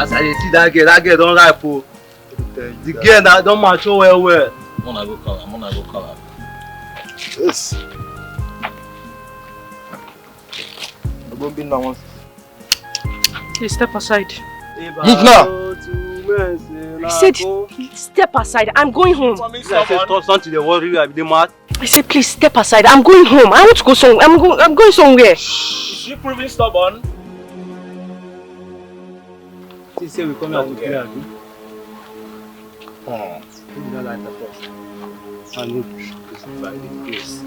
As I see that girl don't ripe. The girl that don't mature well. I'm gonna go call her. Yes. I'm going to be now. Please step aside. Move now. I said, step aside. I'm going home. I said, stop something. They worry you. They mad. I said, please step aside. I'm going home. I want to go somewhere. I'm going somewhere. Is she proving stubborn? She say we come here to clear. We don't like the first. I know by the grace.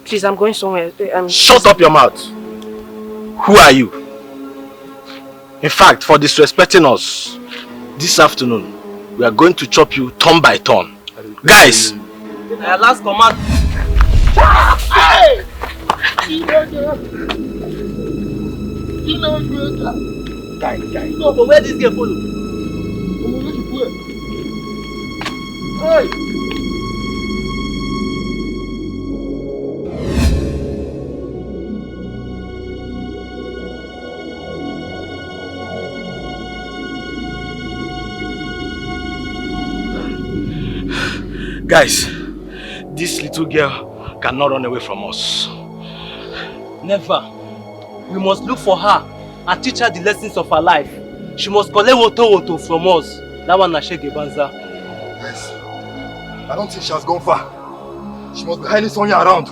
Please, I'm going somewhere. Shut up your mouth. Who are you? In fact, for disrespecting us, this afternoon, we are going to chop you turn by turn. Guys! Last command. Hey! Guy. No, but where this girl follow? Hey! Guys, this little girl cannot run away from us. Never. We must look for her and teach her the lessons of her life. She must collect woto from us. That one na shege banza. Yes. I don't think she has gone far. She must be hiding somewhere around.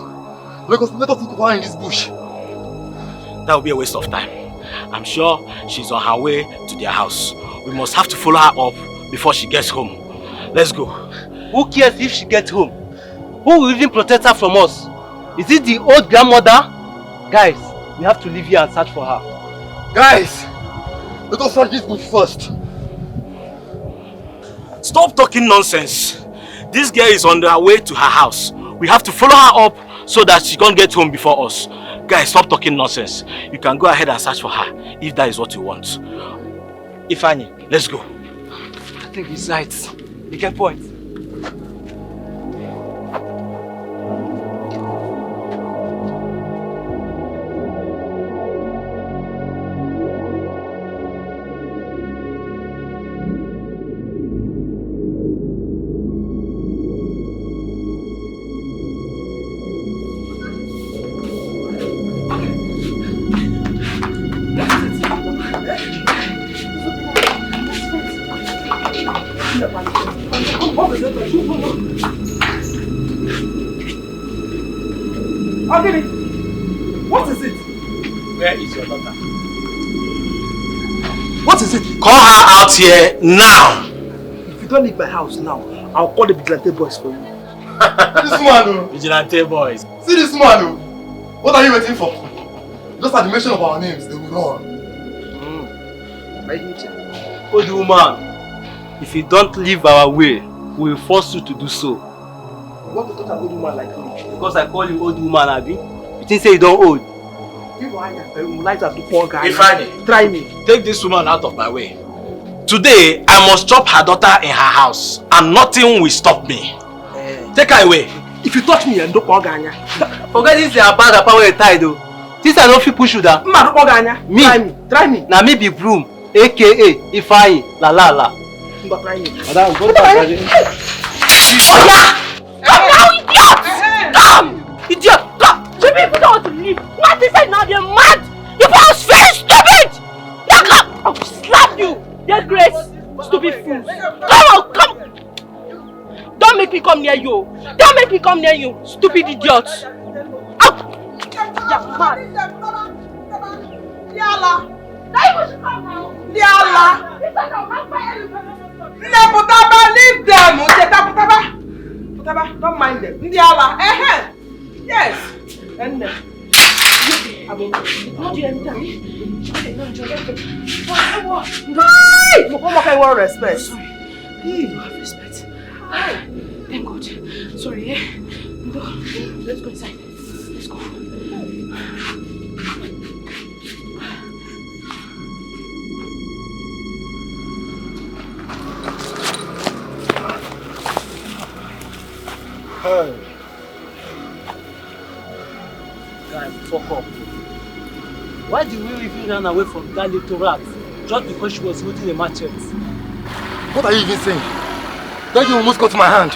Let us look for her in this bush. That will be a waste of time. I'm sure she's on her way to their house. We must have to follow her up before she gets home. Let's go. Who cares if she gets home? Who will even protect her from us? Is it the old grandmother? Guys, we have to leave here and search for her. Guys! Let us search this bush first. Stop talking nonsense. This girl is on her way to her house. We have to follow her up so that she can't get home before us. Guys, stop talking nonsense. You can go ahead and search for her if that is what you want. Ifeanyi, let's go. I think he's right. You get point. What is it? Where is your daughter? What is it? Call her out here now! If you don't leave my house now, I'll call the vigilante boys for you. This man, Vigilante boys. see this man. What are you waiting for? Just at the mention of our names, they will run. Old woman, if you don't leave our way, we will force you to do so. You want to talk to an old woman like me? Because I call you old woman, Abi. You think say you don't old? Ifeanyi, try me. take this woman out of my way. Today, I must chop her daughter in her house and nothing will stop me. Take her away. If you touch me, I'm not going to Forget this your bad apart where you tied though. This I don't feel push you down. Me? Try me. Now me be broom, aka Ifeanyi, la. Try me. Madam, go back. Idiot! Stop! You people don't want to leave. What is it now? They're mad! You people are very stupid! Look up! I'll slap you! Dear Grace! Stupid fools! Come! Don't make me come near you! Don't make me come near you! Stupid idiots! Out! You're mad! Yalla! Leave them! Don't mind them. Yes. And I will not do anything. I want respect. Sorry. You have respect. Thank God. Sorry. Let's go inside. Let's go. Hey. Guys, fuck up. Why do we even run away from that little rat? just because she was holding a machete. What are you even saying? That you almost cut my hand.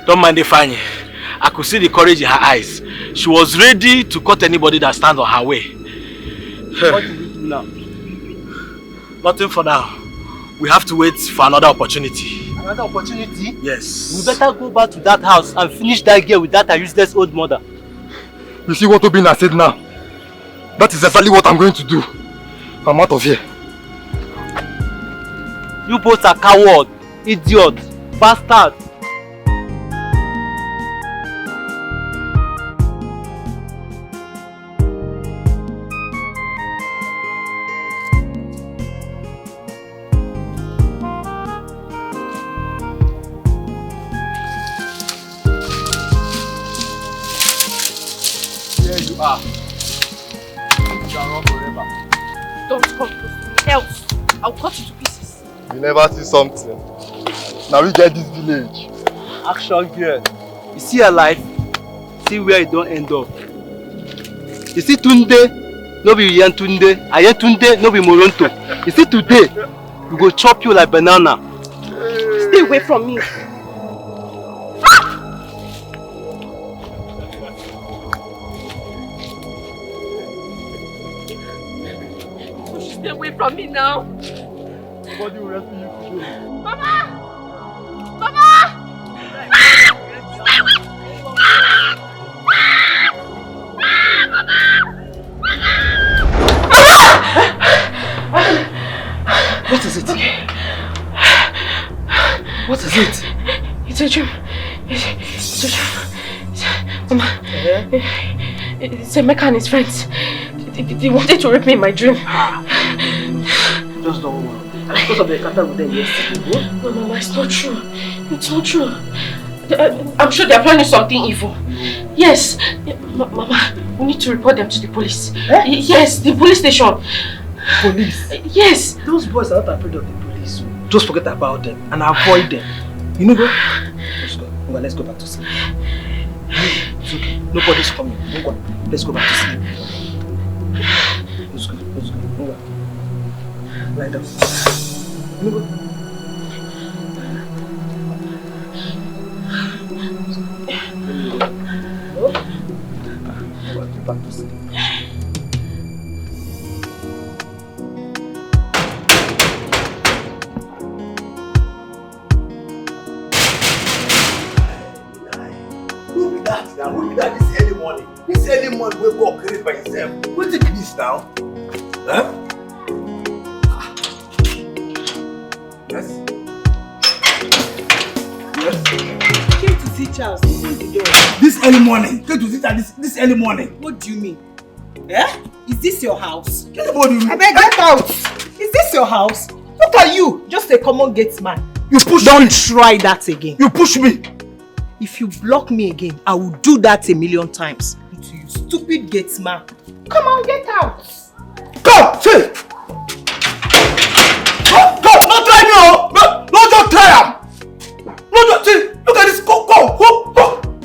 Don't mind Ifeanyi. I could see the courage in her eyes. She was ready to cut anybody that stands on her way. What do we do now? Nothing for now. We have to wait for another opportunity. Another opportunity? Yes. We better go back to that house and finish that girl with that useless old mother. You see what Obinna said now? That is exactly what I'm going to do. I'm out of here. You both are coward, idiot, bastard. Here you are. You shall run forever. Don't come close to me, else I'll cut you to pieces. You never see something. Now we get this village. Action girl. You see her life? See where it don't end up. You see Tunde? No be Yen Tunde. Ayen Tunde, no be Moronto. You see today? We go chop you like banana. Stay away from me. Stay away from me now. Nobody will rescue you today. Mama! Mama! What is it? What is it? It's a dream. It's a dream. Mama, it's Emeka and his friends. They wanted to rape me in my dream. Just don't worry. Because of the encounter with them yesterday. No, Mama, it's not true. It's not true. I'm sure they're planning something evil. Yes. Mama, we need to report them to the police. Eh? Yes, the police station. Police? Yes. Those boys are not afraid of the police. Just forget about them and avoid them. You know, bro? Let's go. Well, let's go back to sleep. It's okay. Nobody's coming. Let's go back to sleep. Let's go. Let's go. Lie down. You know, go back to sleep. Who be that now? Who be that this early morning? This early morning wake up create by himself. What is this now? Huh? Yes? Yes? Came to see Charles. Open the door. This early morning? Came to see that this early morning? What do you mean? Eh? Is this your house? Anybody? I beg, get out! Is this your house? Look at you! Just a common gate man. You push Don't me. try that again. You push me. If you block me again, I will do that 1,000,000 times. To you stupid gate man. Come on, get out! Come, say. Go, not try me, oh. No, just try him. No, just see. Look at this. Go.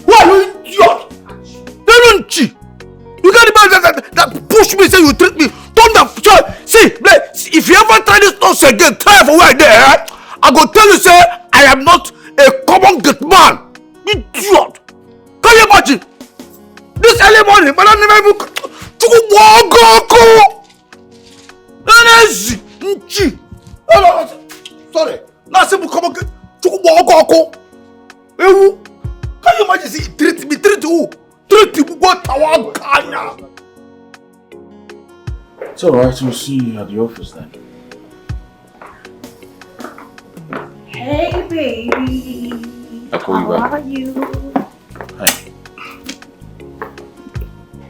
Who are you, idiot? They don't cheat. You got the man that push me, say you treat me. Don't that. See, if you ever try this nonsense again, try for where there. I go tell you, say I am not a common gate man. Idiot. Can you imagine? This early morning, but I never even. Sorry. Now simple come on. Can you imagine? See, treat me, treat who? Treat people what our Ghana. It's alright, we'll see you at the office then. Hey, baby. I'll call you back. How are you? Hi.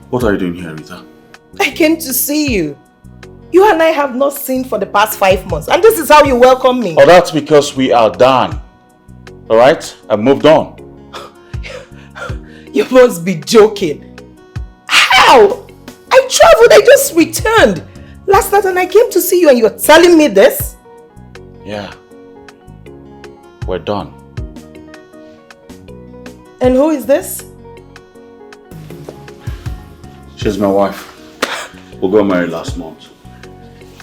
What are you doing here, Rita? I came to see you. You and I have not seen for the past 5 months. And this is how you welcome me. Oh, that's because we are done. Alright? I moved on. You must be joking. How? I traveled, I just returned. Last night and I came to see you and you're telling me this? Yeah. We're done. And who is this? She's my wife. We got married last month.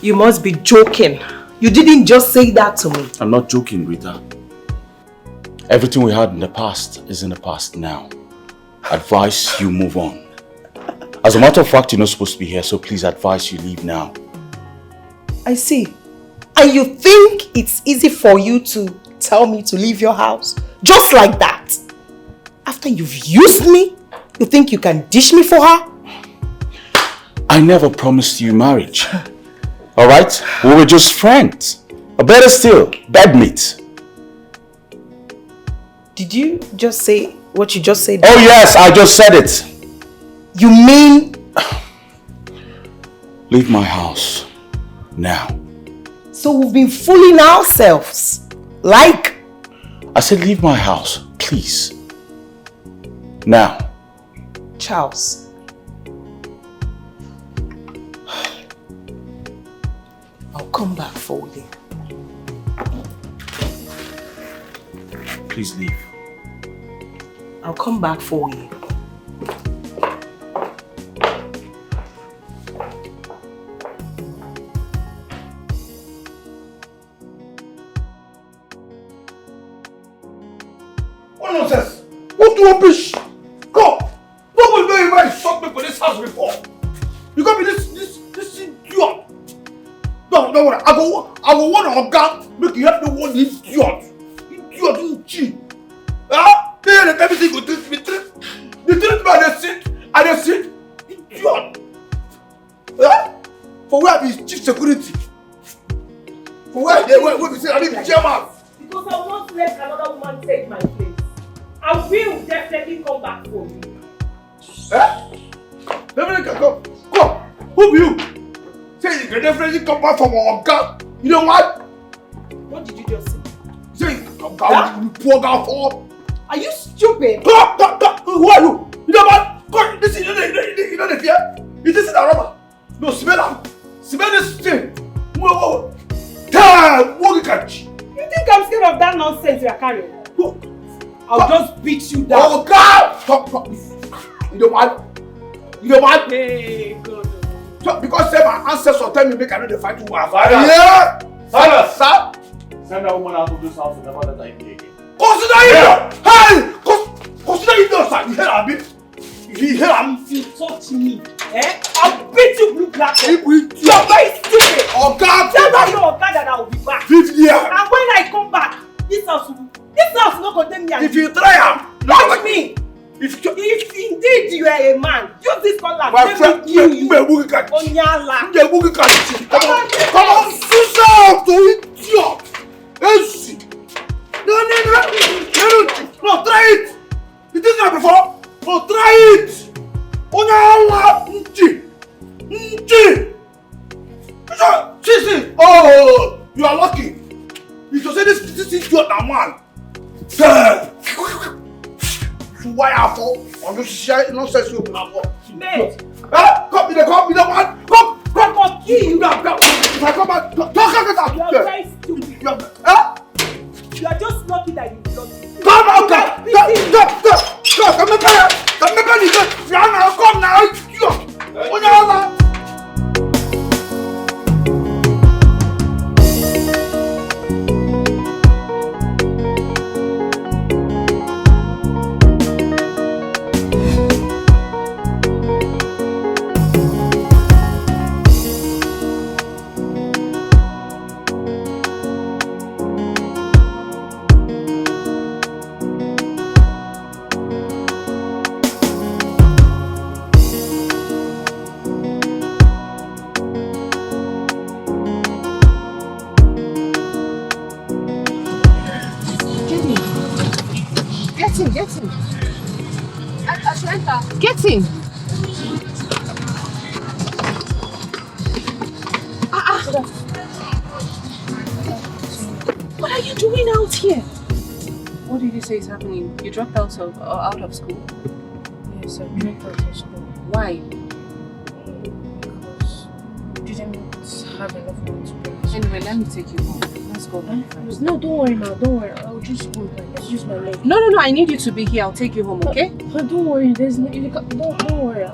You must be joking. You didn't just say that to me. I'm not joking, Rita. Everything we had in the past is in the past now. Advise you move on. As a matter of fact, you're not supposed to be here, so please advise you leave now. I see. And you think it's easy for you to tell me to leave your house? Just like that? After you've used me, you think you can dish me for her? I never promised you marriage. Alright? We were just friends. Or better still, bedmates. Did you just say what you just said? Oh yes, I just said it. You mean... Leave my house. Now. So we've been fooling ourselves. Like? I said leave my house, please. Now. Charles. I'll come back for you. Please leave. I'll come back for you. What nonsense? What rubbish? Go! Nobody know if I shot me for this house before. You got me this idiot. No, don't worry. I go one of them make you help me one idiot. Idiot, you cheat. Ah, they everything go treat me. They treat me and they sit. Idiot. Ah, for where I be chief security. For where we say I be chairman. Because I won't let another woman take my place. I will definitely come back for you. Eh? Definitely come. Come. Who be you? Say you can definitely come back from our gun. You know what? What did you just say? Say you come down, you poor girl for. Are you stupid? Come. Who are you? You know what? Come. Listen, you know the fear? Is this a rubber? No, smell am. Smell this thing. Whoa. Damn, what catch? You think I'm scared of that nonsense you're carrying? I'll just beat you down. Oh God! Stop. You know what? Hey, God. So, because say my ancestors tell me make I know the fight to war. Yeah. Father, sir. Send that woman out of this house and never let her in here again. Consider it. Hey, consider it, sir. You hear me? You hear me? You touch me, I'll beat you blue black. You're very stupid. Oh God! Tell your God that I will be back. 50 years. And when I come back, this house will not condemn me. If you try watch me. If indeed you are a man, use this cutlass. My friend, you. Onyala. Come on, sister, to idiot. Easy. No, try it. You did that before. No, try it. Onyala. Sissy. Oh, you are lucky. You just say this idiot na man. Why I fall? I'm just sharing nonsense with you. Mate. Come, man. Come. I'll kill you. Go. If I come back, talk about You are very stupid. You are just lucky that you blocked me. Come on, come now. Get in. What are you doing out here? What did you say is happening? You dropped out of school? Yes, I dropped out of school. Why? Because you didn't have enough money to pay. Anyway, let me take you home. Let's go home first. No, don't worry now. Don't worry. I'll just go. Let's use my leg. No. I need you to be here. I'll take you home, okay? Don't worry. There's no. Don't worry.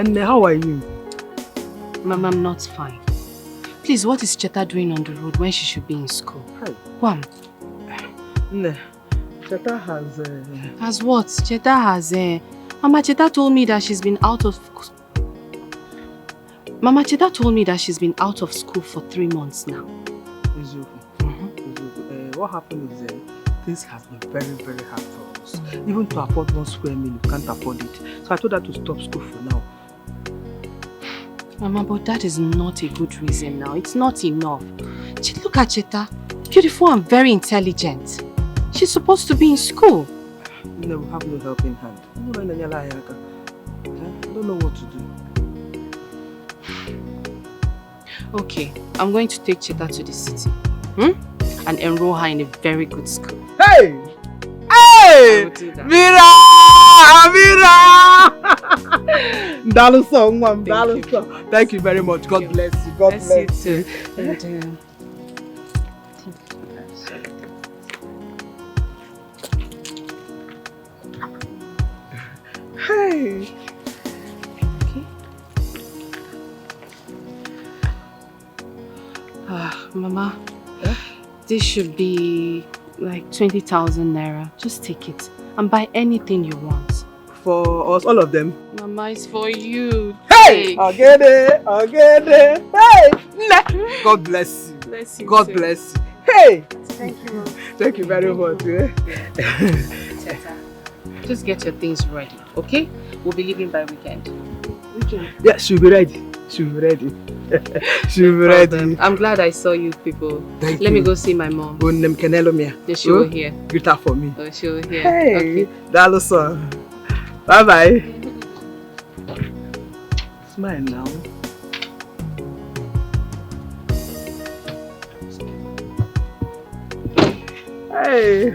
And how are you? Mama, I'm not fine. Please, what is Cheta doing on the road when she should be in school? Hi. Wham. No. Cheta has... Has what? Cheta has... Mama Cheta told me that she's been out of... Mama Cheta told me that she's been out of school for 3 months now. What happened is things have been very, very hard for us. Even to afford 1 square meal, we can't afford it. So I told her to stop school for now. Mama, but that is not a good reason now. It's not enough. Look at Cheta. Beautiful and very intelligent. She's supposed to be in school. No, we have no help in hand. I don't know what to do. Okay, I'm going to take Cheta to the city. And enroll her in a very good school. Hey! Hey! Mira! Dalu song, ma'am. Dalu song. Thank you very much. God bless you. God bless you. And, hey! Okay. Mama, this should be like 20,000 naira. Just take it and buy anything you want. For us, all of them? Mama, it's for you. Hey! I'll get it. I'll get it. Hey! God bless you. Bless you. God too. bless you. Hey! Thank you, Mom. Thank you very much. Cheta, just get your things ready, okay? We'll be leaving by weekend. Weekend? Yeah, she'll be ready. She'll be ready. She'll be ready. I'm glad I saw you people. Let me go see my mom. Yeah, she will hear. Greet her for me. Oh, she will hear. Hey, Okay. Dalu song. Bye bye. Smile now. Hey.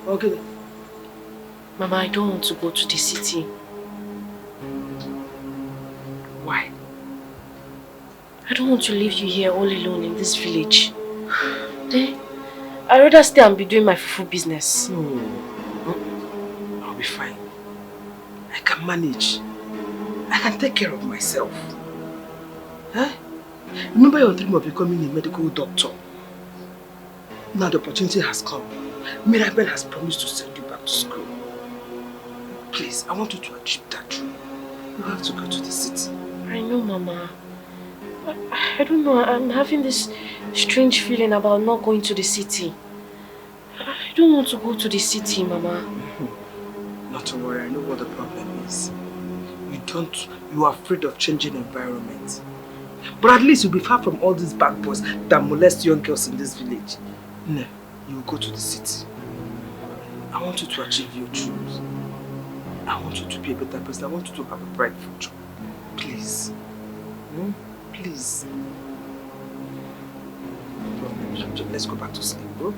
Okay. Mama, I don't want to go to the city. Why? I don't want to leave you here all alone in this village. I'd rather stay and be doing my fufu business. No. I'll be fine. I can manage. I can take care of myself. Huh? Remember your dream of becoming a medical doctor? Now the opportunity has come. Mirabel has promised to send you back to school. Please, I want you to achieve that dream. You have to go to the city. I know, Mama. I don't know. I'm having this strange feeling about not going to the city. I don't want to go to the city, Mama. Not to worry, I know what the problem is. You are afraid of changing environment. But at least you'll be far from all these bad boys that molest young girls in this village. No, you will go to the city. I want you to achieve your dreams. I want you to be a better person. I want you to have a bright future. Please. Please. Let's go back to sleep, bro.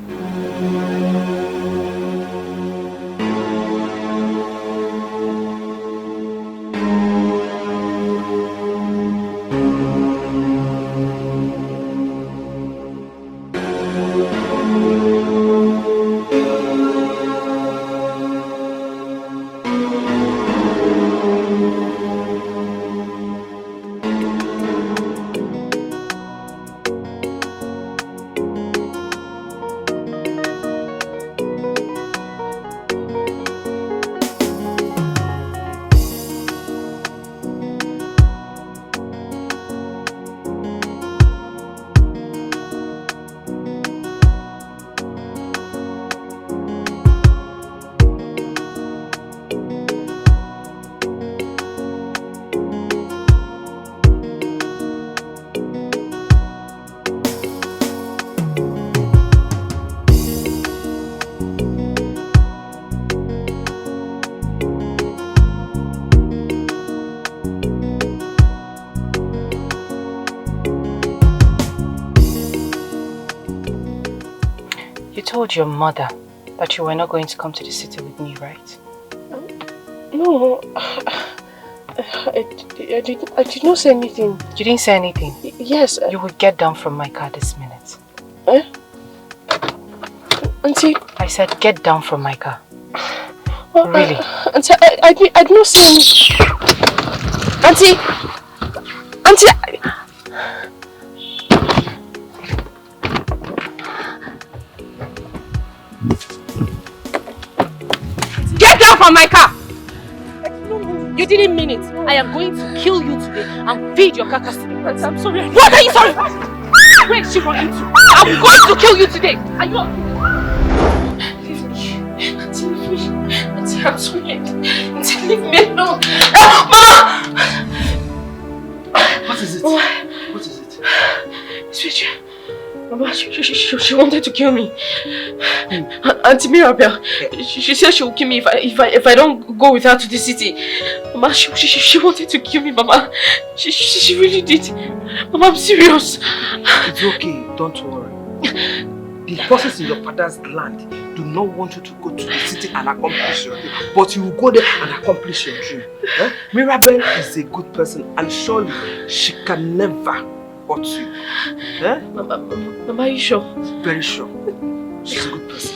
told your mother that you were not going to come to the city with me, right? No, I did not say anything. You didn't say anything? Yes. You will get down from my car this minute. Eh? Auntie? I said get down from my car. Really? Auntie, I did not say anything. Auntie! Get down from my car! You didn't mean it. I am going to kill you today and feed your carcass to the birds. I'm sorry. What are you sorry for? Where is she running to? I'm going to kill you today. Are you... Auntie, I'm sorry. Auntie, leave me alone. Mama! What is it? What is it? It's Richard. Mama, she wanted to kill me. Auntie Mirabel, she said she will kill me if I don't go with her to the city. Mama, she wanted to kill me, Mama. She really did. Mama, I'm serious. It's okay, don't worry. The forces in your father's land do not want you to go to the city and accomplish your dream, but you will go there and accomplish your dream. Eh? Mirabel is a good person and surely she can never hurt you. Eh? Mama, are you sure? Very sure. She's a good person.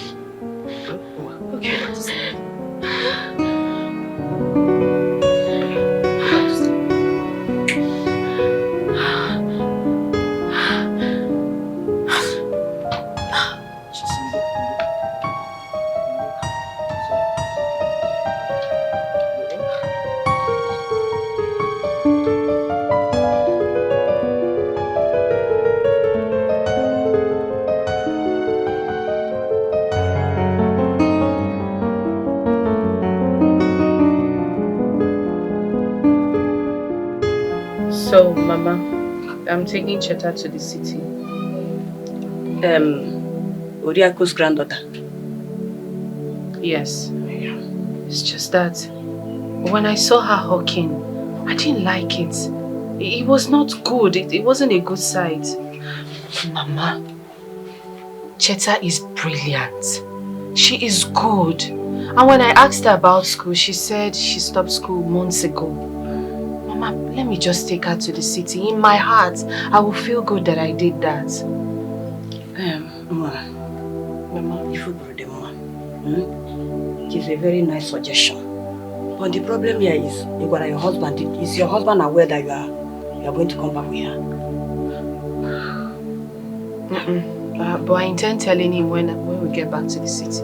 Eh? Okay. So, Mama, I'm taking Cheta to the city. Oriako's granddaughter. Yes. It's just that when I saw her hawking, I didn't like it. It was not good. It wasn't a good sight. Mama, Cheta is brilliant. She is good. And when I asked her about school, she said she stopped school months ago. Mama, let me just take her to the city. In my heart, I will feel good that I did that. Mama, if you brought them on, it is a very nice suggestion. But the problem here is, your husband. Is your husband aware that you are going to come back with her? But I intend telling him when we get back to the city.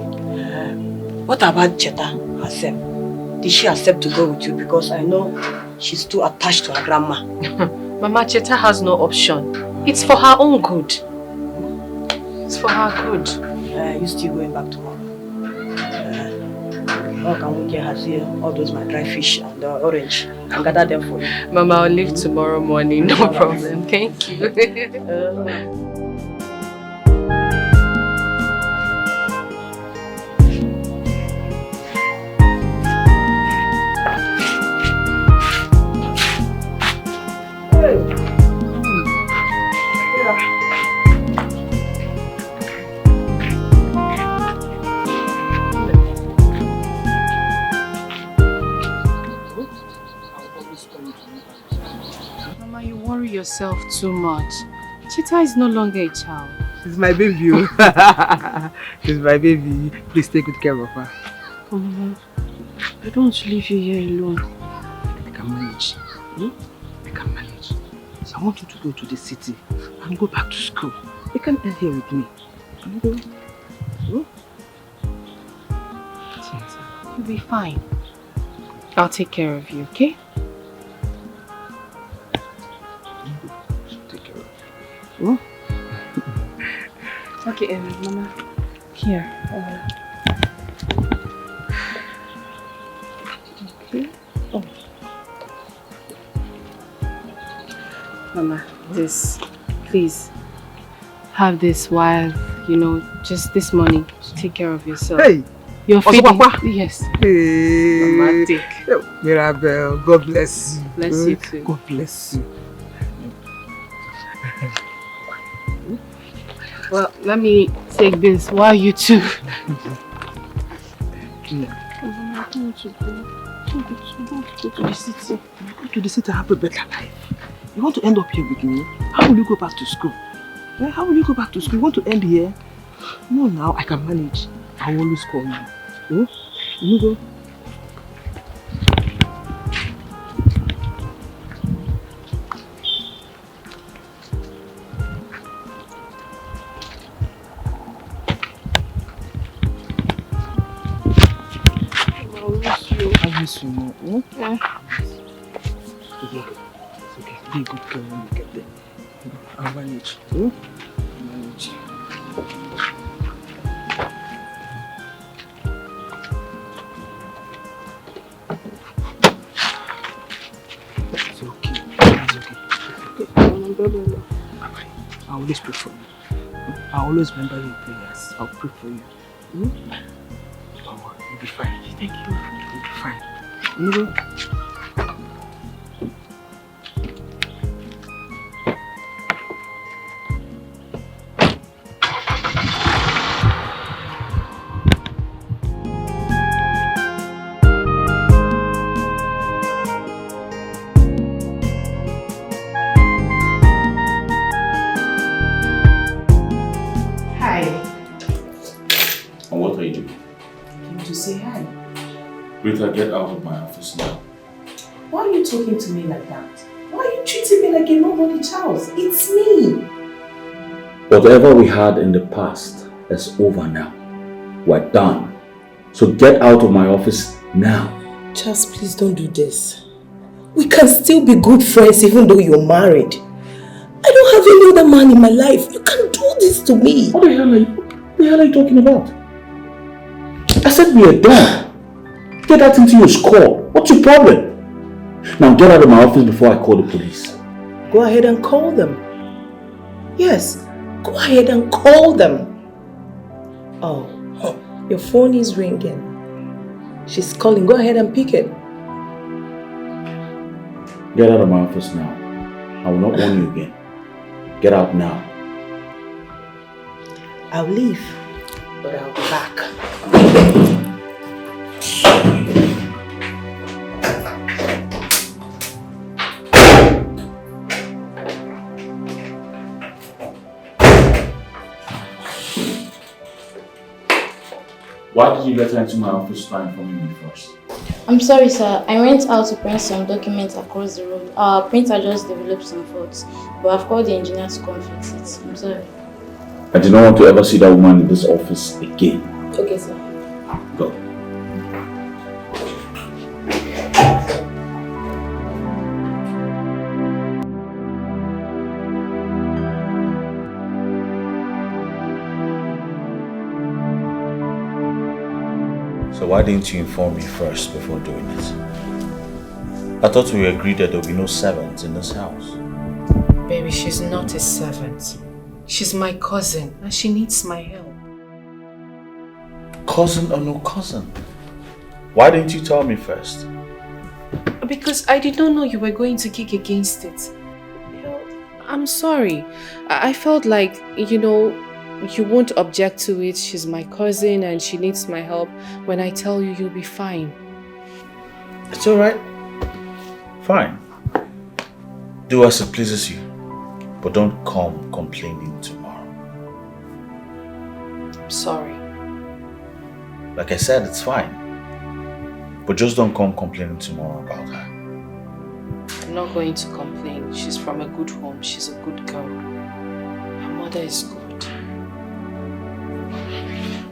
What about Cheta herself? Did she accept to go with you? Because I know she's too attached to her grandma. Mama, Cheta has no option. It's for her own good. It's for her good. You still going back tomorrow? How can we get her see all those my dry fish and the orange and gather them for you? Mama, I'll leave tomorrow morning. No problem. Thank you. Mama, you worry yourself too much. Cheta is no longer a child. She's my baby. She's my baby. Please take good care of her. Oh, Mama, I don't want to leave you here alone. I can manage. I can manage. I want you to go to the city and go back to school. You can end here with me. Can you go? You'll be fine. I'll take care of you, okay? Take care of you. Okay, Mama. Here. Okay. Oh. Mama, this. Please. Have this while, just this morning. Take care of yourself. Hey! You're feeding. Papa? Yes. Hey! Mama, take. Mirabel, God bless you. Bless you too. God bless you. Well, let me take this while you two. I don't want to go. Go to the city. Go to the city, have a better life. You want to end up here with me? How will you go back to school? How will you go back to school? You want to end here? No, now I can manage. I will always call you. You go. I miss you more. Yeah. It's okay. Be a good girl when you get there. I'll manage. I'll manage. It's okay. It's okay. I always pray for you. I always remember your prayers. I'll pray for you. Don't worry, you'll be fine. Thank you. You'll be fine. You know? Rita, get out of my office now. Why are you talking to me like that? Why are you treating me like a nobody child? It's me. Whatever we had in the past is over now. We're done. So get out of my office now. Charles, please don't do this. We can still be good friends even though you're married. I don't have any other man in my life. You can't do this to me. What the hell are you talking about? I said we are done. Get that into your skull. What's your problem? Now get out of my office before I call the police. Go ahead and call them. Yes, go ahead and call them. Oh, your phone is ringing. She's calling. Go ahead and pick it. Get out of my office now. I will not warn you again. Get out now. I'll leave, but I'll be back. Why did you let her into my office without informing me first? I'm sorry, sir. I went out to print some documents across the road. Our printer just developed some faults, but I've called the engineer to come fix it. I'm sorry. I do not want to ever see that woman in this office again. Okay, sir. Go. So why didn't you inform me first before doing it? I thought we agreed that there would be no servants in this house. Baby, she's not a servant. She's my cousin and she needs my help. Cousin or no cousin? Why didn't you tell me first? Because I did not know you were going to kick against it. I'm sorry. I felt like, you won't object to it. She's my cousin and she needs my help. When I tell you, you'll be fine. It's alright. Fine. Do as it pleases you. But don't come complaining tomorrow. I'm sorry. Like I said, it's fine. But just don't come complaining tomorrow about her. I'm not going to complain. She's from a good home. She's a good girl. Her mother is good.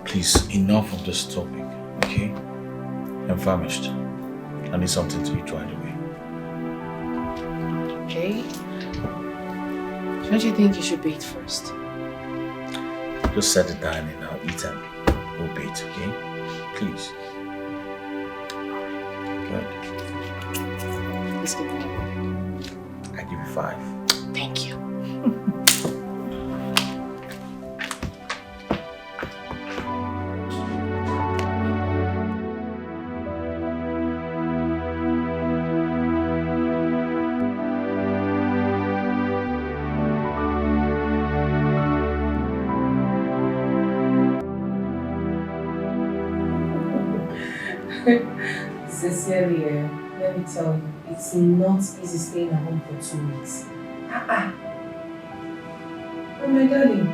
Please, enough of this topic, okay? I'm famished. I need something to eat right away. Okay. Don't you think you should bathe first? Just set it down and I'll eat and we'll bathe, okay? Please. Good. Let's give me I give you 5. Thank you. Sincerely, let me tell you, it's not easy staying at home for 2 weeks. Oh my darling,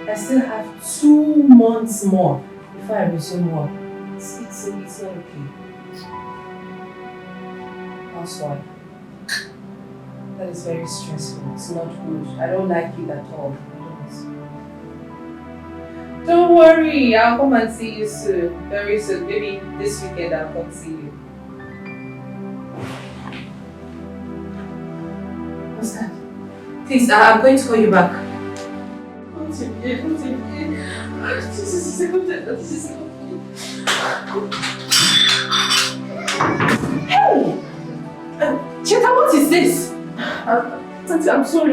I still have 2 months more before I resume work. It's not okay. Housewife. That is very stressful. It's not good. I don't like it at all. Don't worry, I'll come and see you soon. Very soon. Maybe this weekend I'll come see you. What's that? Please, I'm going to call you back. Don't take it. This is Hey! Cheta, what is this? Auntie, I'm sorry.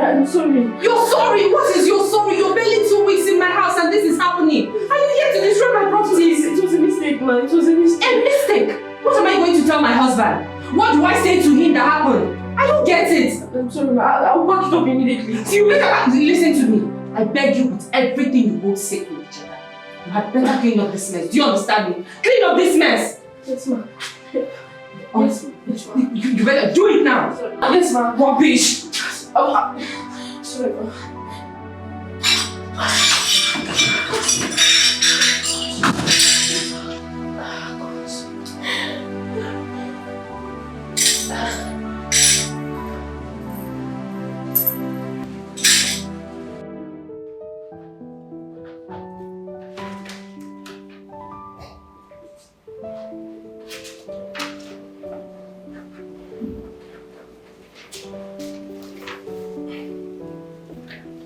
You're sorry? What is your sorry? You're barely 2 weeks in my house and this is happening. Are you here to destroy my properties? It was a mistake, man. It was a mistake. A mistake? What am I going to tell my husband? What do I say to him that happened? I don't get it. I'm sorry, man. I'll back it up immediately. Listen to me. I beg you with everything you both say to each other. You had better clean up this mess. Do you understand me? Clean up this mess! Yes, ma'am. Yes, you better do it now! Yes, ma'am. Rubbish! Sorry, ma'am.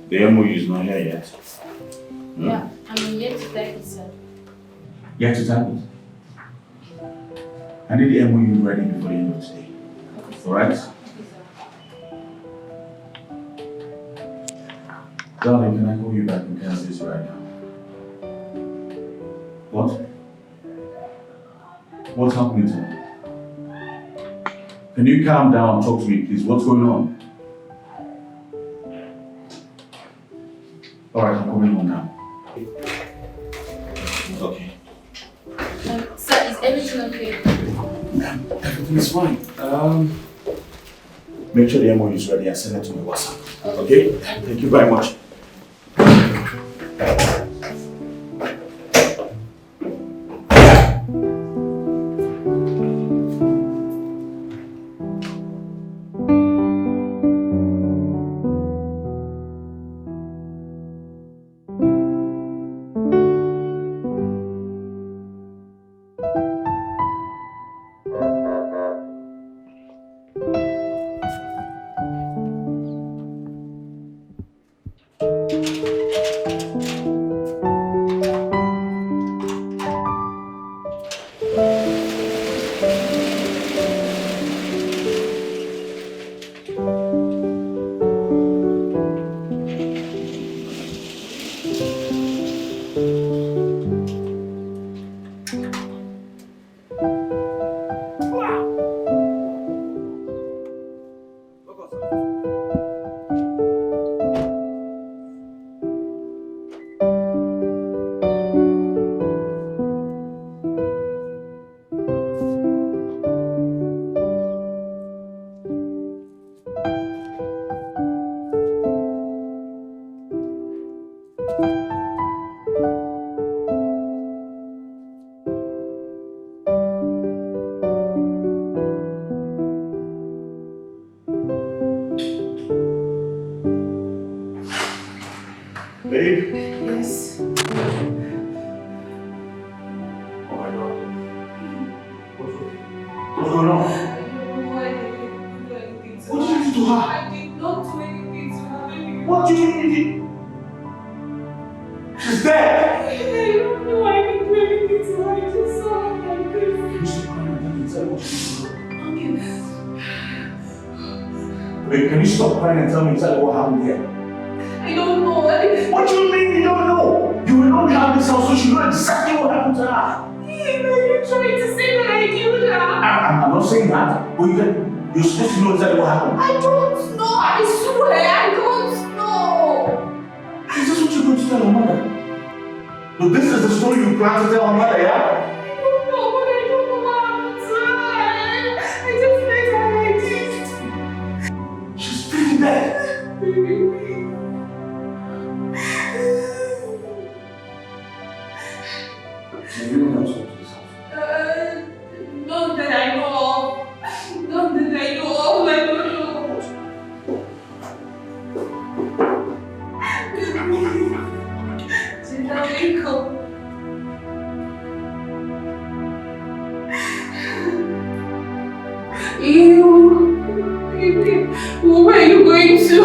The MOU is not here yet. Yeah, I'm yet to type it, sir. Yet to type it? I need the MOU ready before the end of the day. Alright? Darling, can I call you back in Kansas right now? What? What's happening to me? Can you calm down and talk to me, please? What's going on? Alright, I'm coming home now. Okay. Sir, is everything okay? Everything is fine. Make sure the MOU is ready and send it to my WhatsApp. Okay? Thank you very much. Babe? Yes. Oh my God. What's going on? I don't know why I didn't do anything to her. What did you do to her? I did not do anything to her, baby. What did you do? She's dead! I don't know why I didn't do anything to her. I just saw her like this. Can you stop crying and tell me exactly what she's doing? Okay. Babe, can you stop crying and tell me exactly what happened here? I don't know. What do you mean you don't know? You will not have this house, so you know exactly what happened to her. You're trying to say that I killed her. I'm not saying that, but you're supposed to know exactly what happened. I don't know. I swear I don't know. Is this what you're going to tell her mother? So this is the story you plan to tell her mother, yeah? I don't know, but I don't know Where are you going to?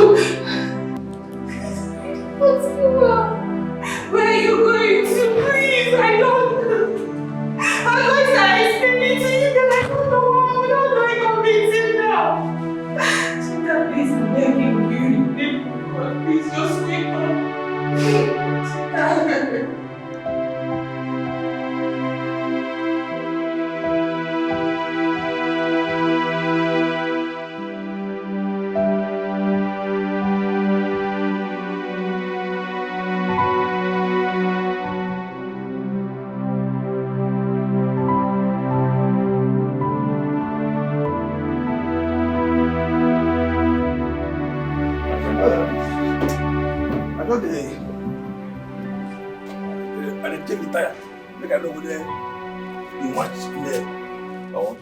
What's going on? Where are you going to? Please, I don't. I'm going to explain it to you because I don't know how do I convince him now. Chika, please, I'm begging you. Please, just wake up. Chika.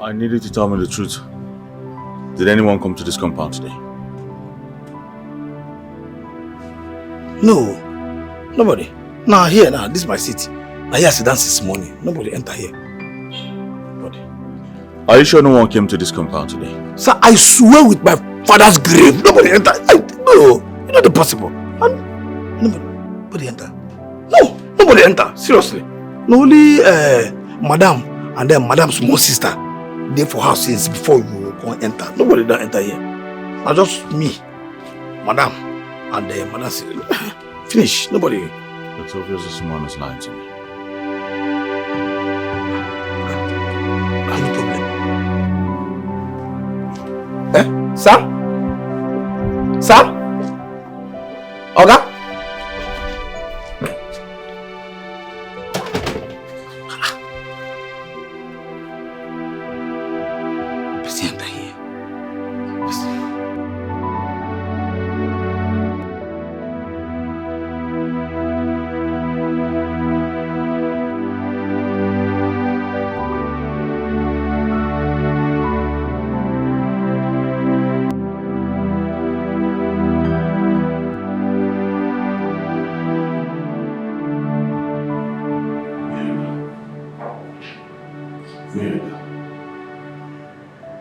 I need you to tell me the truth. Did anyone come to this compound today? No, nobody. Now here, now this is my city. Now here I sit down since morning. Nobody enter here. Nobody. Are you sure no one came to this compound today? Sir, I swear with my father's grave, nobody enter. No, it's not possible. Nobody enter. No, nobody enter. Seriously. No, only Madam and then Madam's small sister. They for house since before you go enter. Nobody don't enter here. Now just me, Madam, and then Madam. Finish. Nobody. It's obvious that someone is lying to me. No problem. Sir? Sir? Oga?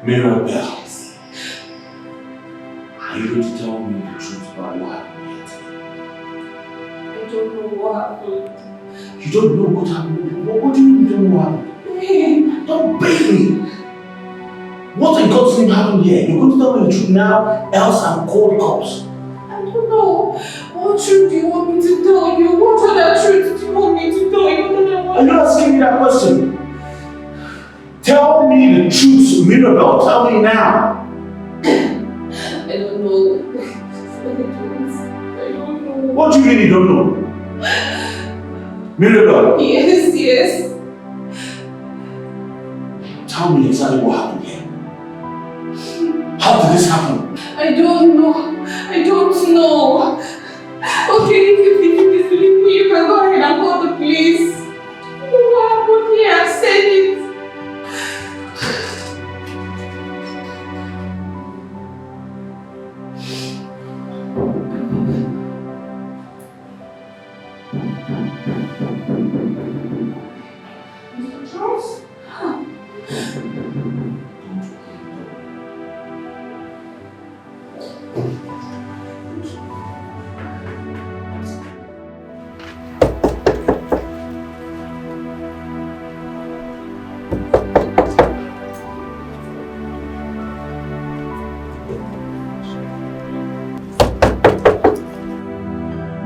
Mirabelle, are you going to tell me the truth about what happened here today? I don't know what happened. You don't know what happened? What do you mean you don't know what happened? Don't bait me! What in God's name happened here? You're going to tell me the truth now, else I'm called cops. I don't know. What truth do you want me to tell you? What other truth do you want me to tell you? Are you asking me that question? Tell me the truth, Mirabelle. Tell me now. I don't know. I don't know. What do you mean you don't know? Mirabelle. Yes. Tell me exactly what happened here. How did this happen? I don't know. Okay, if you disbelieve me, you can go ahead and call the police. What happened here? I've said it.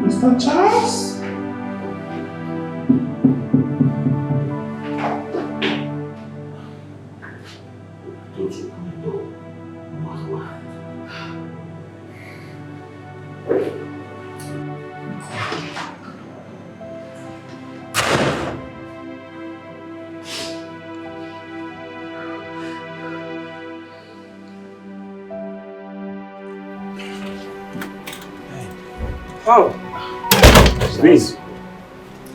Mr. Charles? Don't open the door, no matter what happens. Oh. Please.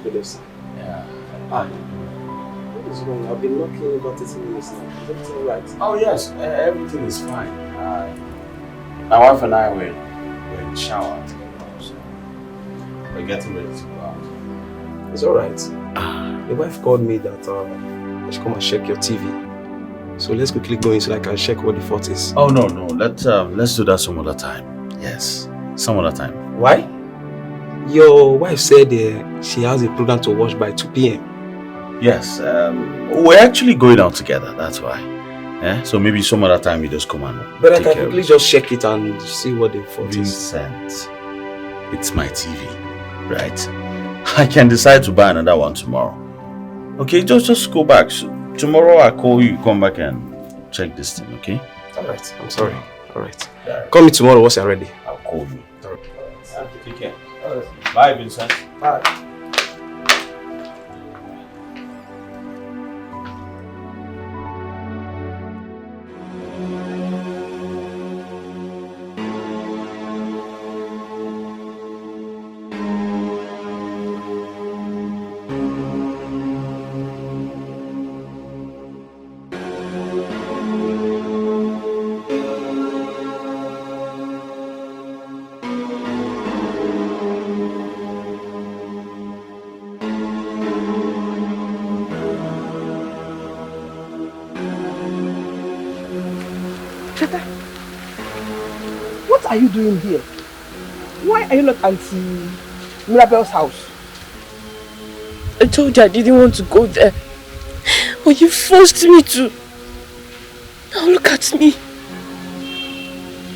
Good day, sir. Yeah. Hi. What is wrong? I've been knocking about 30 minutes now. Is everything right? Oh yes, everything is fine. My wife and I were in the shower together, so we're getting ready to go out. It's alright. Your wife called me that I should come and check your TV. So let's quickly go in so I can check what the fault is. Oh no. Let's do that some other time. Yes, some other time. Why? Your wife said she has a program to watch by 2 p.m. Yes, we're actually going out together, that's why. Yeah? So maybe some other time you just come and but I can quickly just check it and see what the fault is. Vincent, it's my TV, right? I can decide to buy another one tomorrow. Okay, just go back. So tomorrow I'll call you, come back and check this thing, okay? Alright, I'm sorry. Alright. Call me tomorrow once you're ready. I'll call you. Take care. Bye, Vincent. Bye. What are you doing here? Why are you not Auntie Mirabel's house? I told you I didn't want to go there. But you forced me to. Now look at me.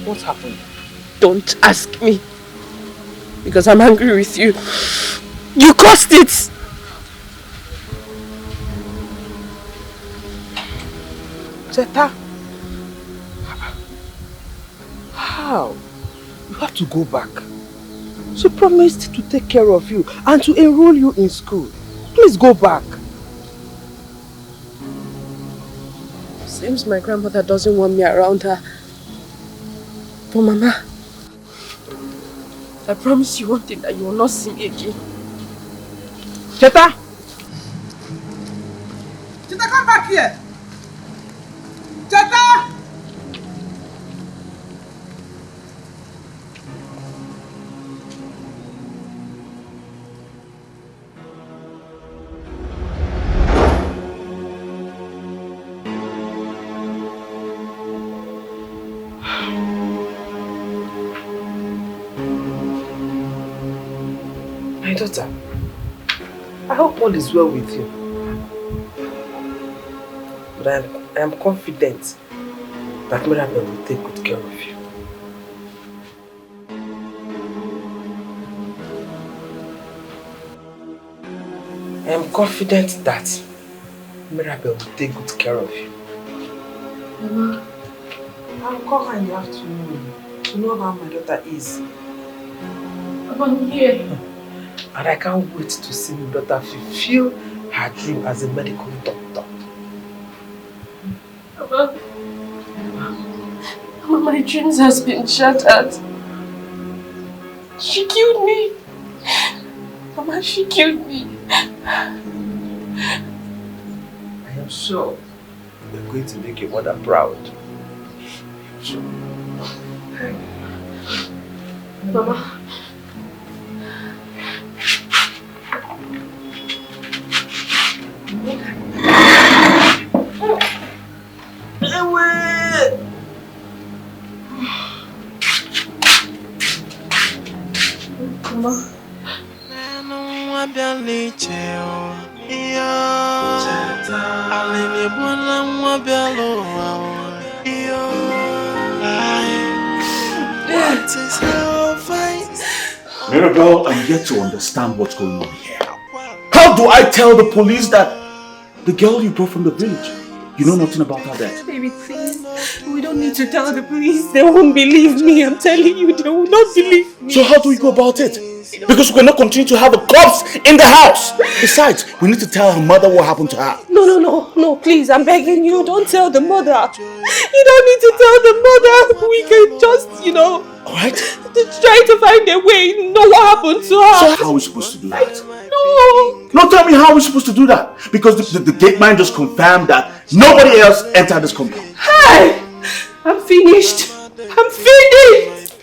What happened? Don't ask me. Because I'm angry with you. You caused it! Zeta? How? You have to go back. She promised to take care of you and to enroll you in school. Please go back. Seems my grandmother doesn't want me around her. But Mama, I promise you one thing, that you will not see me again. Cheta! Cheta, come back here! Cheta! My daughter, I hope all is well with you. But I am confident that Mirabel will take good care of you. I am confident that Mirabel will take good care of you. Mama, I'll call her in the afternoon to know how my daughter is. I'm here. And I can't wait to see my daughter fulfill her dream as a medical doctor. Mama, my dreams has been shattered. She killed me. Mama, she killed me. I am sure you're going to make your mother proud. I'm sure. Mama. Mirabel, I'm yet to understand what's going on here. How do I tell the police that the girl you brought from the village, you know nothing about her death? Baby, please. We don't need to tell the police. They won't believe me. I'm telling you, they will not believe me. So how do we go about it? Because we cannot continue to have the cops in the house. Besides, we need to tell her mother what happened to her. No, please, I'm begging you, don't tell the mother. You don't need to tell the mother. We can just, Alright? try to find a way, know what happened to her. So how are we supposed to do that? No. No, tell me how we're supposed to do that. Because the gate man just confirmed that nobody else entered this compound. Hey! I'm finished. I'm finished.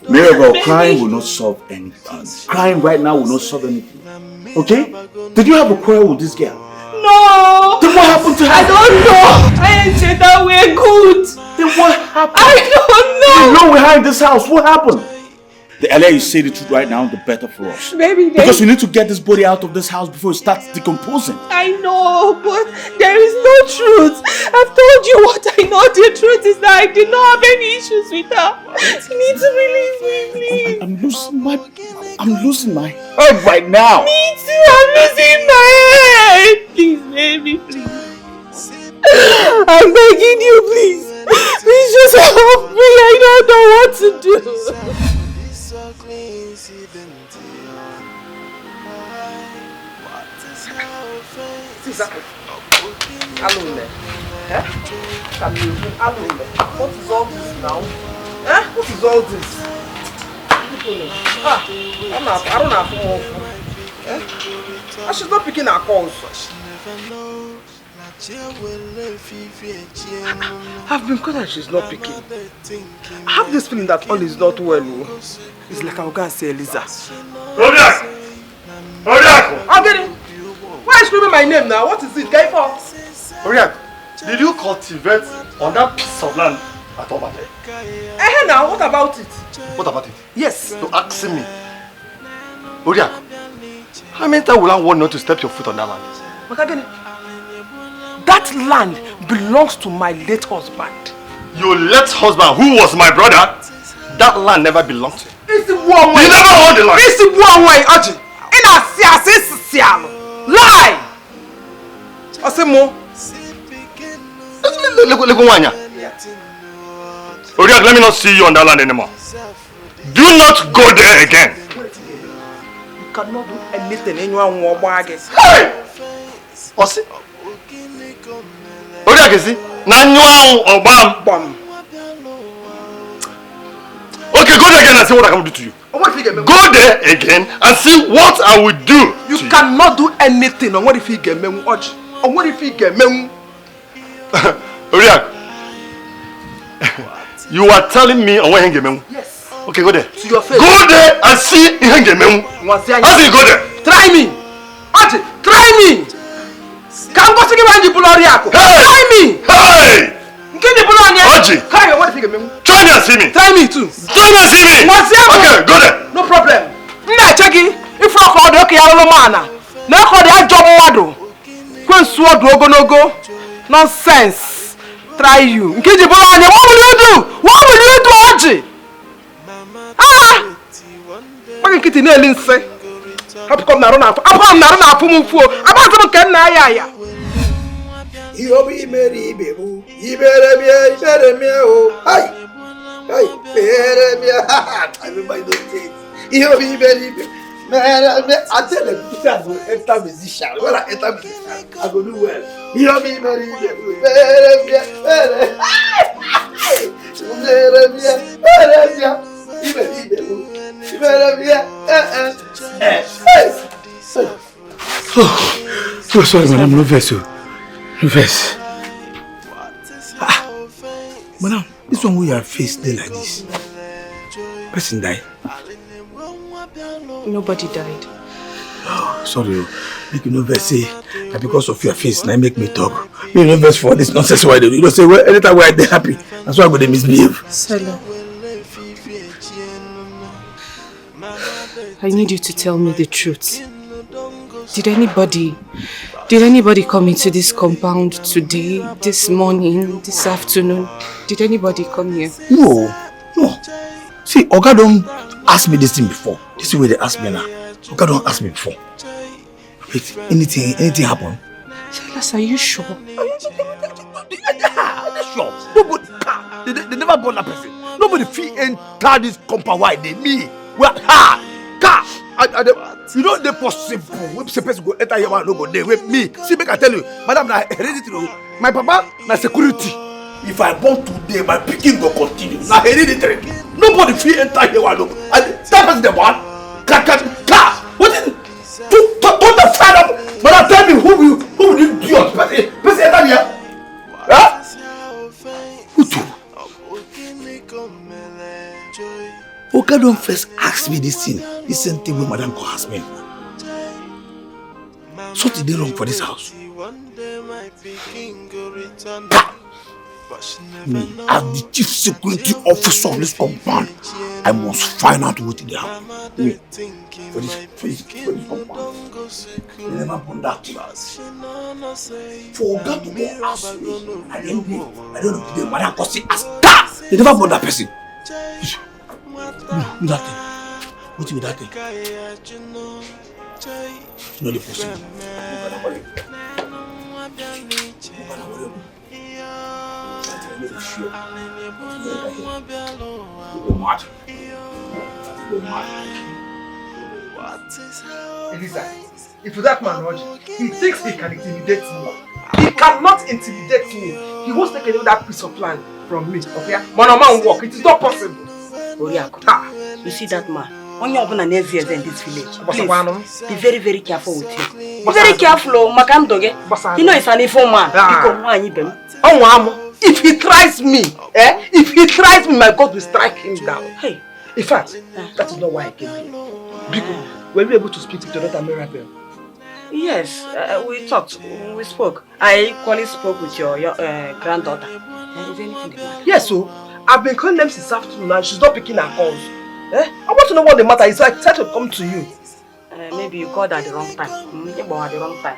Mirabel, crying will not solve anything. Crying right now will not solve anything. Okay? Did you have a quarrel with this girl? No! Then what happened to her? I don't know. I behind this house? What happened? The earlier you say the truth right now, the better for us. Baby, because we need to get this body out of this house before it starts decomposing. I know, but there is no truth. I've told you what I know. The truth is that I did not have any issues with her. You need to release me, please. I'm losing my head right now. Me too, I'm losing my head. Please, baby, please. I'm begging you, please. Please just help me. I don't know what to do. What is all this now? What is all this? I don't have more. She's not picking her calls. I've been caught that she's not picking. I have this feeling that all is not well. It's like I'll go and say Eliza. Rodiak! I'll get it. Why are you screaming my name now? What is it? Guy for? Rodiak, did you cultivate on that piece of land at Obate? Now, what about it? What about it? Yes. You're asking me. Rodiak, how many times will I want not to step your foot on that land? That land belongs to my late husband. Your late husband, who was my brother, that land never belonged to him. It's the one way. You never owned the land. It's the one way, Oji. Lie! I say more. Rodiak, let me not see you on that land anymore. Do not go there again. You cannot do anything anyone won't bag it. Hey! Osi. Rodiak, you see? Nanyuan or bam. Okay, go there again and see what I can do to you. Go there again and see what I will do. You cannot do anything. On what if he get me? On what if he get me? Rodiak, you are telling me on what he get me? Yes. Okay, go there. To your face. Go there and see he get me. How do you go there? Try me. Oji, try me. Can't go to the Rodiak. Try me. Hey! Oji, what if he get me? try me and see me. Try me too. Try me and see me. Okay, go there. No problem. If I call the okay, man. Now call the job model. Go sword logo. Nonsense. Try you. What will you do? What will you do, Oji? What can you nail say? How come now? I'm not from Mufu. I'm not going to You'll be merry, baby. You better be oh. Hi, everybody don't say you'll be merry, I tell them, I go enter musician. When I enter musician, I go do well. You'll be merry, Oh, sorry, madam, no verse. No verse. Madam, this one where your face stay like this. Person died. Nobody died. Oh, sorry. Make you no verse say that because of your face, now make me talk. Me no verse for this nonsense why they do. You don't say well, anytime where they happy. That's why I go they misbehave. Sela, I need you to tell me the truth. Did anybody come into this compound today, this morning, this afternoon? Did anybody come here? No. See, Oga don't ask me this thing before. This is where they ask me now. Oga don't ask me before. Wait, anything happen? Silas, are you sure? I'm sure. Nobody, they never born that person. Nobody feel enter this compound. Why they me? Well, you know the possible. When the person go enter here, no go there with me. See, make I tell you, madam, na hereditary. My papa na security. If I born today, my picking go continue. Na hereditary. Nobody feel enter here, no. And that person the one. What is it? Don't the fan up. Madam, tell me who will you do your person enter here? Huh? Who do? Oga don't first ask me this thing. This same thing when madam go ask me. Something did wrong for this house. Me, as the chief security officer of this compound, I must find out what they have. Me, for this compound, they never burn that class. Forgot to go ask me. I don't know the man because he asked that. They never burn that person. With that thing. What with that thing? It's not possible. Elisa, if that man Roger, he thinks he can intimidate me. He cannot intimidate me. He wants to take away that piece of land from me. Okay? Man walk. It is not possible. You see that man? When you're going to in this village, please be very, very careful with him. Be very careful, Makam Doge. You know he's an evil man. If he tries me, my God will strike him down. Hey, in fact, that is not why I came here. Because were you able to speak to Dr. Mirabel? Yes, we talked, we spoke. I equally spoke with your granddaughter. Is anything the matter? Yes, so I've been calling them since afternoon and she's not picking her calls. I want to know what the matter is, so I decided to come to you. Maybe you called at the wrong time. At the wrong time.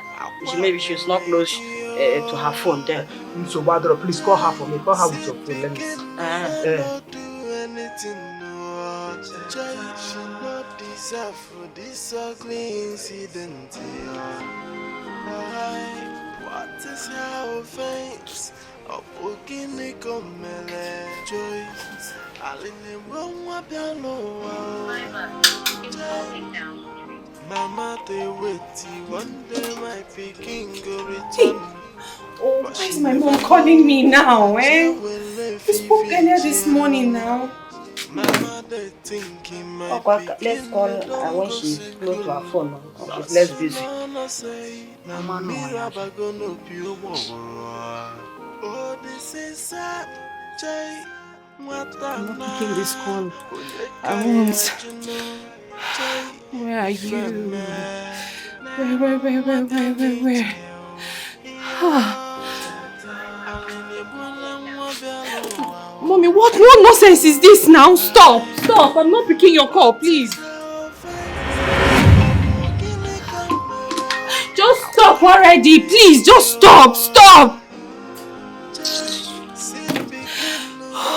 Maybe she's not close to her phone there. So, Badro, please call her for me. Call her with your phone. Let me see. What is her offense? Of walking the joy. Mama, they wait. One day my picking go return. Oh, why is my mom calling me now, eh? We spoke earlier this morning now. Mama, they thinking my let's call her when she's close to her phone. She's less busy. Mama, no, oh, this is sad. I'm not picking this call. I won't. Where are you? Where? Mommy, what nonsense is this now? Stop! I'm not picking your call, please. Just stop already, please. Just stop.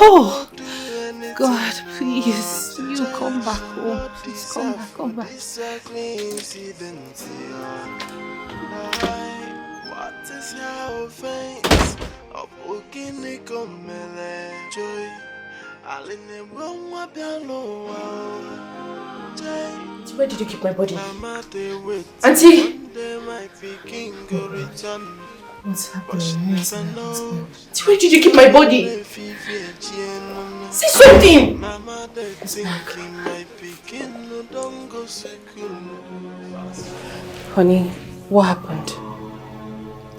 Oh, God, please. You come back home. Please come back. What is your offense? Of walking the joy. Where did you keep my body? Auntie! What's happening? Where did you keep my body? Say something! Honey, what happened?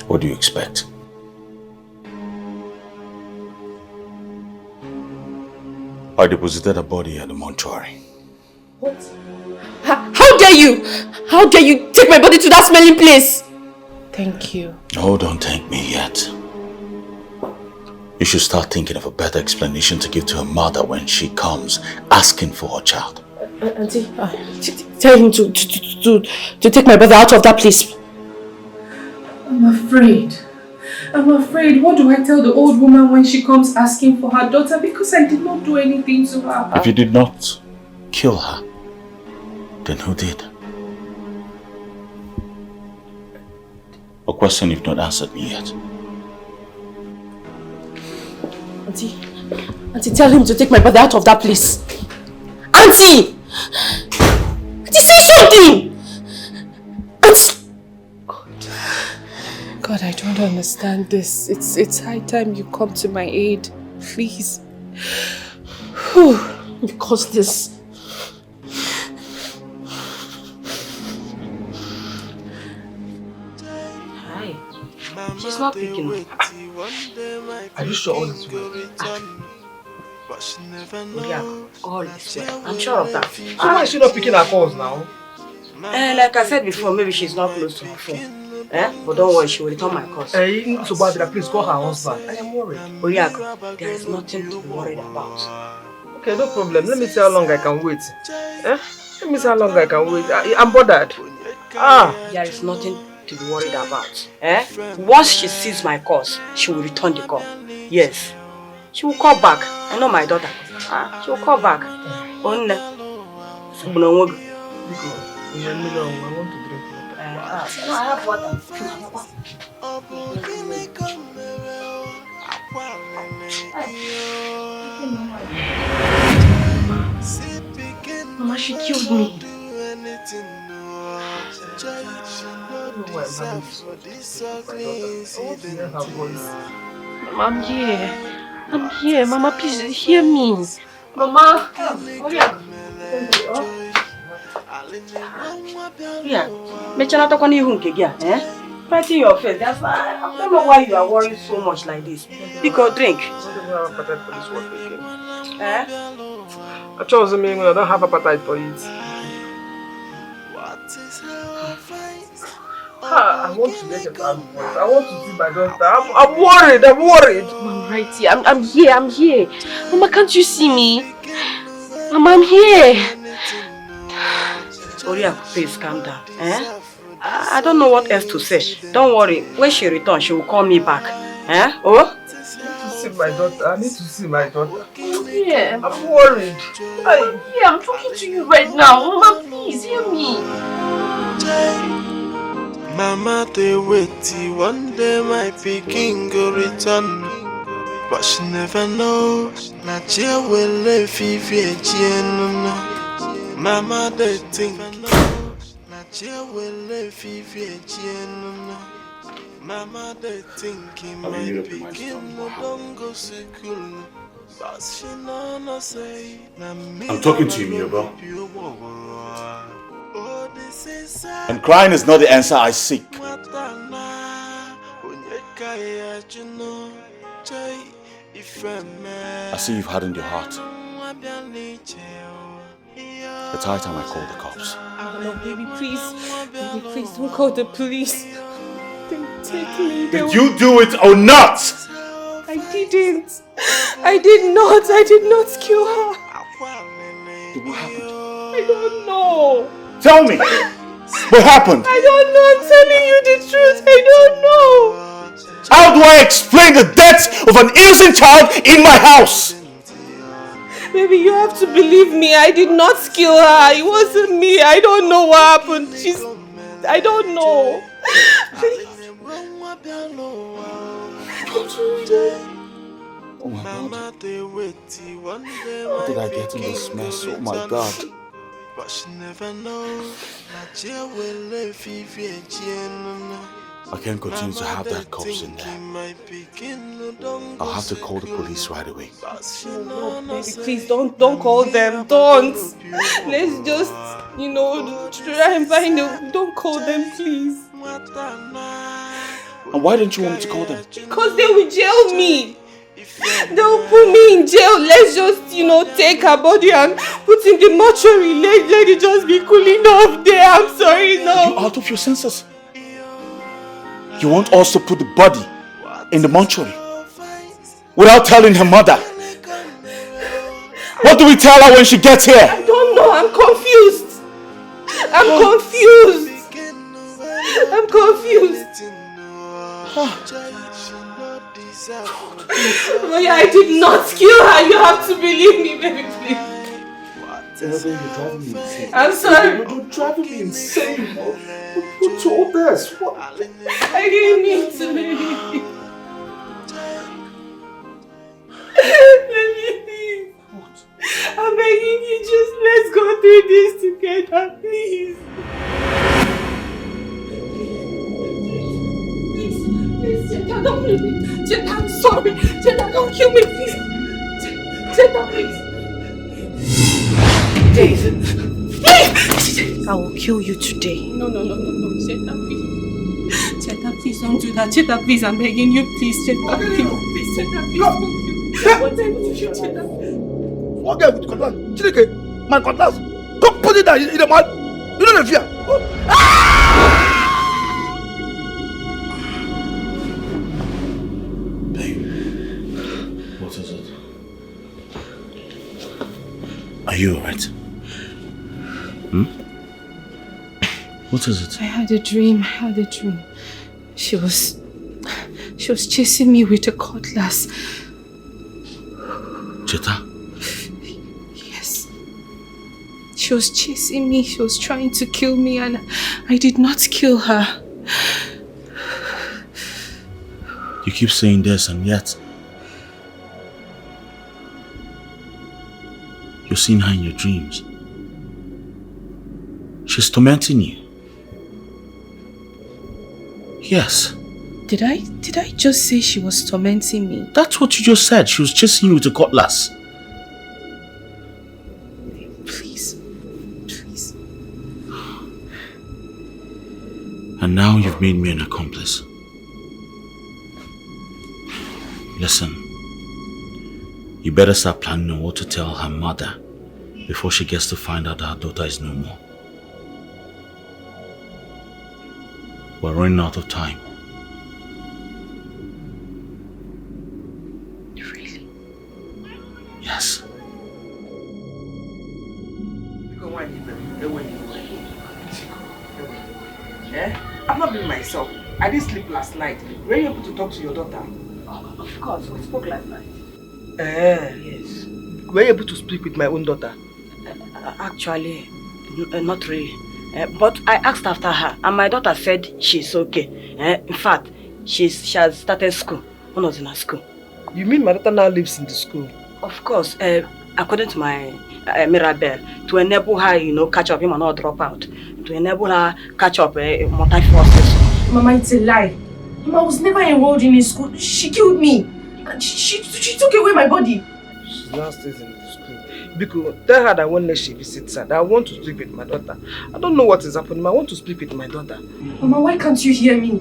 What do you expect? I deposited a body at the mortuary. What? How dare you? How dare you take my body to that smelling place? Thank you. Oh, don't thank me yet. You should start thinking of a better explanation to give to her mother when she comes asking for her child. Auntie, tell him to take my brother out of that place. I'm afraid. What do I tell the old woman when she comes asking for her daughter? Because I did not do anything to her. If you did not kill her, then who did? A question you've not answered me yet. Auntie, tell him to take my brother out of that place. Auntie! Auntie, say something! Auntie! God, I don't understand this. It's high time you come to my aid. Please. You caused this. Hi. She's not picking up. Are you sure all is well? Yeah, all is well. I'm sure of that. So why is she not picking her calls now? Like I said before, maybe she's not close to her phone. But don't worry, she will return my calls. Hey, so Badra, please call her husband. I am worried. Oriako, there is nothing to be worried about. Okay, no problem. Let me see how long I can wait. Let me see how long I can wait. I'm bothered. There is nothing to be worried about. Once she sees my calls, she will return the call. Yes. She will call back. I know my daughter. She will call back. I want to drink no, I have water. Mama, she killed me. Mama, I'm here. I'm here. Mama, please hear me. Mama. Yeah. Fighting your face. That's why I don't know why you are worried so much like this. Because drink. I chose me when I don't have appetite for it. I want to get a bad voice. I want to see my daughter. I'm worried. I'm right here. I'm here. Mama, can't you see me? Mama, I'm here. Oriako, please calm down. I don't know what else to say. Don't worry. When she returns, she will call me back. Oh? I need to see my daughter. Yeah. I'm worried. Yeah, I'm talking to you right now. Mama, please hear me. Mama, they wait till one day my picking go return. But she never knows. Nadia will live Mama, they think. Nadia will live Mama, they think he might begin no don't go school. But she no say. I'm talking to you, Miobo. And crying is not the answer I seek. I see you've hardened your heart. It's high time I call the cops. No, baby, please. Baby, please don't call the police. Don't take me. Did you do it or not? I didn't. I did not kill her. What happened? I don't know. Tell me! What happened? I don't know. I'm telling you the truth. I don't know. How do I explain the death of an innocent child in my house? Baby, you have to believe me. I did not kill her. It wasn't me. I don't know what happened. I don't know. Oh my God. How did I get in this mess? Oh my God. But she never knows. I can't continue to have that corpse in there. I'll have to call the police right away. No, baby, please don't call them. Don't. Let's just, try and find them. Don't call them, please. And why didn't you want me to call them? Because they will jail me. They'll put me in jail. Let's just, take her body and put in the mortuary. Let it just be cooling off there. I'm sorry, no. You're out of your senses. You want us to put the body in the mortuary without telling her mother? What do we tell her when she gets here? I don't know. I'm confused. Oh yeah, I did not kill her. You have to believe me, baby, please. You're driving me insane. I'm sorry. You're driving me insane. What's all this? What? I didn't mean to, baby. Baby, what? I'm begging you, just let's go through this together, please. Please, Jetta, don't kill me. Jetta, I'm sorry. Jetta, don't kill me, please. Jetta, please. I will kill you today. No, Jetta, please. Jetta, please don't do that. Jetta, please, I'm begging you, please. Jetta, please. Jetta, please don't kill me. What time did you, Jetta? What guy with the cutlass? Chideke, my cutlass. Come put it down in the mud. You don't fear. Are you alright? Hmm? What is it? I had a dream. She was chasing me with a cutlass. Cheta? Yes. She was chasing me. She was trying to kill me and I did not kill her. You keep saying this and yet you're seeing her in your dreams. She's tormenting you. Yes. Did I just say she was tormenting me? That's what you just said. She was chasing you with a cutlass. Please. And now you've made me an accomplice. Listen, you better start planning on what to tell her mother before she gets to find out that her daughter is no more. We're running out of time. Really? Yes. I've not been myself. I didn't sleep last night. Were you able to talk to your daughter? Of course, we spoke last night. Yes. Were you able to speak with my own daughter? Actually, not really. But I asked after her, and my daughter said she's okay. In fact, she has started school. When I was in her school. You mean my daughter now lives in the school? Of course. According to my Mirabelle, to enable her, catch up, and not drop out. To enable her catch up multi-forces. Mama, it's a lie. Mama, I was never enrolled in a school. She killed me. She took away my body. She now stays in the school. Because tell her that when she visits her, that I want to speak with my daughter. I don't know what is happening. I want to speak with my daughter. Mama, why can't you hear me?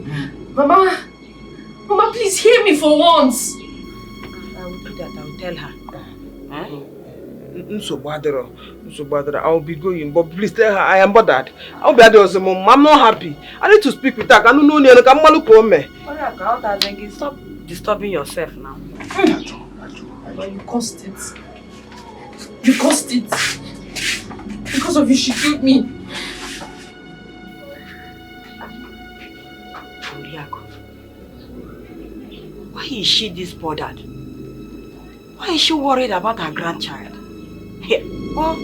Mama, please hear me for once. I will do that. I will tell her. I'll be going, but please tell her I am bothered. I'll be at the mom. I'm not happy. I need to speak with her. I don't know. Stop disturbing yourself now. But you caused it. You caused it. Because of you, she killed me. Why is she this bothered? Why is she worried about her grandchild? Here, well,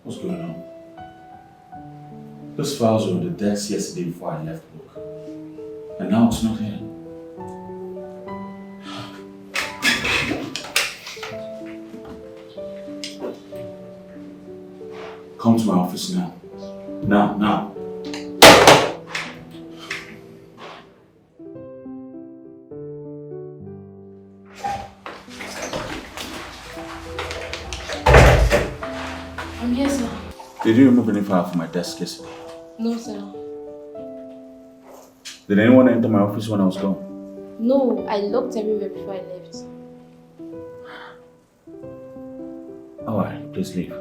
What's going on? Those files were on the desk yesterday before I left work. And now it's not here. Come to my office now. Now. I'm here, sir. Did you remove any file from my desk yesterday? No, sir. Did anyone enter my office when I was gone? No, I looked everywhere before I left. Alright, please leave.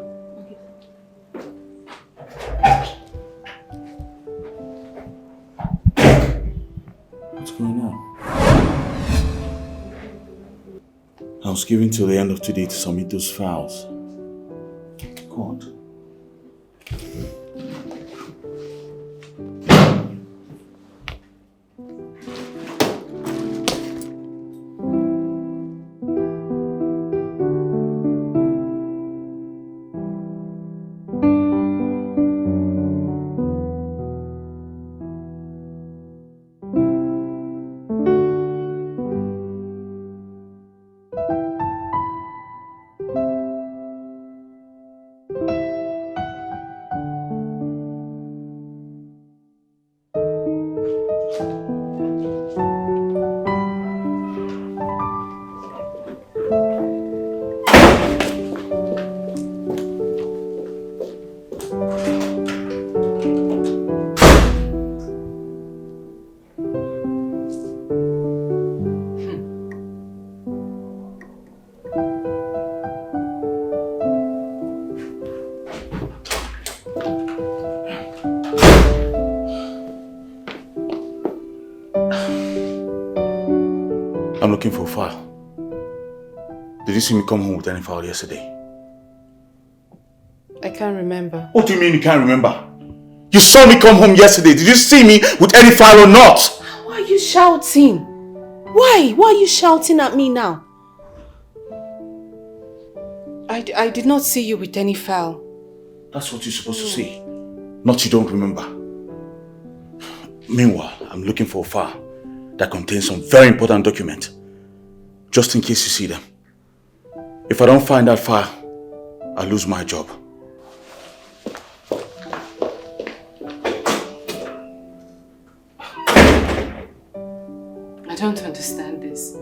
What's going on? I was given till the end of today to submit those files. God. Did you see me come home with any file yesterday? I can't remember. What do you mean you can't remember? You saw me come home yesterday. Did you see me with any file or not? Why are you shouting? Why? Why are you shouting at me now? I did not see you with any file. That's what you're supposed to say. Not you don't remember. Meanwhile, I'm looking for a file that contains some very important document. Just in case you see them. If I don't find that file, I'll lose my job. I don't understand this.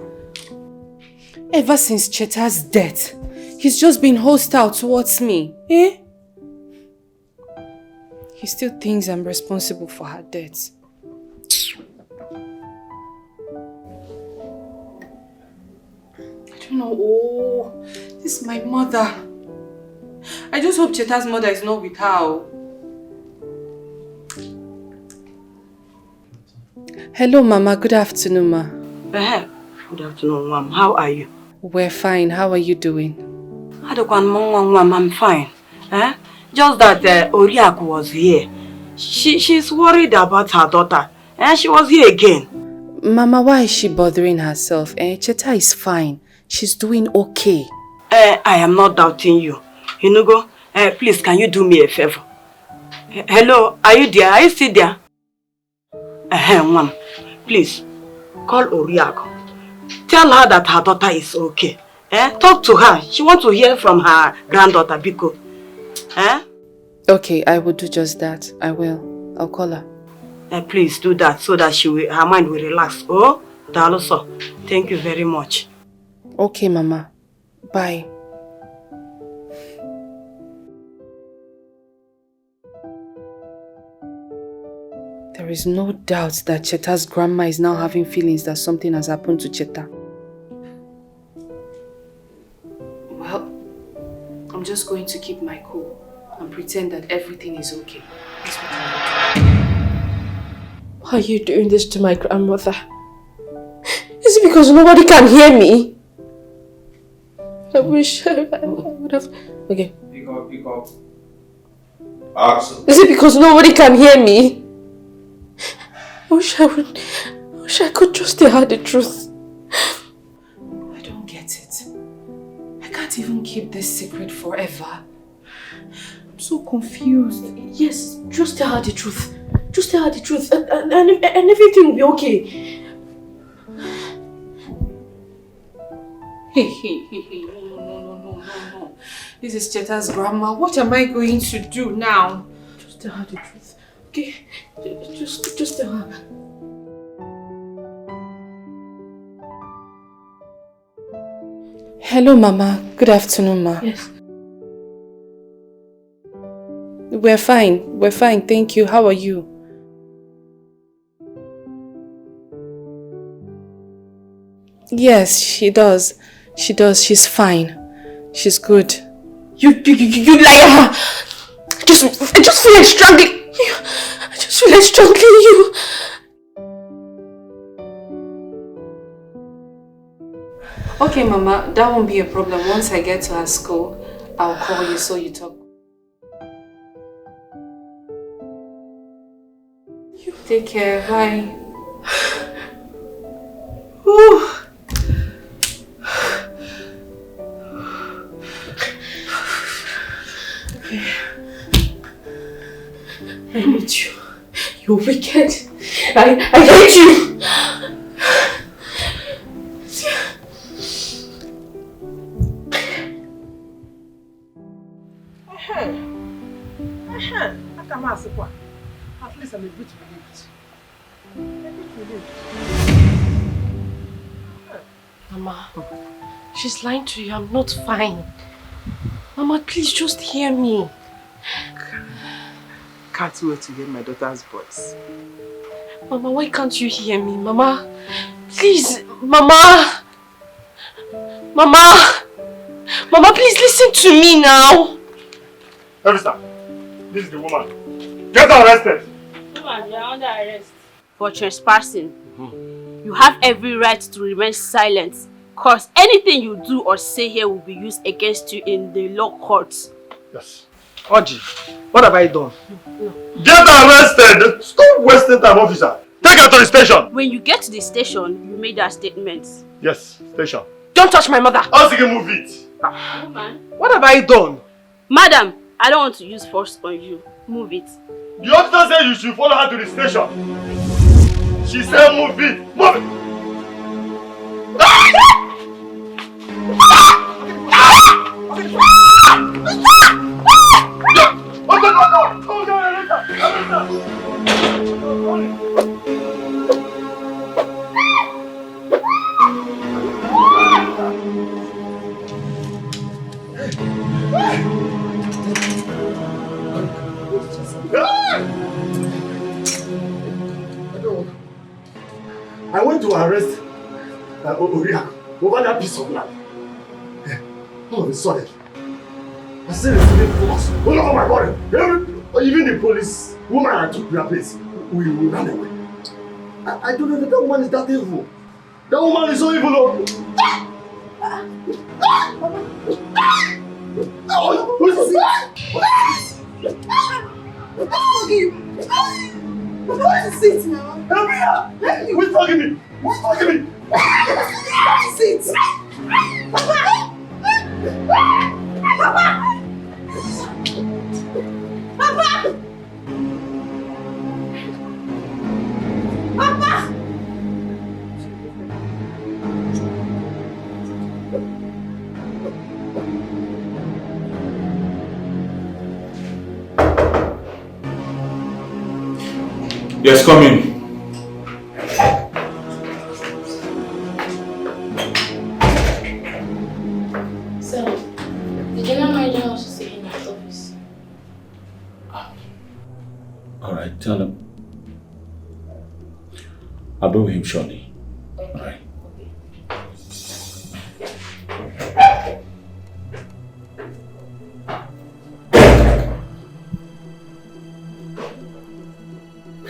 Ever since Cheta's death, he's just been hostile towards me. Eh? He still thinks I'm responsible for her death. I don't know. Oh, this is my mother. I just hope Cheta's mother is not with her. Hello, Mama. Good afternoon, Ma. Good afternoon, Mom. How are you? We're fine. How are you doing? I'm fine. Just that Oriaku was here. She's worried about her daughter. She was here again. Mama, why is she bothering herself? Cheta is fine. She's doing okay. I am not doubting you. Inugo, please, can you do me a favor? Hello, are you there? Are you still there? Mom, please, call Oriaku. Tell her that her daughter is okay. Talk to her. She wants to hear from her granddaughter, Biko. Okay, I will do just that. I will. I'll call her. Please do that so that her mind will relax. Oh, Daloso, thank you very much. Okay, Mama. Bye. There is no doubt that Cheta's grandma is now having feelings that something has happened to Cheta. Well, I'm just going to keep my cool and pretend that everything is okay. That's what I'm going to do. Why are you doing this to my grandmother? Is it because nobody can hear me? I wish I would have... Okay. Pick up. Axel. Is it because nobody can hear me? I wish I could just tell her the truth. I don't get it. I can't even keep this secret forever. I'm so confused. Yes, just tell her the truth. Just tell her the truth and everything will be okay. Hey, no. This is Cheta's grandma. What am I going to do now? Just tell her the truth. Okay? Just tell her. Hello, Mama. Good afternoon, Ma. Yes. We're fine, thank you. How are you? Yes, she does. She's fine. She's good. You liar! I just feel like strangling you. I just feel like strangling you. Okay, Mama, that won't be a problem. Once I get to her school, I'll call you so you talk. You take care. Bye. Ooh. I hate you. You're wicked. I hate you. At least I'm a bit relieved. Mama, she's lying to you. I'm not fine. Mama, please just hear me. Can't wait to hear my daughter's voice. Mama, why can't you hear me? Mama, please. Mama, please listen to me now. Officer, this is the woman. Get her arrested. Woman, you are under arrest for trespassing. You have every right to remain silent Because anything you do or say here will be used against you in the law courts. Yes. Oji, what have I done? No. Get arrested! Stop wasting time, officer. Take her to the station. When you get to the station, you made that statement. Yes, station. Don't touch my mother. I'll see you move it. What have I done? Madam, I don't want to use force on you. Move it. The officer said you should follow her to the station. She said move it. Move it. I went to arrest Oriak over that piece of land. All of a sudden, I started receiving force all over my body. Even the police woman I took their place, we ran away. I don't know that woman is that evil. That woman is so evil. Who is this? What is it now? Help me out! Who's talking me? Who's talking me? What is it? Papa! Papa! Papa! Papa! Yes, come in. So, the general manager wants to see you in his office. Alright, tell him. I'll be with him shortly. Alright.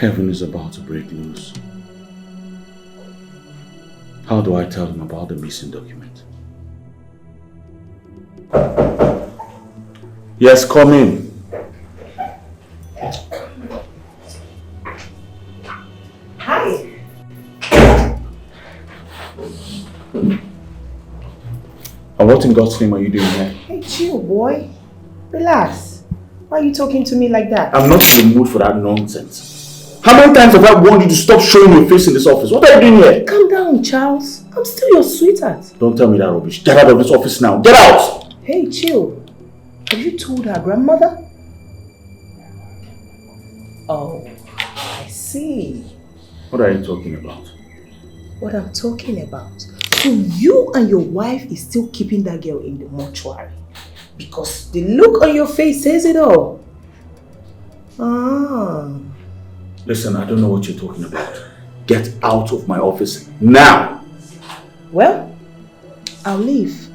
Heaven is about to break loose. How do I tell him about the missing document? Yes, come in. Hi. And what in God's name are you doing here? Hey, chill, boy. Relax. Why are you talking to me like that? I'm not in the mood for that nonsense. How many times have I warned you to stop showing your face in this office? What are you doing here? Calm down, Charles. I'm still your sweetheart. Don't tell me that rubbish. Get out of this office now. Get out! Hey, chill. Have you told her grandmother? Oh, I see. What are you talking about? What I'm talking about. So you and your wife is still keeping that girl in the mortuary. Because the look on your face says it all. Ah. Listen, I don't know what you're talking about. Get out of my office now! Well, I'll leave.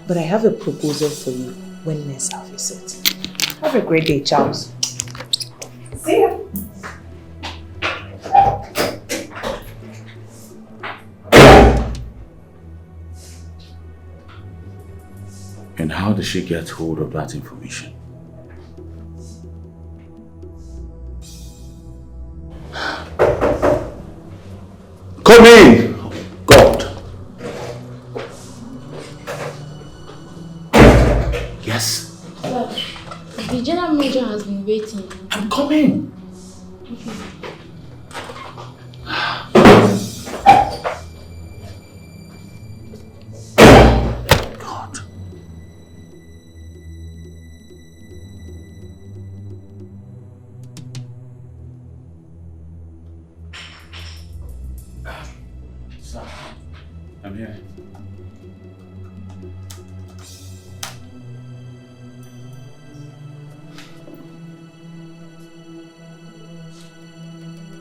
But I have a proposal for you when next I'll visit. Have a great day, Charles. See ya. And how did she get hold of that information? Come in! God! Yes? Sir, the general manager has been waiting. I'm coming! Okay. God. Sir, I'm here.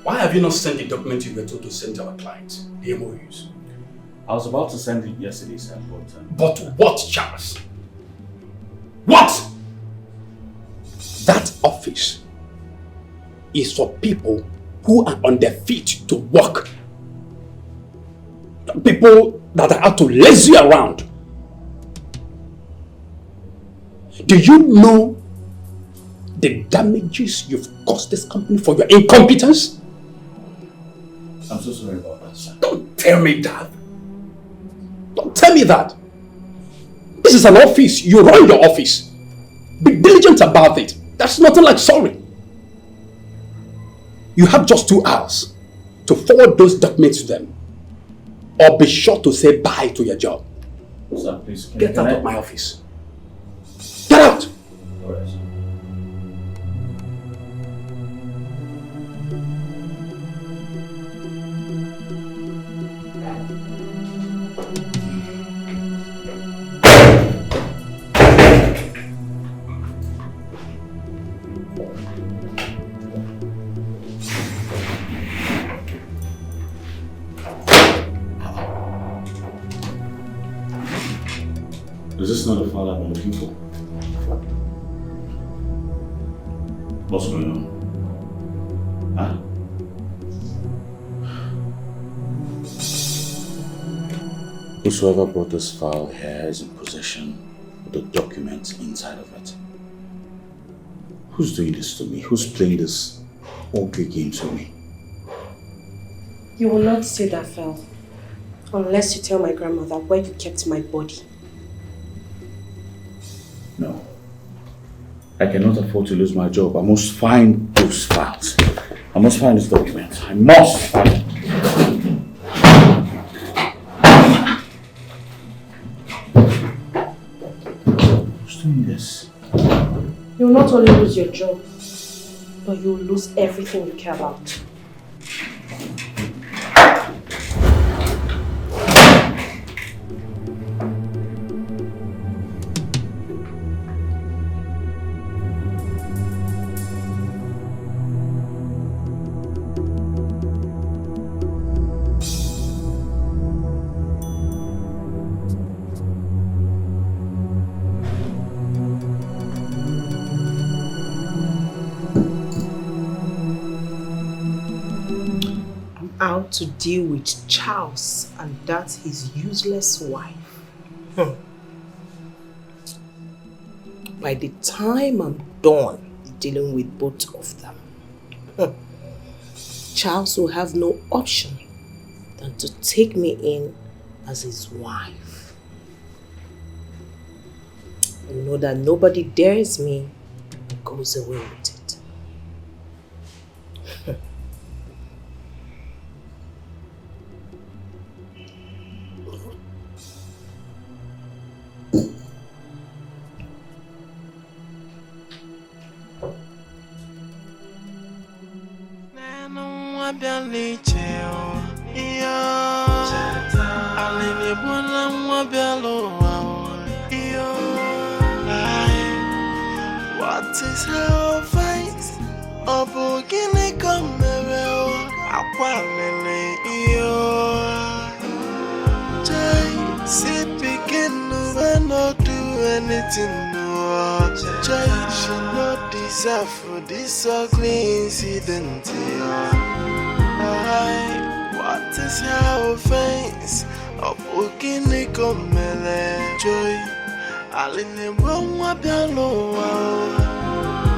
Why have you not sent the document you were told to send to our clients, the MOUs? I was about to send it yesterday, sir, but... But what, Charles? What? That office is for people who are on their feet to work. People that I had to lazy you around. Do you know the damages you've caused this company for your incompetence? I'm so sorry about that, sir. Don't tell me that. Don't tell me that. This is an office. You run your office. Be diligent about it. That's nothing like sorry. You have just 2 hours to forward those documents to them, or be sure to say bye to your job. Sir, please. Get out of my office. Get out! All right, sir. Is this not the father I'm looking for? What's going on? Huh? Whosoever brought this file here is in possession of the documents inside of it. Who's doing this to me? Who's playing this ugly game to me? You will not see that file unless you tell my grandmother where you kept my body. No. I cannot afford to lose my job. I must find those files. I must find these documents. I must find them. Who's doing this? You will not only lose your job, but you will lose everything you care about. Out to deal with Charles and that his useless wife. By the time I'm done dealing with both of them, Charles will have no option than to take me in as his wife. I know that nobody dares me and goes away with it. What is her face? Obogini kamero akwamene iyo. Jay, sit begin no not do anything no. Jay, she not deserve for this ugly incident. What is her face? Obogini kamere joy. Aline mwa bialo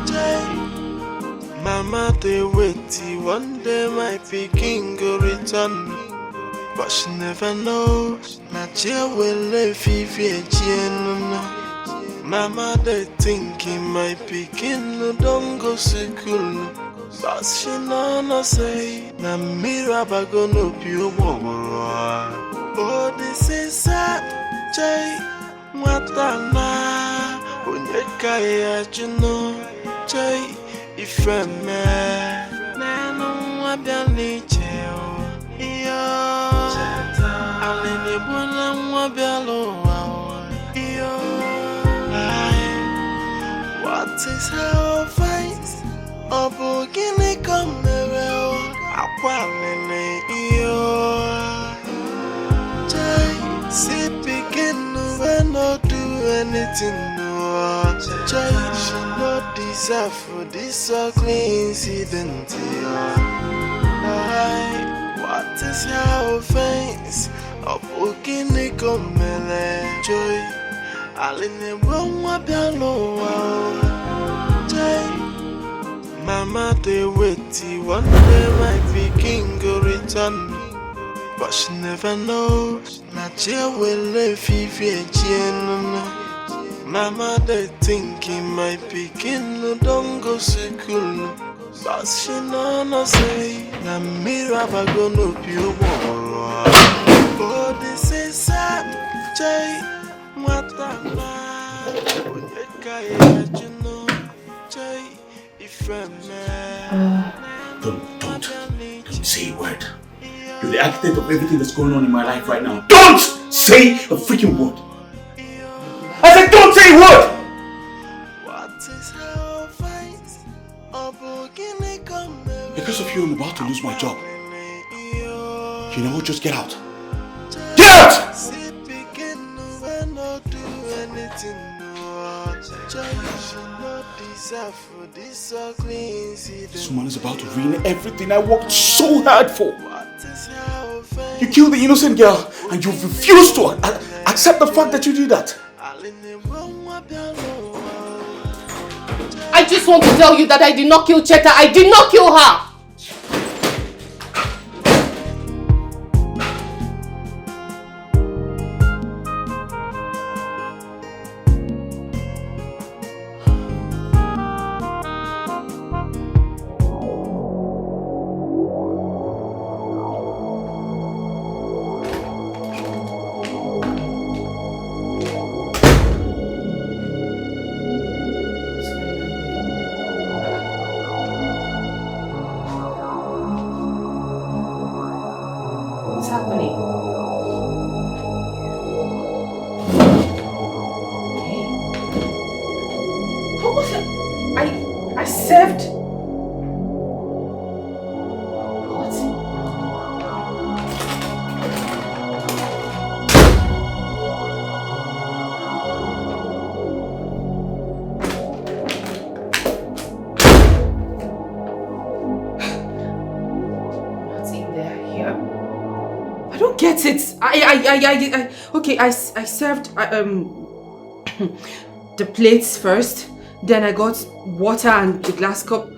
Jay Mama they waiting one day my pikin go return But she never knows Nigeria will live if Mama they thinking my pikin no don't go school But she no say Na miraba go no pio Oh this is sad Jay Matana, unyeka ya juno, jay ifeme. Nenu wabiani cheo, iyo. Alini buna wabialo wao, iyo. What is her face? Obogini kamero, akwamene iyo. Jay, si begin when not do anything no. Jay, she not deserve for this ugly incident. What is her offense? Opukini komele joy. Aline wonwa bialo joy. Mama they waiting, one day my pikin go return. But she never knows. Nadia will live again. Mama they thinking my pikin no don't go school. But she no say na mirror gonna be a war. Oh this is sad Jay. What Don't say a word. You're the architect of everything that's going on in my life right now. Don't say a freaking word. I said don't say a word! Because of you, I'm about to lose my job. You know what? Just get out. Get out! This woman is about to ruin everything I worked so hard for. You killed the innocent girl and you refuse to accept the fact that you did that. I just want to tell you that I did not kill Cheta. I did not kill her. I served the plates first, then I got water and the glass cup.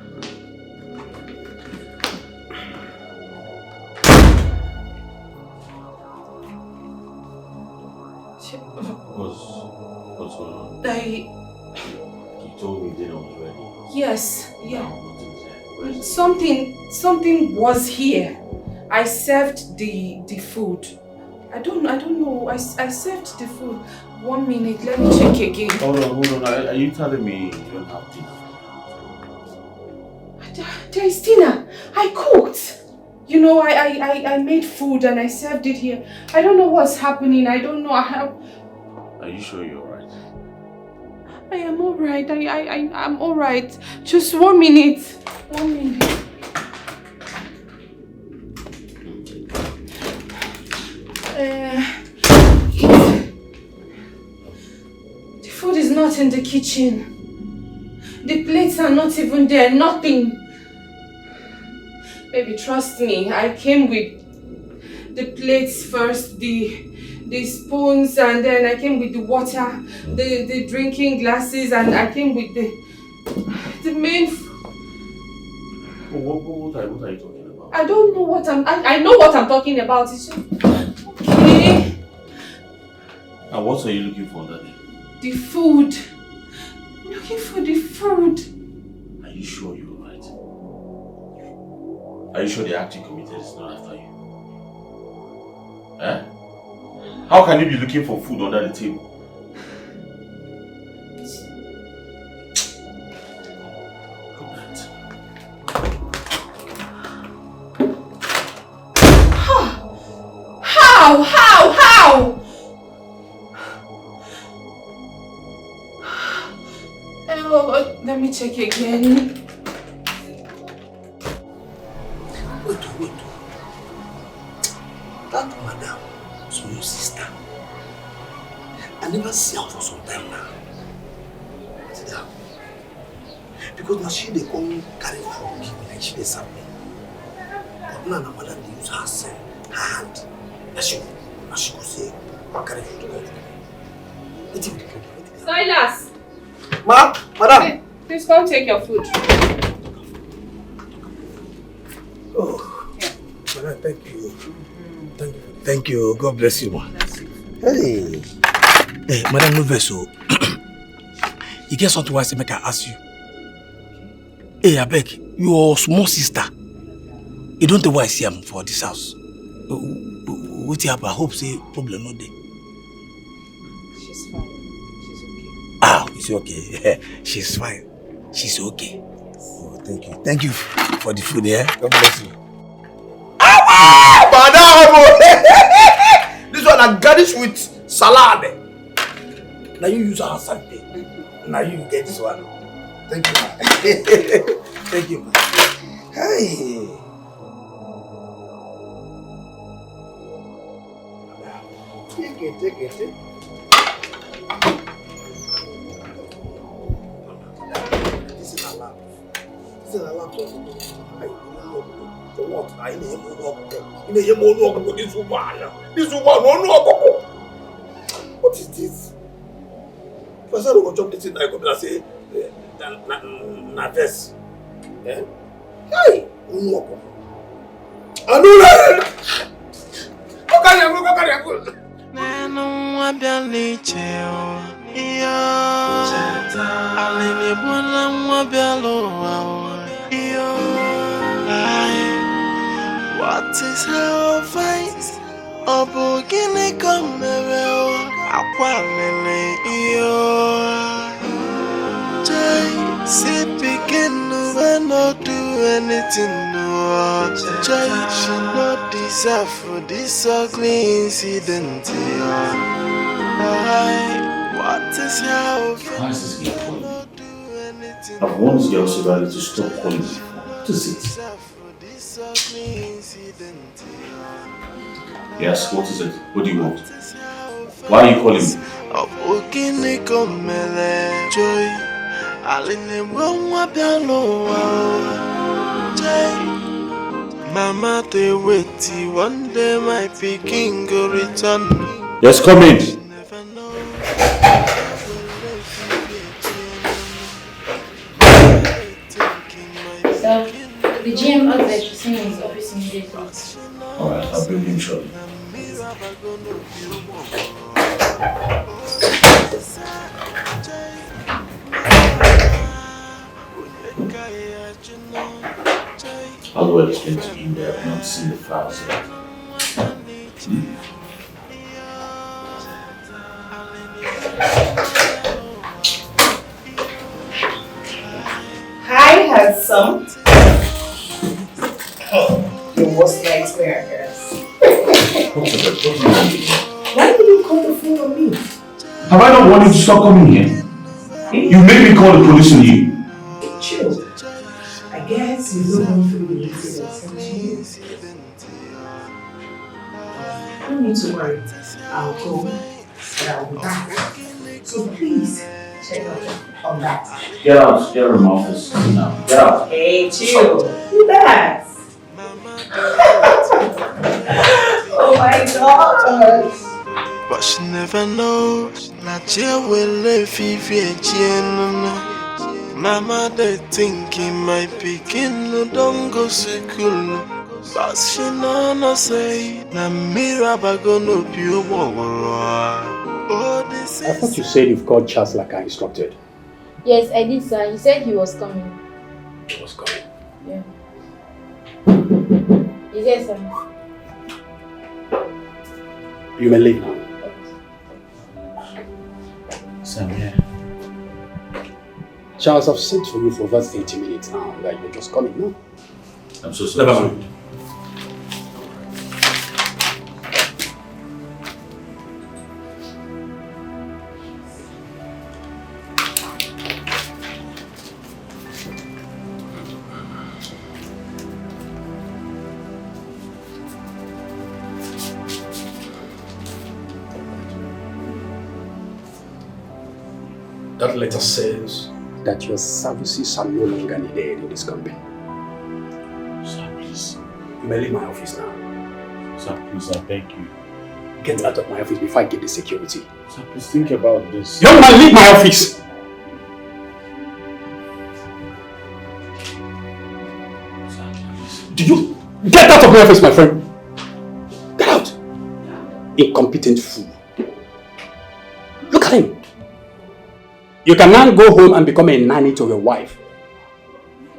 What's going on? You told me dinner was ready. Yes, yeah. Something was here. I served the food. I don't know. I served the food. 1 minute, let me check again. Hold on. Are you telling me you don't have dinner? There is dinner. I cooked. You know, I made food and I served it here. I don't know what's happening. I don't know. Are you sure you're alright? I am alright. I'm alright. Just 1 minute. 1 minute. The food is not in the kitchen. The plates are not even there. Nothing. Baby, trust me. I came with the plates first, the spoons, and then I came with the water, the drinking glasses, and I came with the main. What are you talking about? I don't know what I know what I'm talking about. It's just, okay. And what are you looking for, Daddy? The food. I'm looking for the food. Are you sure you're right? Are you sure the act you committed is not after you? Eh? How can you be looking for food under the table? Good night. How? Oh, let me check again. Wait. That madam is your sister. I never see her for some time now. Sit down. Because now she they come carry food, like she they serve me. But now madam they use her hand. That's you. As she could say, I'll carry food to God. Silas! Madam! Please come take your food. Oh, yeah. Madam, thank you. Thank you. God bless you, ma. Hey. Hey, Madam, no vessel. You get something I say, make I ask you. Hey, I beg, your small sister. You don't know why I see him for this house. What you have? I hope say problem not there. She's fine. She's okay. Ah, it's okay. She's fine. She's okay. Oh, thank you. Thank you for the food, yeah? God bless you. Madam! This one I garnish with salad. Now you use our something. Now you get this one. Thank you, man. Thank you, man. Hey. Take it. This is a lamp. For what? I need him to walk this woman. This woman won't walk. What is this? If I say I don't jump this in, I come and say, na this. Eh? Hey! Won't walk. I know that. Go carry a Nano wabiali cheo, iyo. Alini bwana wabialo iyo. What is her fight? Obo gini komero, akwalele iyo. Jai, si begin to not do anything. Jai should not deserve for this ugly incident. What is your Why is this girl calling me? I've warned this girl severely to stop calling me. What is it? Yes, what is it? What do you want? Why are you calling me? Mama, they wait, one day my picking go return. Yes, come in. Sir, the GM asked that you see me in his office immediately. Alright, I'll bring him shortly. I'll well explain to him that I've not seen the files yet. Hi, handsome. Your worst nightmare, I guess. What's the what do you want? Why did you call the phone on me? Have I not wanted you to stop coming here? You made me call the police on you. Chill. I guess you don't want through the incident. Don't need to worry. I'll go and I'll be back. So please check on that. Get out of my office now. Get out. Hey, chill. Do that. Oh my gosh. But she never knows that she will live if you Mama, they thinking my picking no don't go school. But she no say na miraba gonna be I thought you said you've called Charles like I instructed. Yes, I did, sir. He said he was coming. He was coming. Yeah. Is there, sir? You may leave now. Sam, yeah. Charles, I've sent for you for over 30 minutes now. Like you're just coming now. I'm so sorry. Never mind. That letter says that your services are no longer needed in this company. Sir, please. You may leave my office now. Sir, please, I beg you. Get out of my office before I get the security. Sir, please think about this. Young man, leave my office! Do you get out of my office, my friend? Get out! Incompetent fool. Look at him. You can now go home and become a nanny to your wife.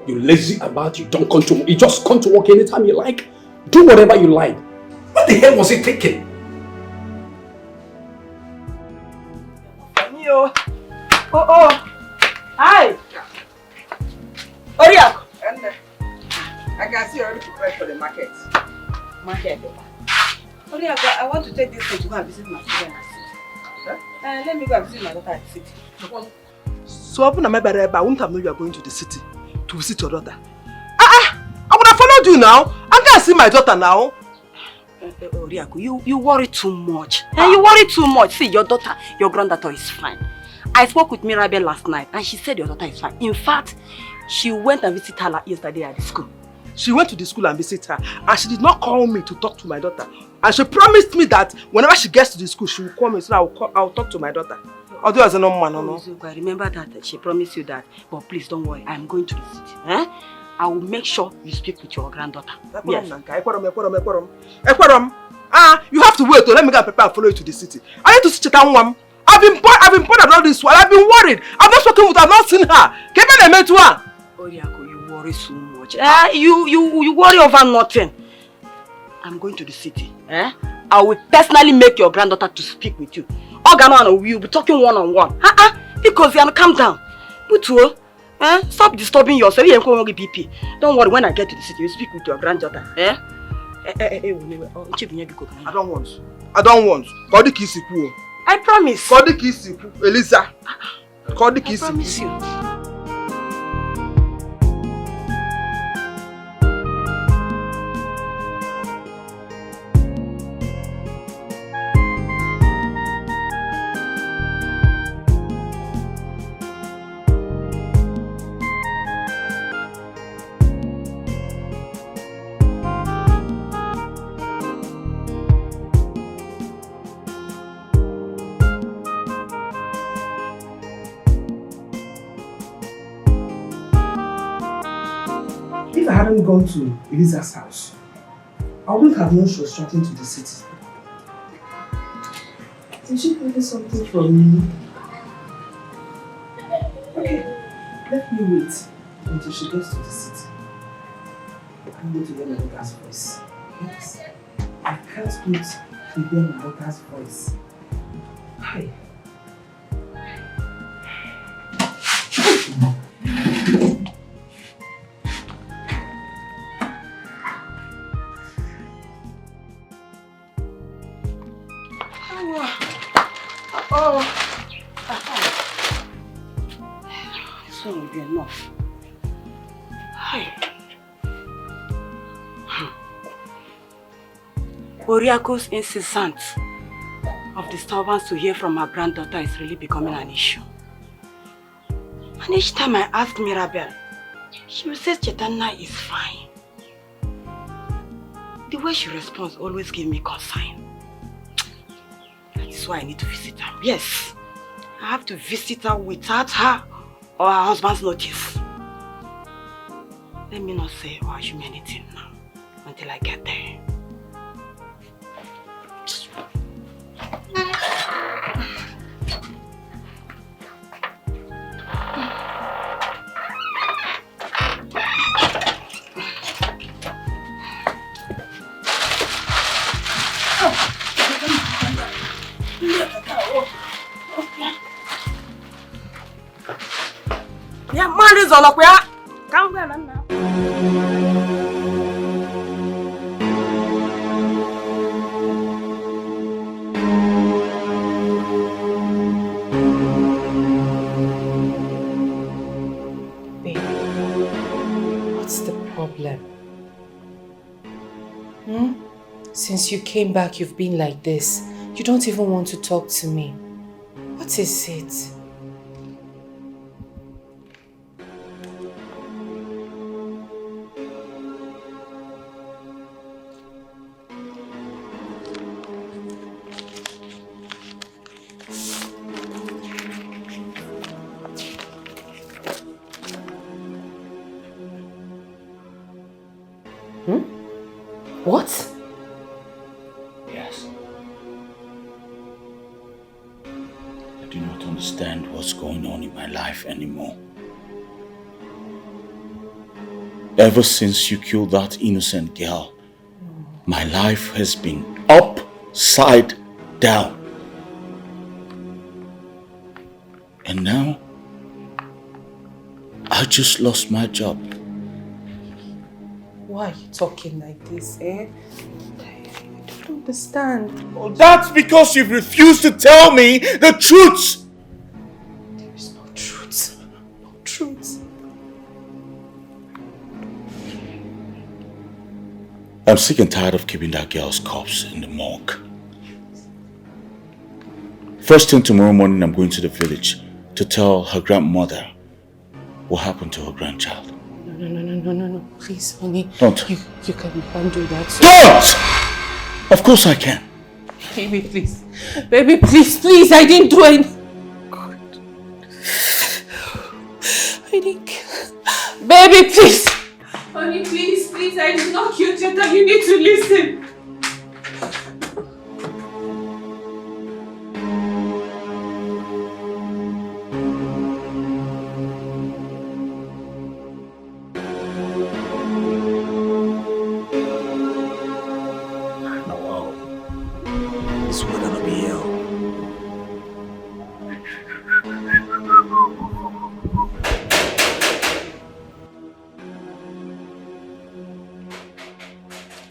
You lazy about, you don't come to work. You just come to work anytime you like. Do whatever you like. What the hell was he thinking? Oh. Hi. Oriak. I can see you already prepared for the market. Market. Oriak, I want to take this thing to go and visit my children at the city. Huh? Let me go and visit my daughter at the city. So I wouldn't have known you are going to the city to visit your daughter. I would have followed you now. I can't see my daughter now. Oriako, you worry too much. You worry too much. See, your daughter, your granddaughter is fine. I spoke with Mirabel last night and she said your daughter is fine. In fact, she went and visited her yesterday at the school. She went to the school and visited her and she did not call me to talk to my daughter. And she promised me that whenever she gets to the school, she will call me so I'll talk to my daughter. Although as a normal man, no. I remember that she promised you that. But please don't worry, I'm going to the city. I will make sure you speak with your granddaughter. Yes. You have to wait to let me go and prepare and follow you to the city. I need to see Chetanwam. I've been bothered all this while. I've been worried. I've not spoken with her. I've not seen her. Oriako, you worry so much. You worry over nothing. I'm going to the city. I will personally make your granddaughter to speak with you. Ogano, we'll be talking one-on-one. Because you calm down. But stop disturbing yourself. Don't worry, when I get to the city, you speak with your granddaughter. I don't want. I promise. Elisa. I promise you. If I hadn't gone to Elisa's house, I wouldn't have known she was traveling to the city. Did she order something from me? Okay, let me wait until she gets to the city. I'm going to hear my daughter's voice. Yes, I can't wait to hear my daughter's voice. Hi. This one will be enough. Hi. Oriako's insistence of disturbance to hear from her granddaughter is really becoming an issue. And each time I ask Mirabel, she will say Chetana is fine. The way she responds always gives me concern. That is why I need to visit her. Yes, I have to visit her without her or her husband's notice. Let me not say or assume anything now until I get there. Yeah, man is on up here. Come on now. Babe, what's the problem? Since you came back, you've been like this. You don't even want to talk to me. What is it? What? Yes. I do not understand what's going on in my life anymore. Ever since you killed that innocent girl, my life has been upside down. And now, I just lost my job. Why are you talking like this, eh? I don't understand. Oh, that's because you've refused to tell me the truth! There is no truth. No truth. I'm sick and tired of keeping that girl's corpse in the morgue. First thing tomorrow morning, I'm going to the village to tell her grandmother what happened to her grandchild. No. Please, honey. Don't. You can't do that. Don't! Of course I can. Baby, please. Baby, please. I didn't do anything. God. I didn't kill. Baby, please. Honey, please. I did not kill Cheta. You need to listen.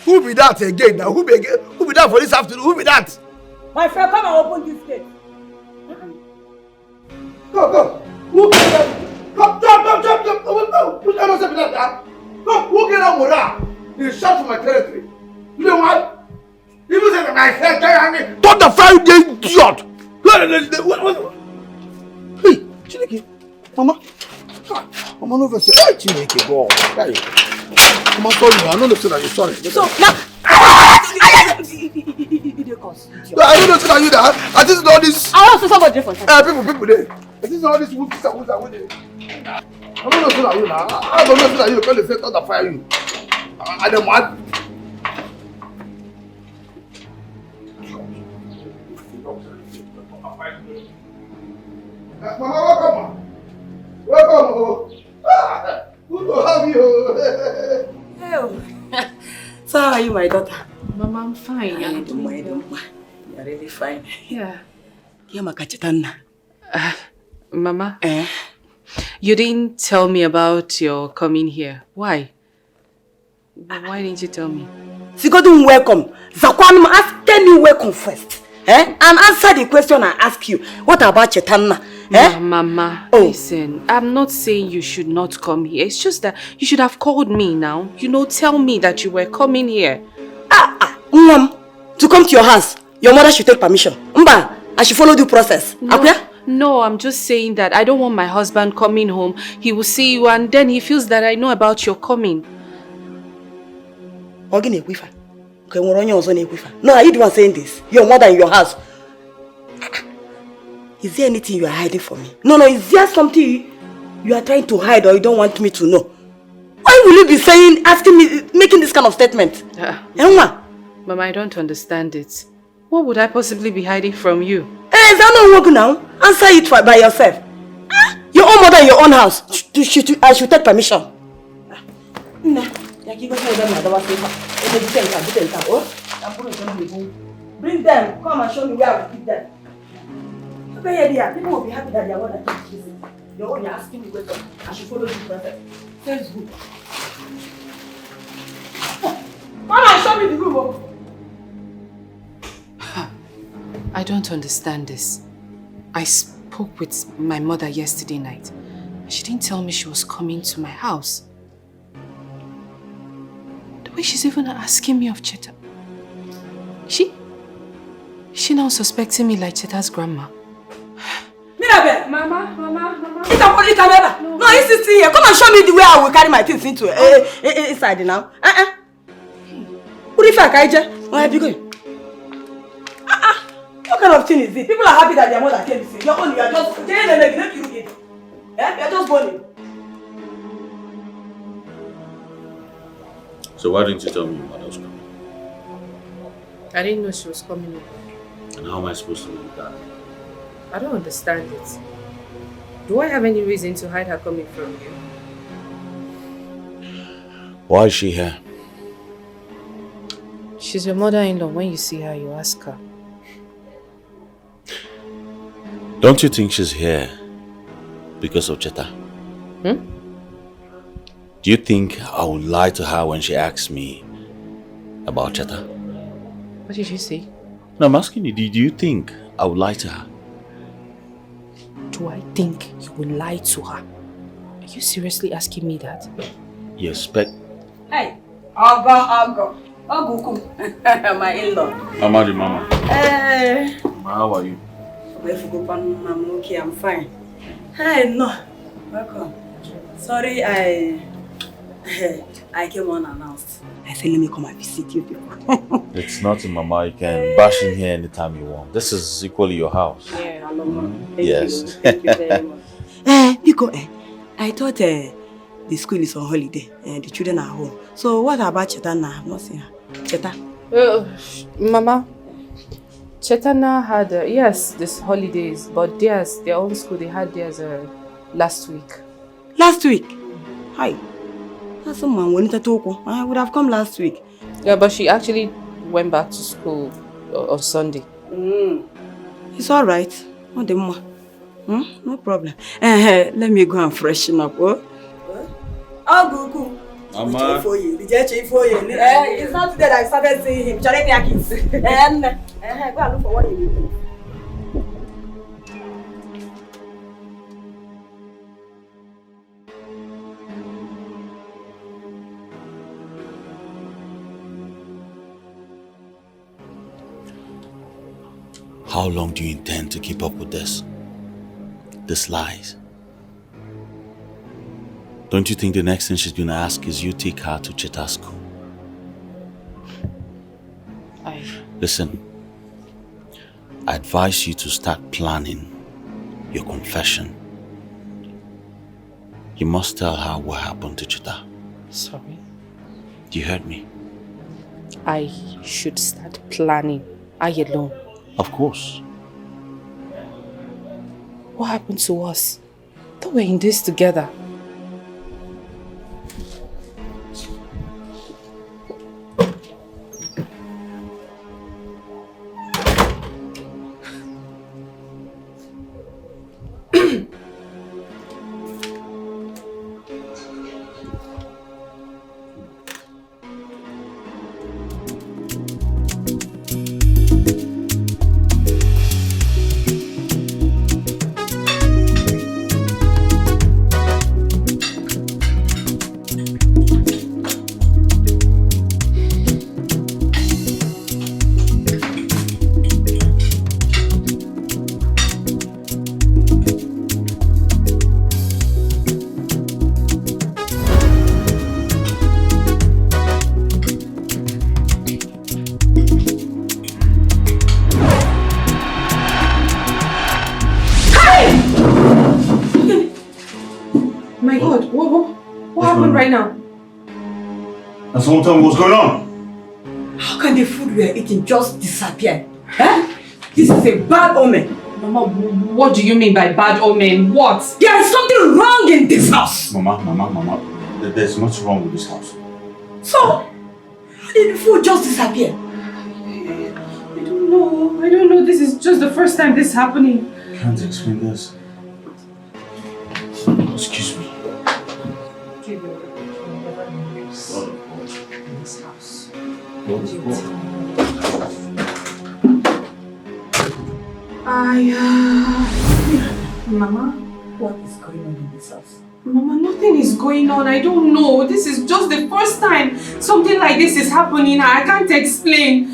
Who be that again now? Who be that for this afternoon? Who be that? My friend, come and open this gate. Go. Who be that? Come, jump. Who cannot say that? Come, who get on with that? You shout for my territory. You know what? Even say my friend carry me. Don't the fire, you idiot! Hey, Chineke, Mama. Mama no say, hey, Chineke, go. Hey. Mama, sorry, I don't know that you're sorry. So now, I don't know that you that. I just know this. I want to somebody different. People there. I just know this wood is a wood. I don't know that you now. I don't know that you can't say don't fire you. I don't want. Mama, welcome. Good to have you. So how are you, my daughter? Mama, I'm fine. Don't mind. You're really fine. Yeah. Mama, you didn't tell me about your coming here. Why? Why didn't you tell me? Sigodun welcome. Zakwanum, tell me welcome first. And answer the question I ask you. What about Chetanna? Mama, listen, I'm not saying you should not come here. It's just that you should have called me now. You know, tell me that you were coming here. To come to your house, your mother should take permission. I should follow the process. No, I'm just saying that I don't want my husband coming home. He will see you and then he feels that I know about your coming. No, are you the one saying this? Your mother in your house. Is there anything you are hiding from me? No, is there something you are trying to hide or you don't want me to know? Why will you be asking me, making this kind of statement? Mama, I don't understand it. What would I possibly be hiding from you? Is that not work now? Answer it by yourself. Your own mother in your own house. I should take permission. Bring them. Come and show me where I will keep them. People will be happy that their mother keeps visiting. You're asking me whether I should follow the process. Sounds good. Come and show me the room. I don't understand this. I spoke with my mother yesterday night. She didn't tell me she was coming to my house. The way she's even asking me of Cheta. Is she now suspecting me like Cheta's grandma? Mirabel! Mama. No, it's still here. Come and show me the way I will carry my things into inside now. What if I can't? Where are you going? What kind of thing is this? People are happy that their mother came to see. You're just you're just burning. So why didn't you tell me your mother was coming? I didn't know she was coming over. And how am I supposed to believe that? I don't understand it. Do I have any reason to hide her coming from you? Why is she here? She's your mother-in-law. When you see her, you ask her. Don't you think she's here because of Cheta? Hmm? Do you think I would lie to her when she asks me about Cheta? What did you say? No, I'm asking you, do you think I would lie to her? Do I think you will lie to her? Are you seriously asking me that? You expect... Hey, Ogo. My in-law. Mama, the mama. Hey. Mama, how are you? I'm okay, I'm fine. Hey, no. Welcome. Sorry, I came unannounced. I said, let me come and visit you people. It's nothing, Mama. You can bash in here anytime you want. This is equally your house. Yeah, Yes. Thank you very much. Because I thought the school is on holiday and the children are home. So what about Cheta now? I've not seen her. Cheta? Mama, Chetana had, yes, this holidays, but their own school, they had theirs last week. Last week? Hi. That's someone wanted to talk. I would have come last week. Yeah, but she actually went back to school on Sunday. It's all right. No problem. Let me go and freshen up. Oh, go. Mama. It's not today that I started seeing him. Go and look for what you need. How long do you intend to keep up with this? These lies? Don't you think the next thing she's gonna ask is you take her to Cheta school? Listen, I advise you to start planning your confession. You must tell her what happened to Cheta. Sorry? You heard me? I should start planning. I alone. Of course. What happened to us? Thought we were in this together. Someone tell me what's going on? How can the food we are eating just disappear? This is a bad omen. Mama, what do you mean by bad omen? What? There is something wrong in this house. Mama. There's nothing wrong with this house. So, how did the food just disappear? I don't know. This is just the first time this is happening. Can't explain this. Excuse me. This house. Mama, what is going on in this house? Mama, nothing is going on. I don't know. This is just the first time something like this is happening. I can't explain.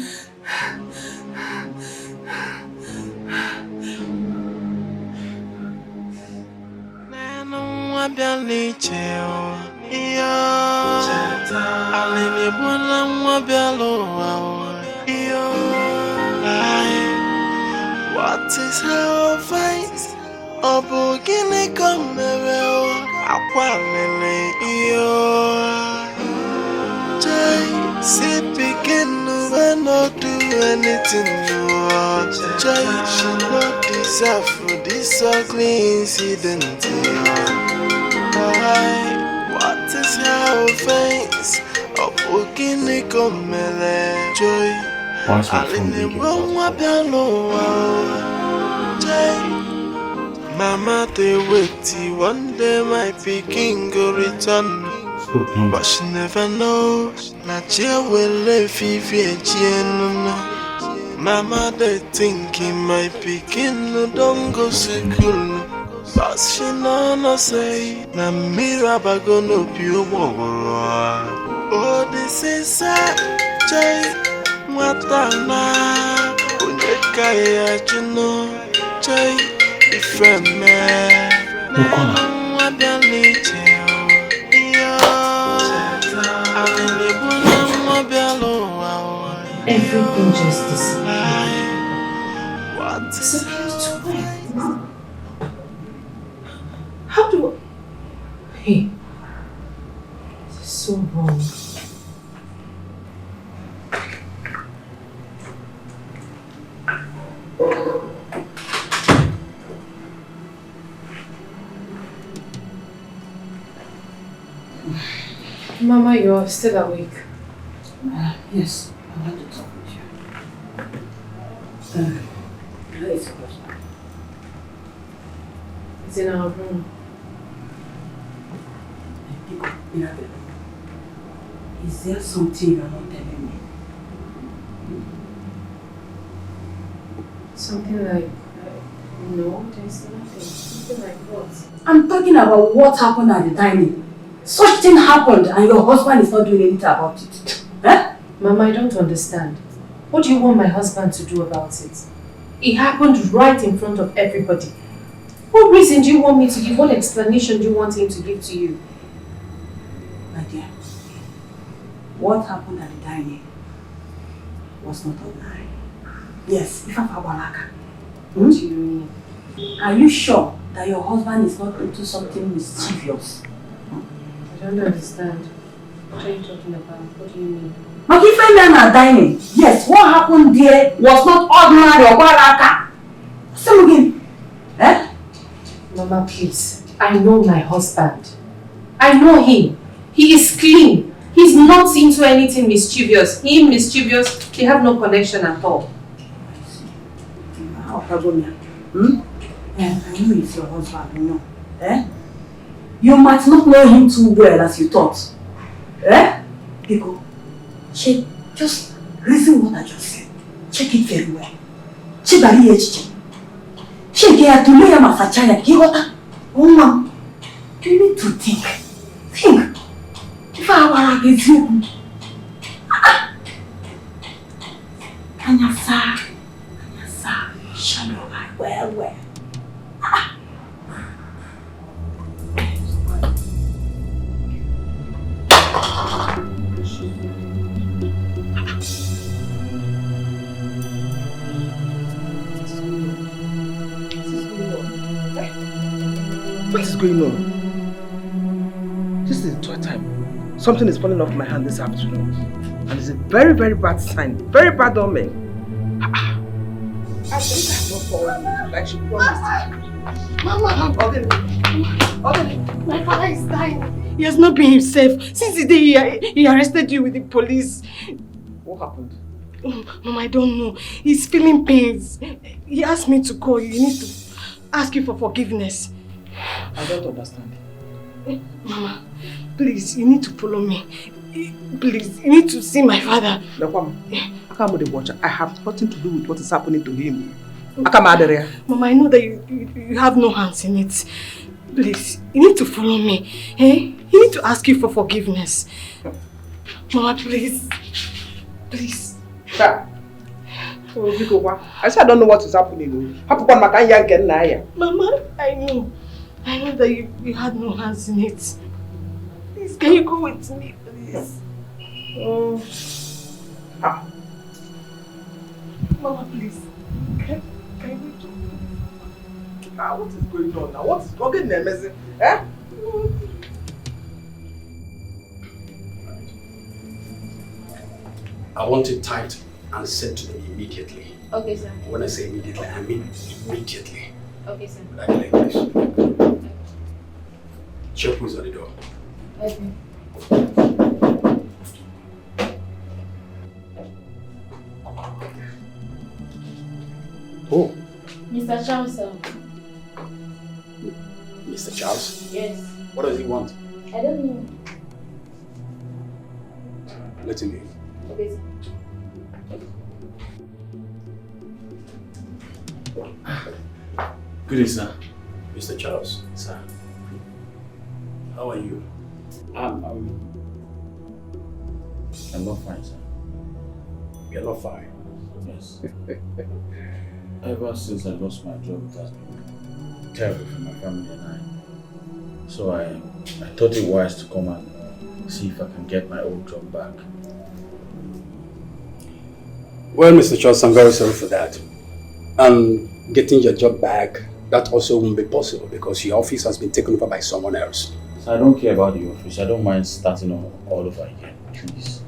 What is her vice? Obogine komero akwalele iyo. Jai si begin when no do anything. Joy, she not deserve for this ugly incident. What is her offense? Joy, Why is my phone ringing? Mama, they wait, one day my picking go return. But she never knows, Nigeria will live Mama, they thinking my picking don't go school. But she no say, na miraba gonna be a oh, this is a Jay, Matana, Unyekaya, Juno, Jay, if a man, what the nature, everything just disappeared. What disappeared to where? How do I... Hey, this is so wrong. Mama, you're still awake. Yes, I want to talk with you. Where is your husband? It's in our room. Is there something you're not telling me? Something like... no, there's nothing. Something like what? I'm talking about what happened at the dining. Such thing happened and your husband is not doing anything about it. Eh? Mama, I don't understand. What do you want my husband to do about it? It happened right in front of everybody. What reason do you want me to give? What explanation do you want him to give to you? My dear, what happened at the dining was not a lie. Yes, if I'm Abalaka. What do you mean? Are you sure that your husband is not into something mischievous? I don't understand. What are you talking about? What do you mean? But if a men are dining, yes, what happened there was not ordinary or Abalaka. Say again. Eh? Mama, please. I know my husband. I know him. He is clean. He's not into anything mischievous. He mischievous, they have no connection at all. How Pagonia? I know it's your husband, you know. Eh? You might not know him too well as you thought. Eh? Pico, just listen what I just said. Check it very well. Check it. Check it to me, Masachaya. Oh, ma'am. You need to think. Think. If I were against you. Anyasa. Shallow. Well. What is going on? This is the third time. Something is falling off my hand this afternoon. And it's a very, very bad sign. Very bad omen. I think I have not fallen like she promised. Mama, my father is dying. He has not been himself since the day he arrested you with the police. What happened? Mama, I don't know. He's feeling pains. He asked me to call you. He needs to ask you for forgiveness. I don't understand. Mama, please, you need to follow me. Please, you need to see my father. I can't the watcher. I have nothing to do with what is happening to him. Mama, I know that you have no hands in it. Please, you need to follow me. Eh? You need to ask you for forgiveness. Mama, please. Please. I said I don't know what is happening. Mama, I know that you had no hands in it. Please, can you go with me, please? Mama, please. Can we talk? What is going on now? What is going on, messing? Eh? I want it tight and send to them immediately. Okay, sir. When I say immediately, I mean immediately. Okay, sir. Would I like this? Check who's at the door. Okay. Oh, Mr. Charles, sir. Mr. Charles? Yes. What does he want? I don't know. Let him in. Okay, sir. Good day, sir. Mr. Charles. Sir. How are you? I'm not fine, sir. You're not fine. Yes. Ever since I lost my job, it has been terrible for my family and I. So I thought it wise to come and see if I can get my old job back. Well, Mr. Charles, I'm very sorry for that. And getting your job back, that also won't be possible because your office has been taken over by someone else. So I don't care about the office. I don't mind starting all over again, please.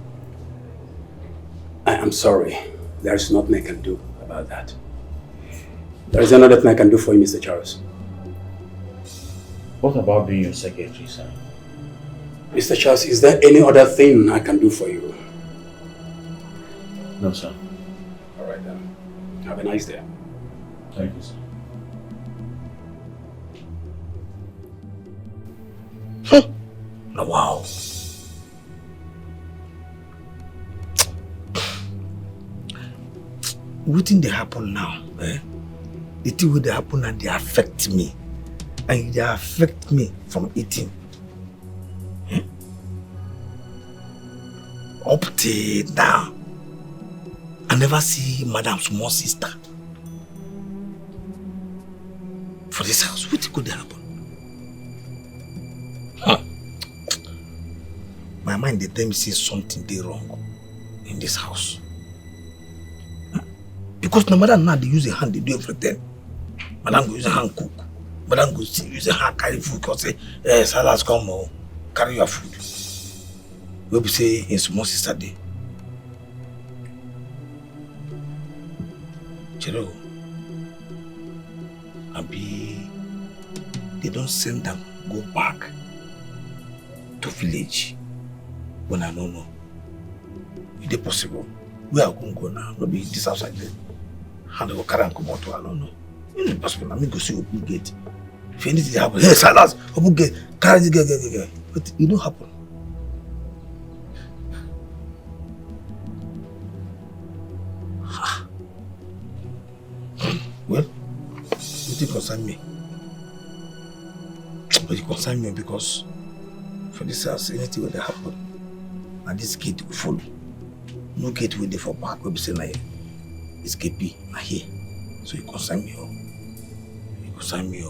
I am sorry. There is nothing I can do about that. There is another thing I can do for you, Mr. Charles. What about being your secretary, sir? Mr. Charles, is there any other thing I can do for you? No, sir. All right then. Have a nice day. Thank you, sir. Wow. What thing they happen now? Eh? The thing will they happen and they affect me. And they affect me from eating. Eh? Up till now, I never see Madam's small sister. For this house, what could happen? Huh. My mind, they tell me say something they wrong in this house. Because no matter now they use a hand, they do everything. Madam go use a hand cook. Madam go use a hand carry food because say, hey, Salas come on, carry your food. We be say in small sister day. Chelo, Abi, they don't send them go back to village when I don't know. Is it possible? Where are we going to go now? Not be this outside there. And they will carry and come out to I don't know. It's impossible. I mean go see open gate. If anything happen, hey Salas, open gate, carry the gate. But it don't happen. Well, it concern me. But it concern me because for this house, anything will happen. And this gate will follow. No gate will be for back. We'll be saying like it's KP, not here. So it concern me. It concern me.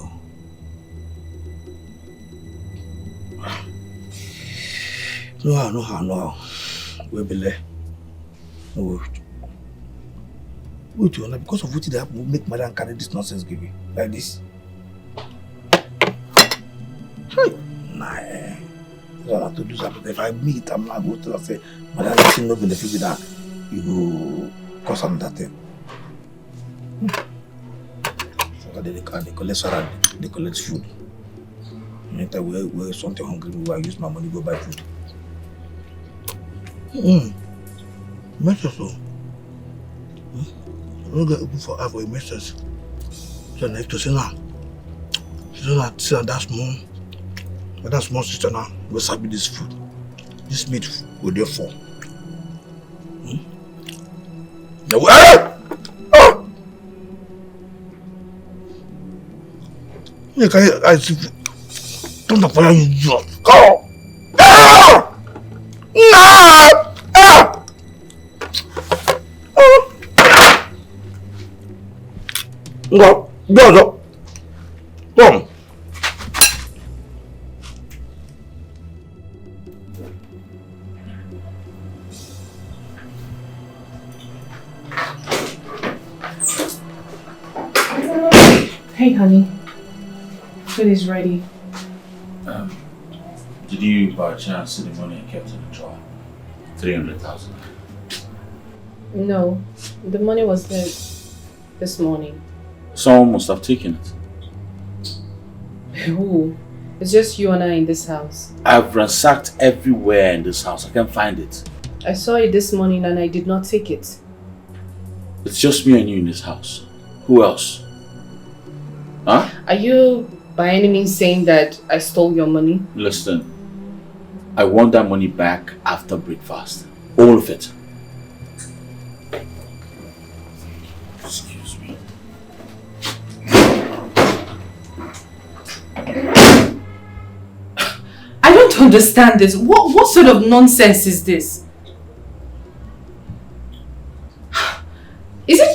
No how. We'll be there. No. Wait, because of what they happen, we'll make Madam carry this nonsense give you. Like this. Nah, I don't have to do something. If I meet, I'm not going to say, Madam, you see no benefit with that. You go cause another thing. So they collect salary, they collect food. Anytime we're something hungry, we will use my money to go buy food. Make sure so. I'm not going to for her for a message. So next to say now. She don't see that small sister now will serve me this food. This meat will there for. I see. Don't talk for you, just go. Go. Come. Hey, honey. Food is ready. Did you by chance see the money I kept in the drawer? 300,000. No, the money was there this morning. Someone must have taken it. Who? It's just you and I in this house. I've ransacked everywhere in this house. I can't find it. I saw it this morning and I did not take it. It's just me and you in this house. Who else? Huh? Are you by any means saying that I stole your money? Listen, I want that money back after breakfast. All of it. Excuse me. I don't understand this. What sort of nonsense is this? Is it?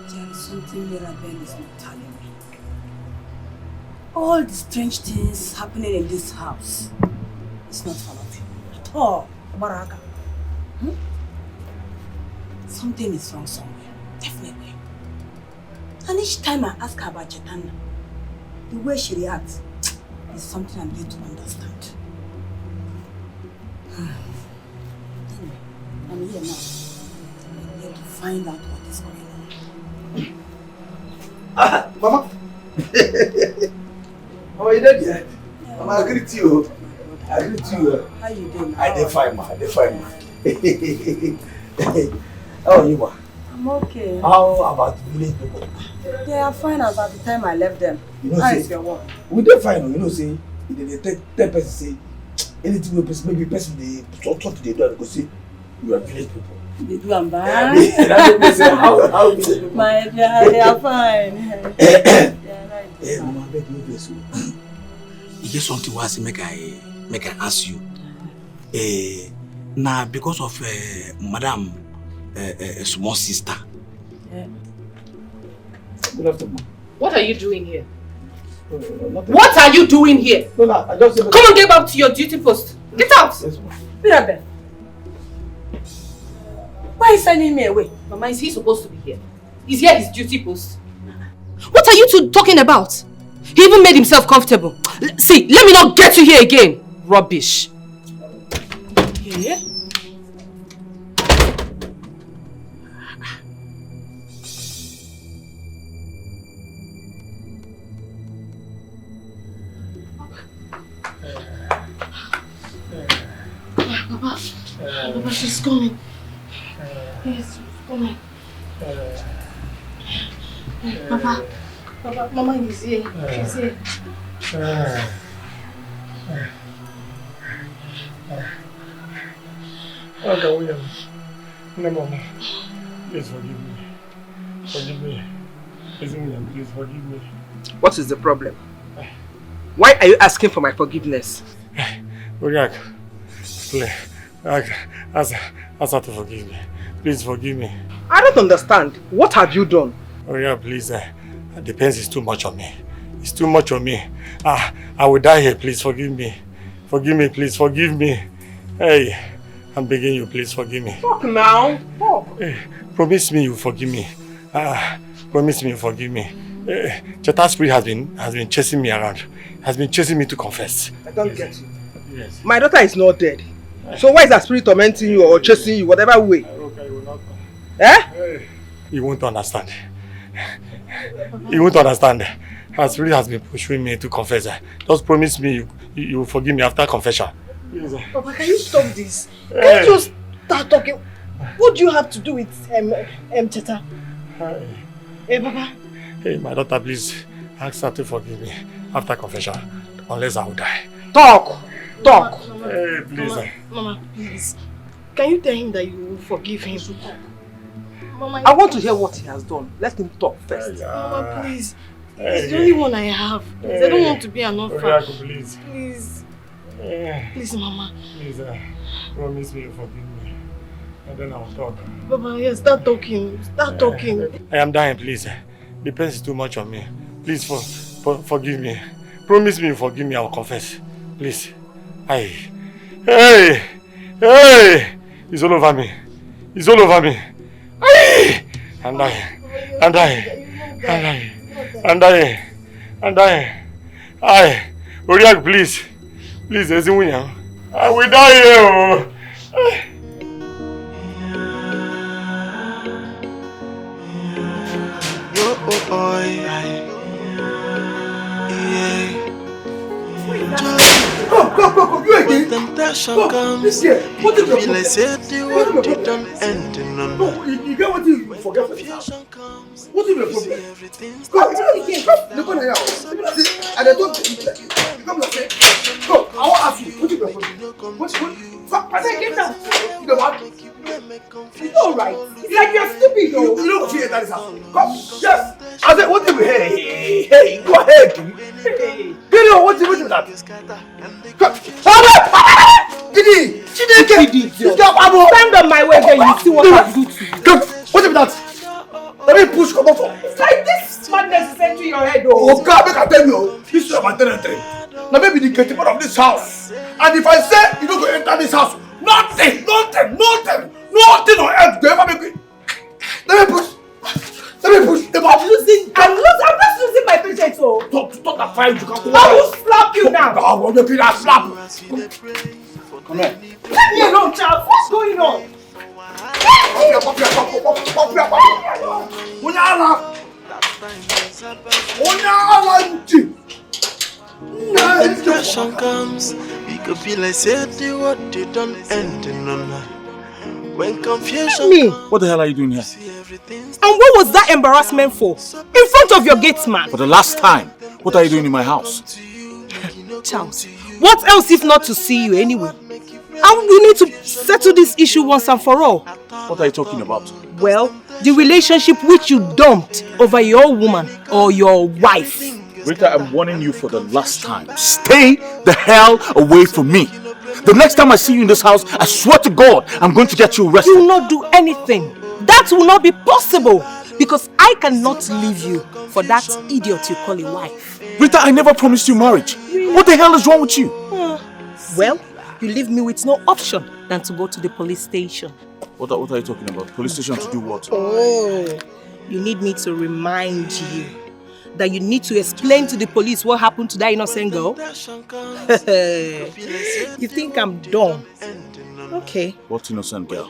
There is something Mirabel is not telling me. All the strange things happening in this house. It's not fun of you at all, Baraka. Something is wrong somewhere, definitely. And each time I ask her about Chetana, the way she reacts is something I'm yet to understand. I'm here now. I'm here to find out what is going on. Mama. How are you doing? Yeah. Mama, I greet you. I greet you. How you doing? I did fine, ma. I did fine, ma. How are you, ma? I'm okay. How about the village people? They are fine as at the time I left them. You know, How say, is your work? we dey fine, you know, say, they tell person say, anything we person, maybe person they talk to the door, go say, you are village people. They do am bad. How village people? My dear, they are fine. Hey, Mama, I beg no vex o. E get something wey I say make I ask you. Now because of Madam small sister. Good afternoon. What are you doing here? Nothing. What are you doing here? No, I just say. Come on, get back to your duty post. Get out! Yes, ma'am. Mirabel, why are you sending me away? Mama, is he supposed to be here? Is he at his duty post? What are you two talking about? He even made himself comfortable. See, let me not get you here again. Rubbish. Yeah? Papa, she's coming. Yes, she's coming. Papa, Mama is here. She's here. Okay, William. No, Mama. Please forgive me. Forgive me. Please, William, please forgive me. What is the problem? Why are you asking for my forgiveness? Uriak, please. Ask her to forgive me. Please forgive me. I don't understand. What have you done? Uriak, please. The pain is too much on me. It's too much on me. I will die here. Please forgive me. Forgive me, please. Forgive me. Hey, I'm begging you. Please forgive me. Talk now. Talk. Hey, promise me you forgive me. Promise me you forgive me. Cheta's spirit has been chasing me around. Has been chasing me to confess. I don't get you. Yes. My daughter is not dead. So why is that spirit tormenting you or chasing you, whatever way? Okay, you will not. Eh? You won't understand. You won't understand. Her spirit has been pushing me to confess. Just promise me you will forgive me after confession. Yes. Papa, can you stop this? Can you just start talking? What do you have to do with Cheta? Hey, Papa. Hey, my daughter, please ask her to forgive me after confession, unless I will die. Talk! Talk! Hey, please. Mama, please. Can you tell him that you will forgive him? Mama, I want to hear what he has done. Let him talk first. Mama, please. It's the only one I have. Please, I don't want to be an orphan. Please. Please. Please, Mama. Please, promise me you forgive me. And then I'll talk. Papa, yes, start talking. Start talking. I am dying, please. The pain is too much on me. Please forgive me. Promise me you forgive me, I will confess. Please. Hey! It's all over me. It's all over me. Hey! I'm dying. I'm dying. I'm dying. I'm dying. Oriak, please. Please, I will die here. Go, you again. When temptation comes, what did you feel like said the world didn't end in none. No, you get what you forget for this house. What is the problem? Come, look on here. And I don't come like that. Go, I want to ask you, what is the problem? What? I said get down. You know what? It's alright. It's like you're stupid though. You don't fear that is house. Come, yes. I said, what did we hey, go ahead. Hey. You know what is that? Come. Didi! Stand on my way then you see what I do to you. Come, what is that? Let me push come over. It's like this madness is entering your head though. Oh God, make I tell you, this is my territory. Now maybe the gatekeeper of this house. And if I say you don't go enter this house, nothing on earth go ever make me. Let me push. I'm just losing my patience. So talk that fine, you can go. I will slap you now. I will make you that slap. Come here. Leave me alone, child. What's going on? When depression comes, we could feel like said the world didn't end in none. When confusion comes, What the hell are you doing here? And what was that embarrassment for? In front of your gate man. For the last time, what are you doing in my house? Charles, what else if not to see you anyway? And we need to settle this issue once and for all. What are you talking about? Well, the relationship which you dumped over your woman or your wife. Rita, I'm warning you for the last time. Stay the hell away from me. The next time I see you in this house, I swear to God, I'm going to get you arrested. You will not do anything. That will not be possible. Because I cannot leave you for that idiot you call a wife. Rita, I never promised you marriage. What the hell is wrong with you? Well, you leave me with no option than to go to the police station. What are you talking about? Police station to do what? Oh, you need me to remind you that you need to explain to the police what happened to that innocent girl? You think I'm dumb? Okay. What innocent girl?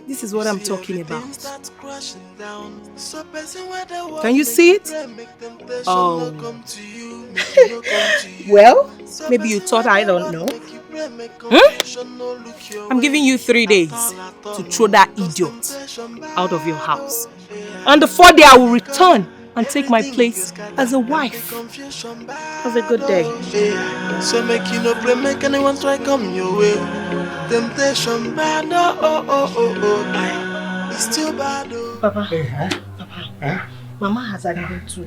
This is what I'm talking about. Can you see it? Oh. Well, maybe you thought I don't know. I'm giving you 3 days to throw that idiot out of your house. On the 4th day, I will return and take my place as a wife. Have a good day. So make you no play, make anyone try come your way. Temptation bad, it's too bad. Papa, Papa, Mama has agreed to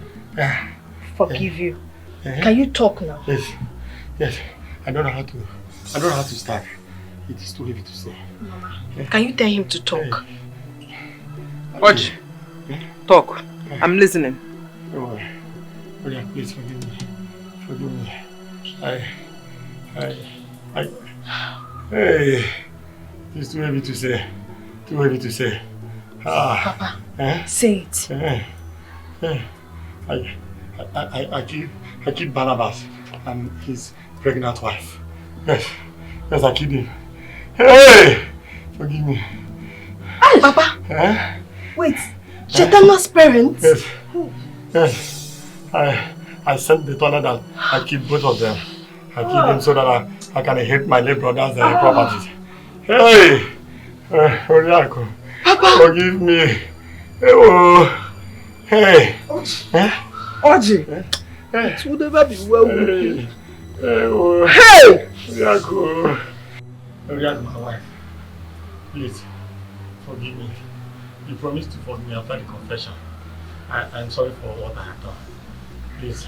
forgive you. Can you talk now? Yes. I don't know how to start. It is too heavy to say. Mama, can you tell him to talk? Oji, talk. I'm listening. Oh, please forgive me. Hey, it's too heavy to say. Papa, say it. I killed Barnabas and his pregnant wife. Yes, I killed him. Hey, forgive me. Hey, Papa. Wait, Shetana's parents? Yes. I sent the tunnel that I killed both of them. I killed them so that I can hit my late brother's properties. Hey! Oriako, Papa! Forgive me. Hey! Oji! It would never be well with you. Hey! Oriako, my wife. Please, forgive me. You promised to forgive me after the confession. I'm sorry for what I have done. Please,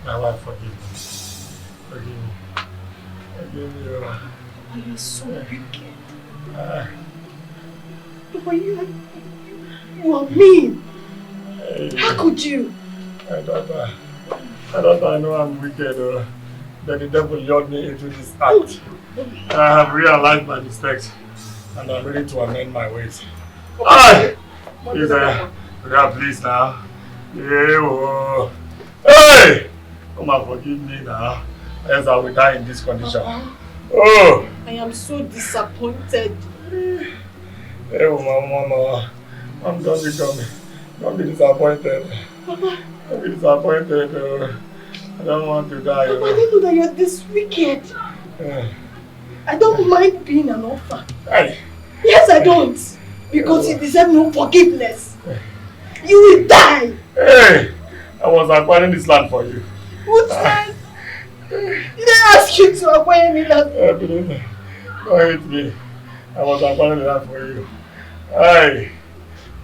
my wife, forgive me. Forgive me. Oh, you're so wicked. But you are mean. How could you? I know I'm wicked. That the devil lured me into this act. And I have realized my mistakes. And I'm ready to amend my ways. Oria, please now. Yeah, hey! Come and forgive me now. Else I will die in this condition. Oh! I am so disappointed. Hey, Mama. Don't be coming. Don't be disappointed. Papa. Don't be disappointed. I don't want to die. Papa, I didn't know that you're this wicked. I don't mind being an orphan. Hey. Yes, I don't. Because you deserve no forgiveness. You will die. Hey! I was acquiring this land for you. What land? Did I ask you to acquire any land? Believe me. Don't hate me. I was acquiring the land for you. Hey!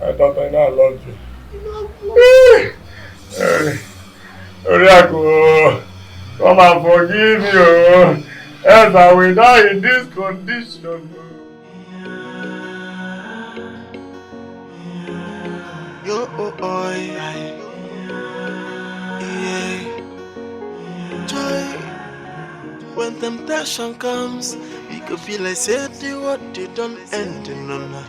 I thought I now loved you. Hey! Oriako, come and forgive me. Else I will die in this condition. Yo, yeah. Joy, when temptation comes, it could feel like say the what they don't end in none.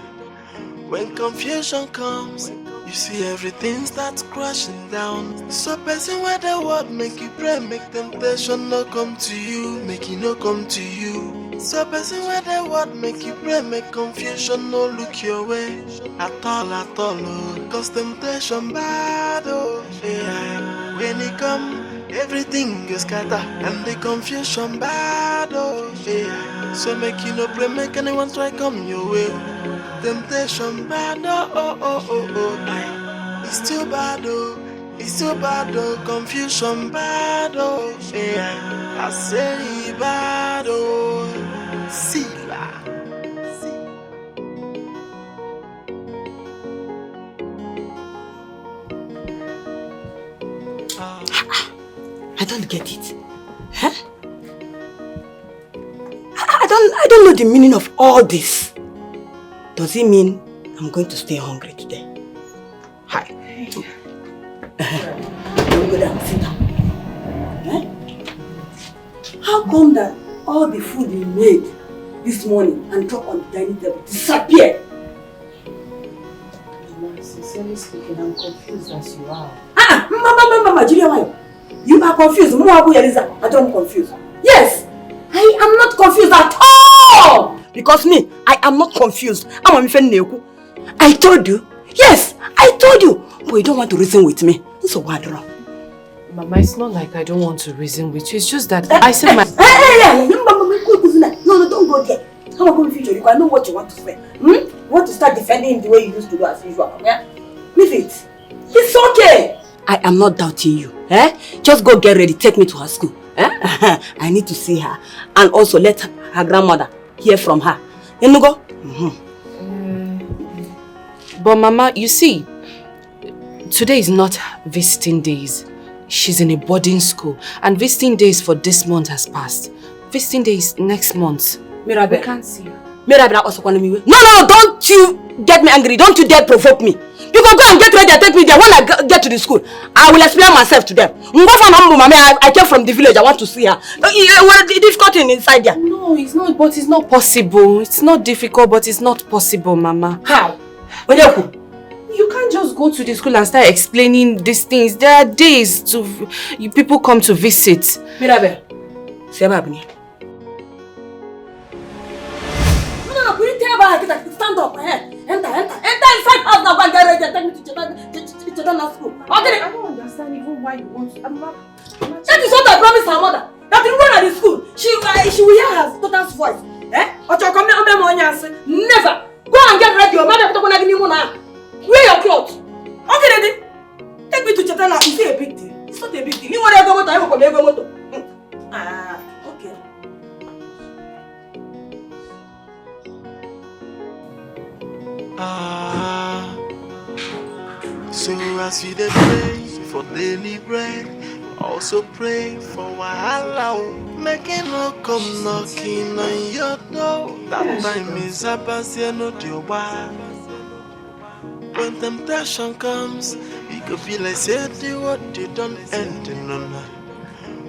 When confusion comes, you see everything starts crashing down. So person where the word make you pray, make temptation no come to you, make it no come to you. So person where the word make you pray, make confusion no look your way at all, oh. Cause temptation bad, oh yeah. When it come, everything is scatter and the confusion bad, oh yeah. So make you no pray, make anyone try come your way. Temptation bad, oh. It's too bad, oh. It's too bad, oh. Confusion bad, oh yeah. I say bad, oh. Sila. I don't get it. Huh? I don't know the meaning of all this. Does it mean I'm going to stay hungry today? Hi. Go down, sit down. Huh? How come that all the food you made this morning and dropped on the dining table disappeared? Sincerely speaking, I'm confused as you are. Mama, Julia, you are confused. I don't confused. Yes, I am not confused at all. Because me, I am not confused. I told you. Yes, I told you. But you don't want to reason with me. So what wrong? Mama, it's not like I don't want to reason with you. It's just that I said my... No, don't go there. How am I going to future? I know what you want to say. You want to start defending him the way you used to do as usual. Yeah? Leave it. It's okay. I am not doubting you. Just go get ready. Take me to her school. I need to see her. And also let her grandmother hear from her. You know go? But Mama, you see, today is not visiting days. She's in a boarding school. And visiting days for this month has passed. Visiting days next month. Mirabel. We can't see her. Mirabel also calling me. No, don't you get me angry. Don't you dare provoke me. You can go and get ready and take me there. When I get to the school, I will explain myself to them. I came from the village. I want to see her. What the difficulty inside there? No, it's not. But it's not possible. It's not difficult, but it's not possible, Mama. How? You can't just go to the school and start explaining these things. There are days people come to visit. Mirabel, no, will you tell her stand up? Enter inside house now. Go and get ready and take me to Children's school. I don't understand even why you want to. That is what I promised her mother. That when at the school, she will hear her daughter's voice. Never. Go and get ready. Your mother will give you money. Wear your clothes. Okay, ready? Take me to Children's. Is it a big deal? It's not a big deal. You want to go to motor? Okay. So as we dey pray for daily bread, also pray for wahala. Making no come knocking on your door. That time is about to know your wife. When temptation comes, it could feel like say the what they don't end in none.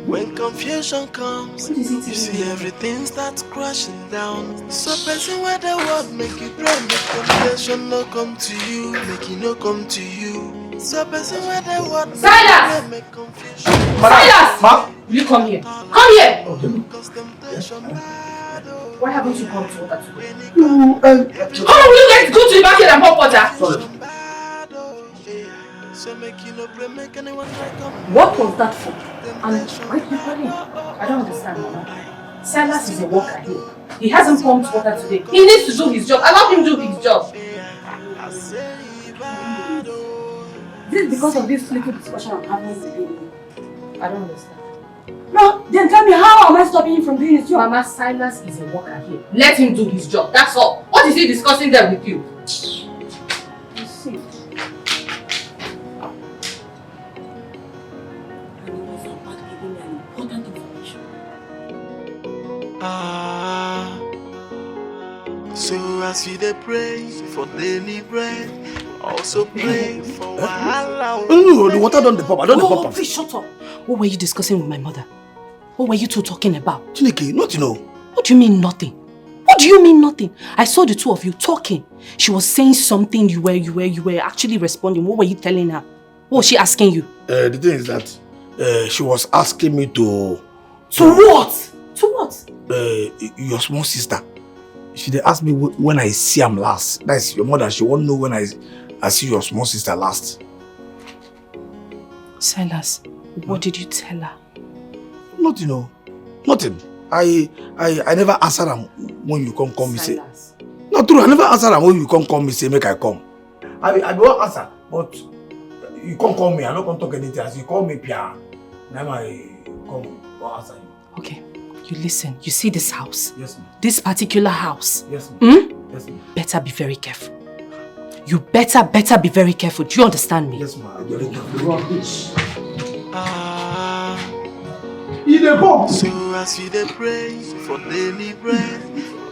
When confusion comes, you see everything starts crashing down. So person where the world make you pray, make confusion no come to you, make it no come to you. So person where the world Silas! make confusion. Silas! Ma? You come here. Come here! Why haven't you come to water today? How will you guys go to the market and pop water? Sorry. What was that for? And why did you call him? I don't understand, Mama. Silas is a worker here. He hasn't pumped water today. He needs to do his job. Allow him to do his job. This is because of this little discussion I'm having with you. I don't understand. No, then tell me, how am I stopping him from doing his job? Mama, Silas is a worker here. Let him do his job. That's all. What is he discussing there with you? You see. So as you dey pray for daily bread, also pray for wahala. No, the water don't pop. I don't pop. Please shut up. What were you discussing with my mother? What were you two talking about? Chineke, not know. What do you mean nothing? What do you mean nothing? I saw the two of you talking. She was saying something, you were actually responding. What were you telling her? What was she asking you? The thing is that she was asking me to... To what? To what? Your small sister. She dey ask me when I see him last. That's your mother. She won't know when I see your small sister last. Silas, what did you tell her? Nothing, no. Nothing. I never answer them when you come me say. Not true. I never answer them when you come me say make I come. I will answer, but you can't call me. I don't talk anything. As you call me, Pia, now I come or answer you. Okay. You listen. You see this house? Yes, ma'am. This particular house? Yes, ma'am. Hmm? Yes, ma'am. Better be very careful. You better be very careful. Do you understand me? Yes, ma'am. So as you dey pray for daily bread,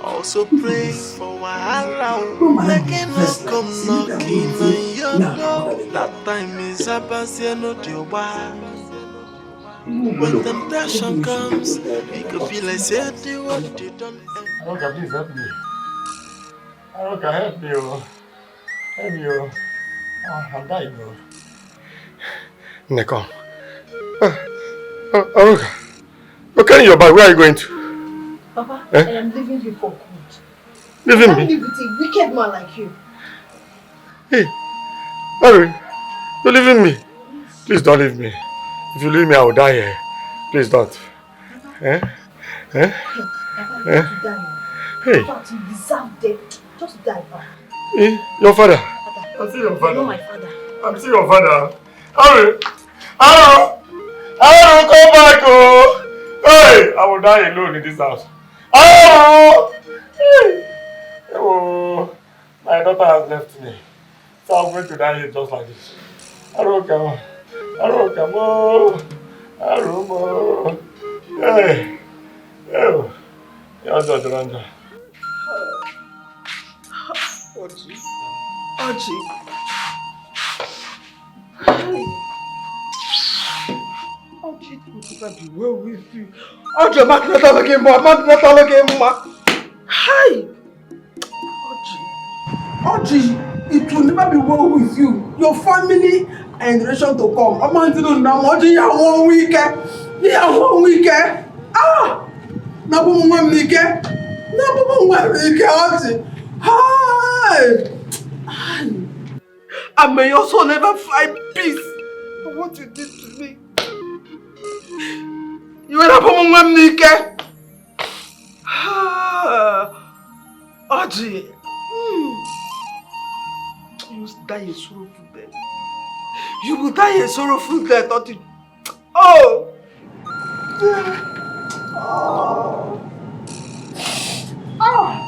also pray for wahala. Making no come knocking on your door. That time is past, you know the why. When temptation comes, it could be like say the what you done. Aroka, please help me. Aroka, help me, oh. Help me, oh. I'm dying, oh. Neko. Aroka. Okay, your bag. Where are you going to? Papa, I am leaving you for good. Leaving I can't me? live with a wicked man like you. Hey, Larry, you're leaving me. Please don't leave me. If you leave me, I will die here. Please don't. Eh? Eh? Papa, Eh? you die. Hey. In fact, you deserve death. Just die, Papa. Eh? Your father? I'm still your father. You're not my father. I'm still your father. Harry! Harry, come back, oh! Hey! I will die alone in this house. Oh! Oh! My daughter has left me. So I'm going to die here just like this. Harry, come on. Harry, come on. Harry, hey! Oh! You're just Ranja. Oji. Oji. Oji, it will be well with you. Oji, I'm not talking more. I'm not talking more. Hi. Oji, it will never be well with you. Your family and generation to come. I'm not doing now. Oji, you have 1 week. You have 1 week. Ah! Na bu mo week. Na bu mo week. Oji. Hi. Hi. And may your soul never find peace for what you did to me. You went up on one week. Oji. You will die a sorrowful death. You will die a sorrowful death, Oji. Oh! Oh! Oh!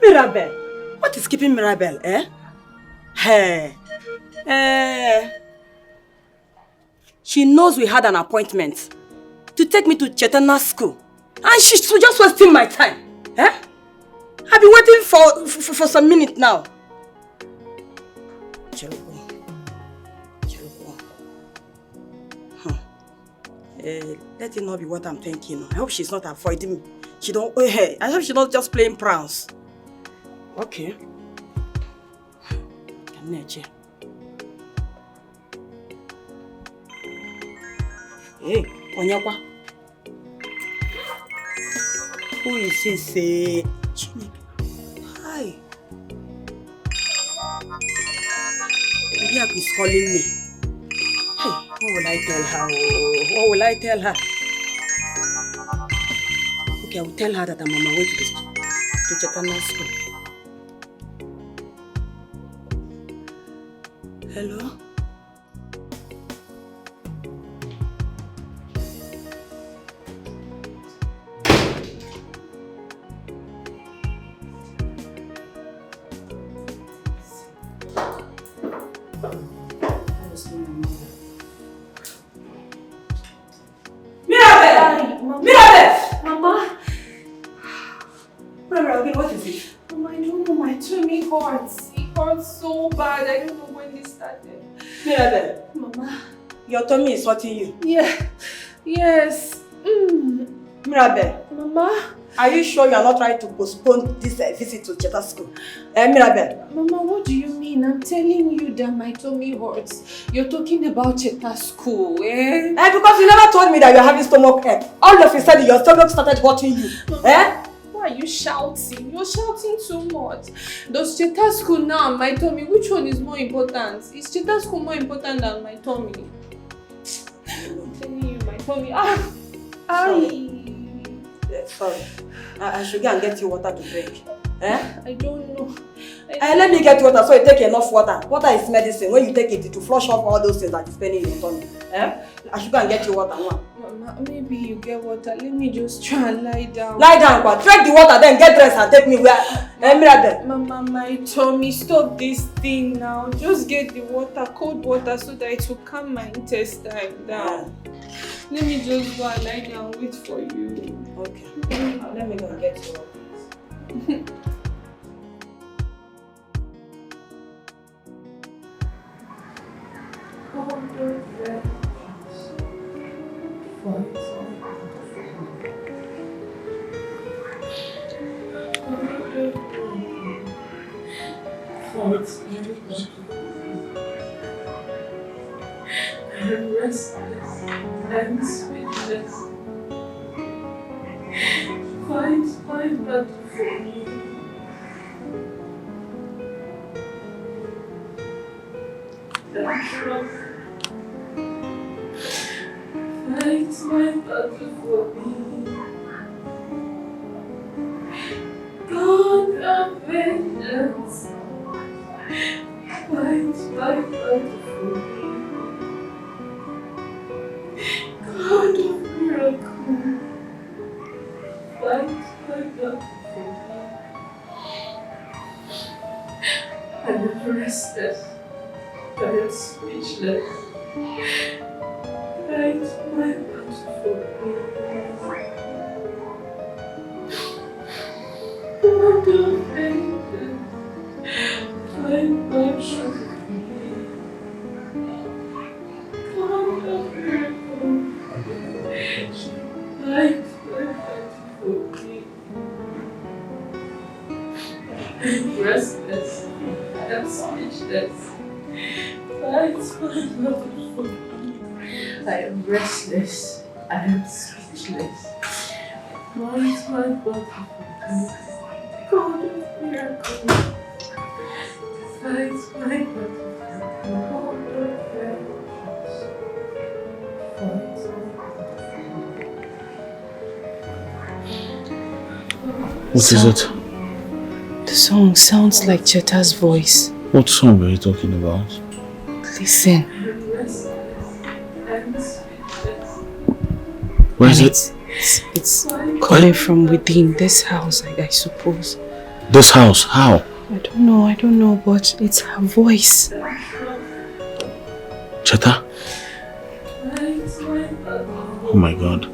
Mirabel, what is keeping Mirabel, eh? Hey, she knows we had an appointment to take me to Chetana's school, and she's just wasting my time, eh? I've been waiting for some minutes now. Let it not be what I'm thinking. I hope she's not avoiding me. I hope she's not just playing pranks. Okay. Hey, Onyekwa. Who is this? Hi. Onyekwa is calling me. Hey, what will I tell her? What will I tell her? Okay, I will tell her that I'm on my way to Chekana's school. Hello? What is it? Mama, I don't know. My tummy hurts. It hurts so bad. I don't know when this started. Mirabel. Mama. Your tummy is hurting you? Yeah. Yes. Mirabel. Mama. Are you sure you are not trying to postpone this visit to Cheta's school? Mirabel. Mama, what do you mean? I'm telling you that my tummy hurts. You're talking about Cheta's school, eh? Because you never told me that you're having stomach ache. All of a sudden your stomach started hurting you. Mama, why are you shouting? You're shouting too much. Does Cheta's school now and my tummy? Which one is more important? Is Cheta's school more important than my tummy? I'm telling you, my tummy. Sorry. I should go and get you water to drink. I don't know. Let me get water so you take enough water. Water is medicine. When you take it to flush off all those things that is paining in your tummy. I should go and get you water now. Mama, maybe you get water. Let me just try and lie down. Lie down, but drink the water, then get dressed and take me where. Mama, my tummy, stop this thing now. Just get the water, cold water, so that it will calm my intestine down. Let me just go and lie down, wait for you. Okay. Let me go and get you water. I'm restless and speechless. Fight my battle for me. And trust. Fight my battle for me. God of vengeance. Fight my battle for me. God of miracle, fight my battle for me. I am restless, I am speechless. Fight my battle for me. God of vengeance, fight my battle for me. God of miracle, fight my battle for me. I am restless, I am speechless. Fight my battle for me. I am restless, I am speechless. Fight my battle for me. God of miracle, fight my battle for me. God of vengeance, fight my What is it? The song sounds like Cheta's voice. What song are you talking about? Listen. Where is it? It's calling from within this house, I suppose. This house? How? I don't know, but it's her voice. Cheta? Oh my God.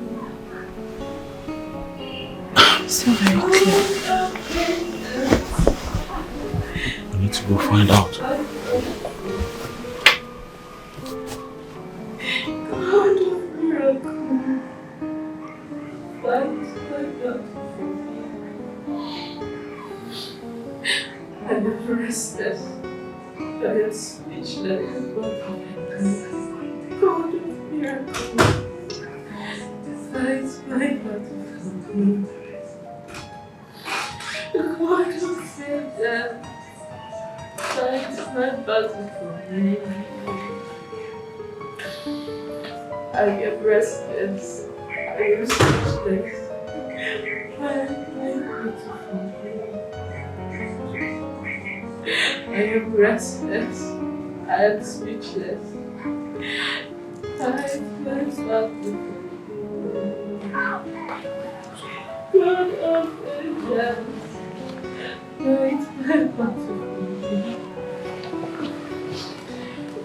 It's not very clear. I need to go find out. am restless. I am speechless. God of miracles, fight my battle for me. God of vengeance, fight my battle for me. I am restless. I am speechless. Fight my battle for me. I am restless. I am speechless. Fight my battle for me. God of vengeance, fight my battle for me.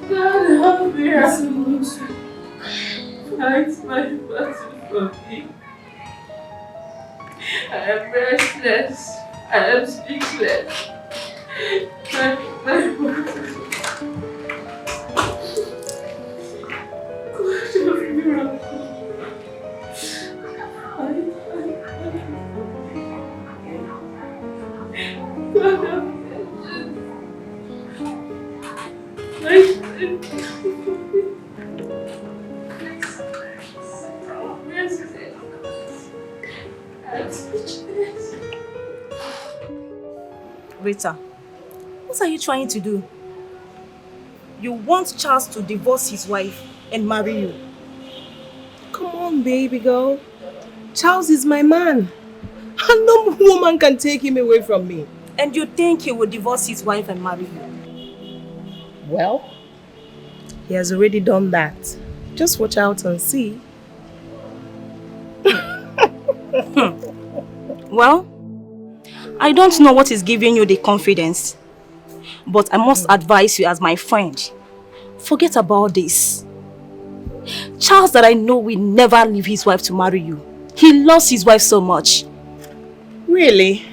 God of miracles, fight my battle for me. I am restless. I am speechless. Fight my battle for me. God of miracles, fight my battle for me. God of vengeance, fight my battle for me. Rita, what are you trying to do? You want Charles to divorce his wife and marry you? Come on, baby girl. Charles is my man. And no woman can take him away from me. And you think he will divorce his wife and marry you? Well, he has already done that. Just watch out and see. Well, I don't know what is giving you the confidence, but I must advise you as my friend. Forget about this. Charles that I know will never leave his wife to marry you. He loves his wife so much. Really?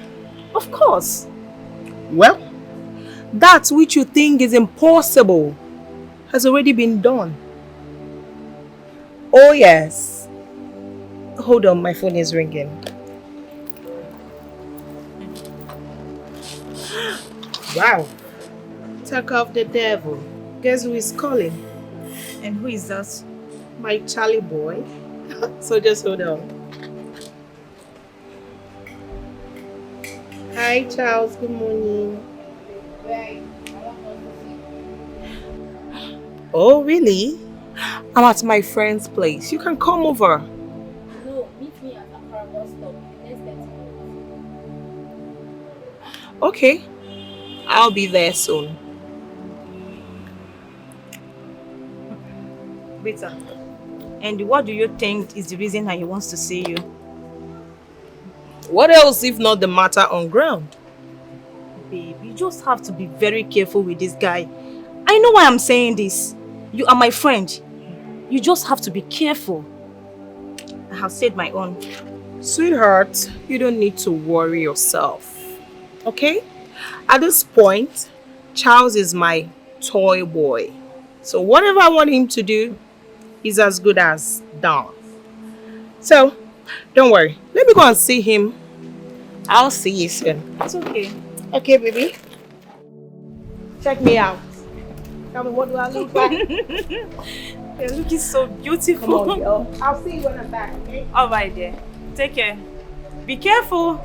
Of course. Well, that which you think is impossible has already been done. Oh yes. Hold on, my phone is ringing. Wow. Talk of the devil. Guess who is calling? And who is that? My Charlie boy. So just hold on. Hi Charles, good morning. Oh really? I'm at my friend's place. You can come over. No, meet me at Accra bus stop. Let's get to Okay. I'll be there soon. Rita, and what do you think is the reason that he wants to see you? What else if not the matter on ground? Babe, you just have to be very careful with this guy. I know why I'm saying this. You are my friend. You just have to be careful. I have said my own. Sweetheart, you don't need to worry yourself. Okay? At this point, Charles is my toy boy. So whatever I want him to do is as good as done. So, don't worry. Let me go and see him. I'll see you soon. It's okay. Okay, baby. Check me out. Tell me, what do I look like? You're looking so beautiful. Come on, girl. I'll see you when I'm back, okay? Alright, dear. Take care. Be careful.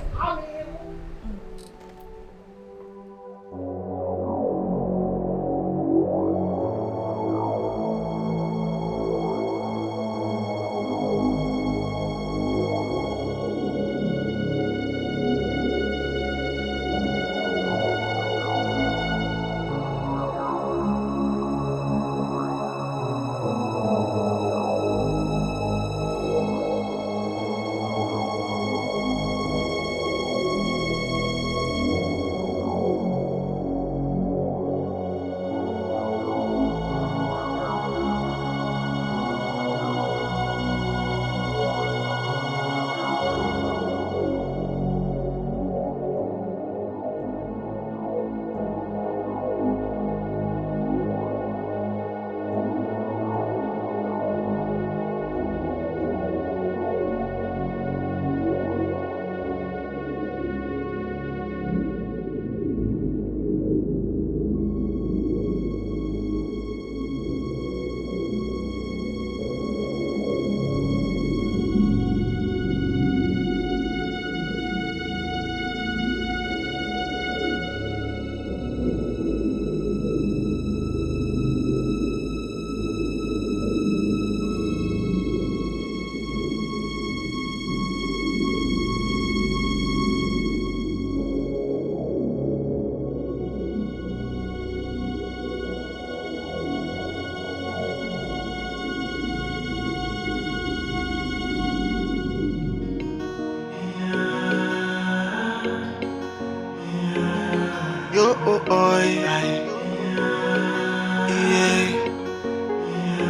oh, oh, oh, yeah.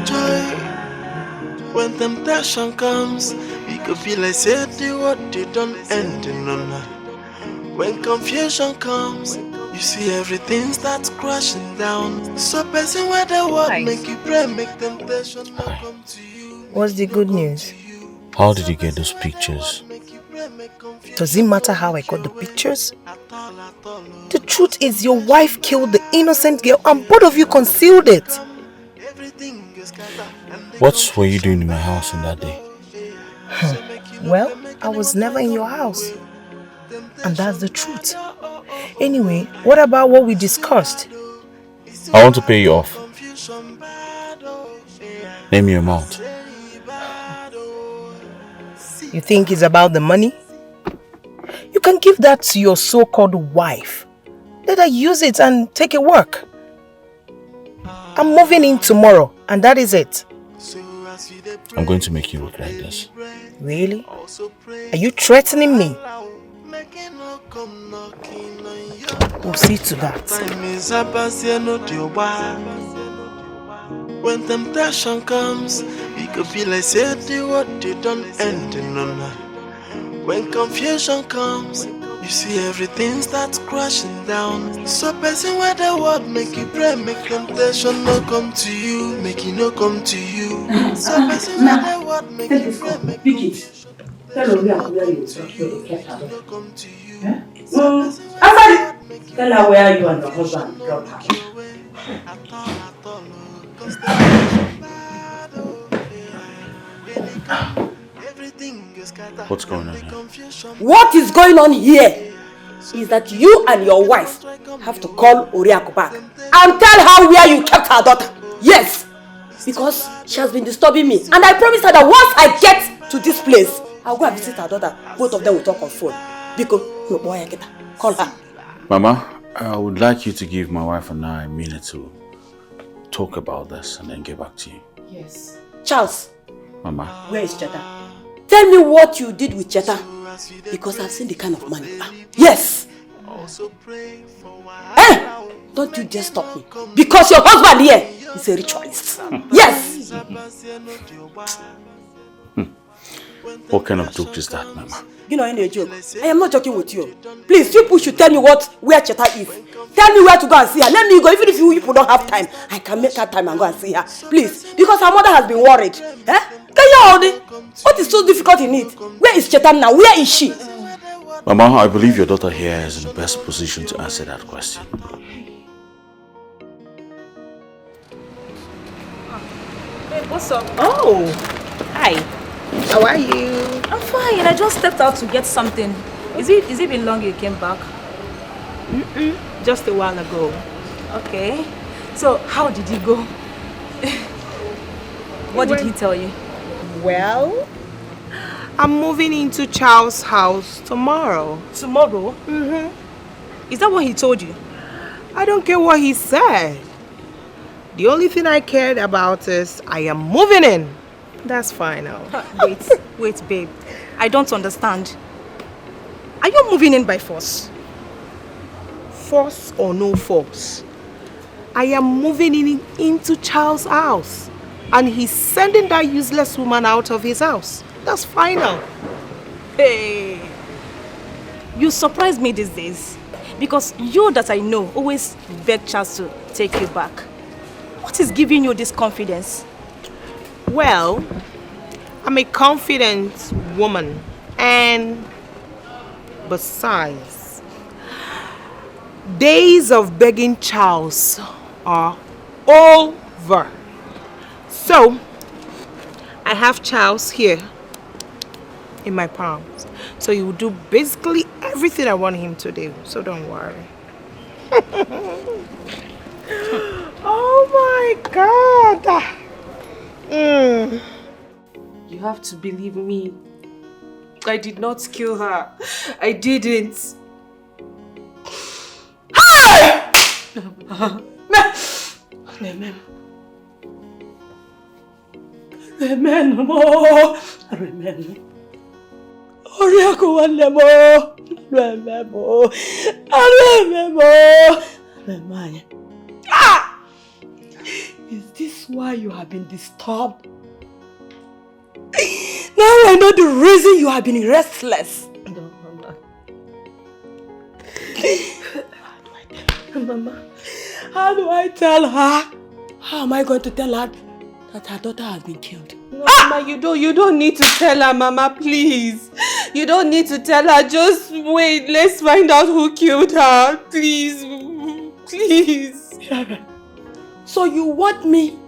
Joy, when temptation comes, we could feel like say the what they don't end in no. When confusion comes, you see everything starts crashing down. So person where the world make you pray, make temptation not come to you. What's the good news? How did you get those pictures? Does it matter how I got the pictures? The truth is your wife killed the innocent girl and both of you concealed it. What were you doing in my house on that day? Well, I was never in your house. And that's the truth. Anyway, what about what we discussed? I want to pay you off. Name your amount. You think it's about the money? You can give that to your so-called wife. Let her use it and take it work. I'm moving in tomorrow, and that is it. I'm going to make you regret this. Really? Are you threatening me? We'll see to that. When temptation comes, we could feel like say the what they don't end in no. When confusion comes, you see everything starts crashing down. So person where the world make you pray, make temptation not come to you, make it not come to you. So person where the world make you pray, make it. Tell her where you kept her. Tell her where you and your husband dropped her. What's going on here? What is going on here is that you and your wife have to call Oriako back and tell her where you kept her daughter. Yes, because she has been disturbing me, and I promised her that once I get to this place, I'll go and visit her daughter. Both of them will talk on phone. Because no boy, call her. Mama, I would like you to give my wife and I a minute to talk about this and then get back to you. Yes. Charles. Mama. Where is Cheta? Tell me what you did with Cheta. Because I've seen the kind of money. Yes. Hey! Don't you just stop me. Because your husband here is a ritualist. Yes. What kind of joke is that, Mama? You know, any joke. I am not joking with you. Please, you should tell me where Cheta is. Tell me where to go and see her. Let me go. Even if you people don't have time, I can make her time and go and see her. Please. Because her mother has been worried. Eh? Can you hold it? What is so difficult in it? Where is Cheta now? Where is she? Mama, I believe your daughter here is in the best position to answer that question. Hey, what's up? Oh, hi. How are you? I'm fine. I just stepped out to get something. Is it been long you came back? Just a while ago. Okay. So, how did he go? What did he tell you? Well, I'm moving into Charles' house tomorrow. Tomorrow? Is that what he told you? I don't care what he said. The only thing I cared about is I am moving in. That's final. Wait, babe. I don't understand. Are you moving in by force? Force or no force, I am moving into Charles' house. And he's sending that useless woman out of his house. That's final. Hey, you surprise me these days. Because you that I know always beg Charles to take you back. What is giving you this confidence? Well, I'm a confident woman. And besides, days of begging Charles are over. So, I have Charles here in my palms. So he will do basically everything I want him to do. So don't worry. Oh my God. You have to believe me. I did not kill her. I didn't. Remen mo. Oriako wale mo. Ah! Is this why you have been disturbed? Now I know the reason you have been restless. No, Mama. How do I tell her? How am I going to tell her that her daughter has been killed? No, Mama, you don't need to tell her, Mama, please. You don't need to tell her. Just wait. Let's find out who killed her. Please. Please. So you want me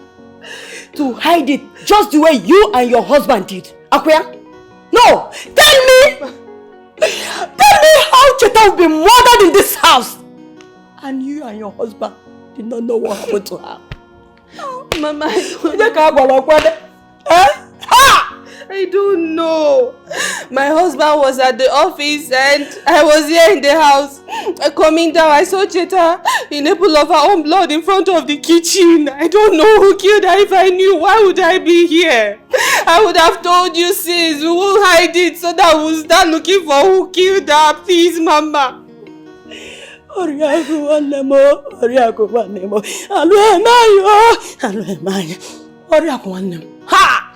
to hide it just the way you and your husband did? Akwea? No! Tell me! Tell me how Cheta will be murdered in this house! And you and your husband did not know what happened to her. Oh, Mama, I don't know. My husband was at the office and I was here in the house. Coming down, I saw Cheta in a pool of her own blood in front of the kitchen. I don't know who killed her. If I knew, why would I be here? I would have told you since. We will hide it so that we'll start looking for who killed her. Please, Mama. Ha!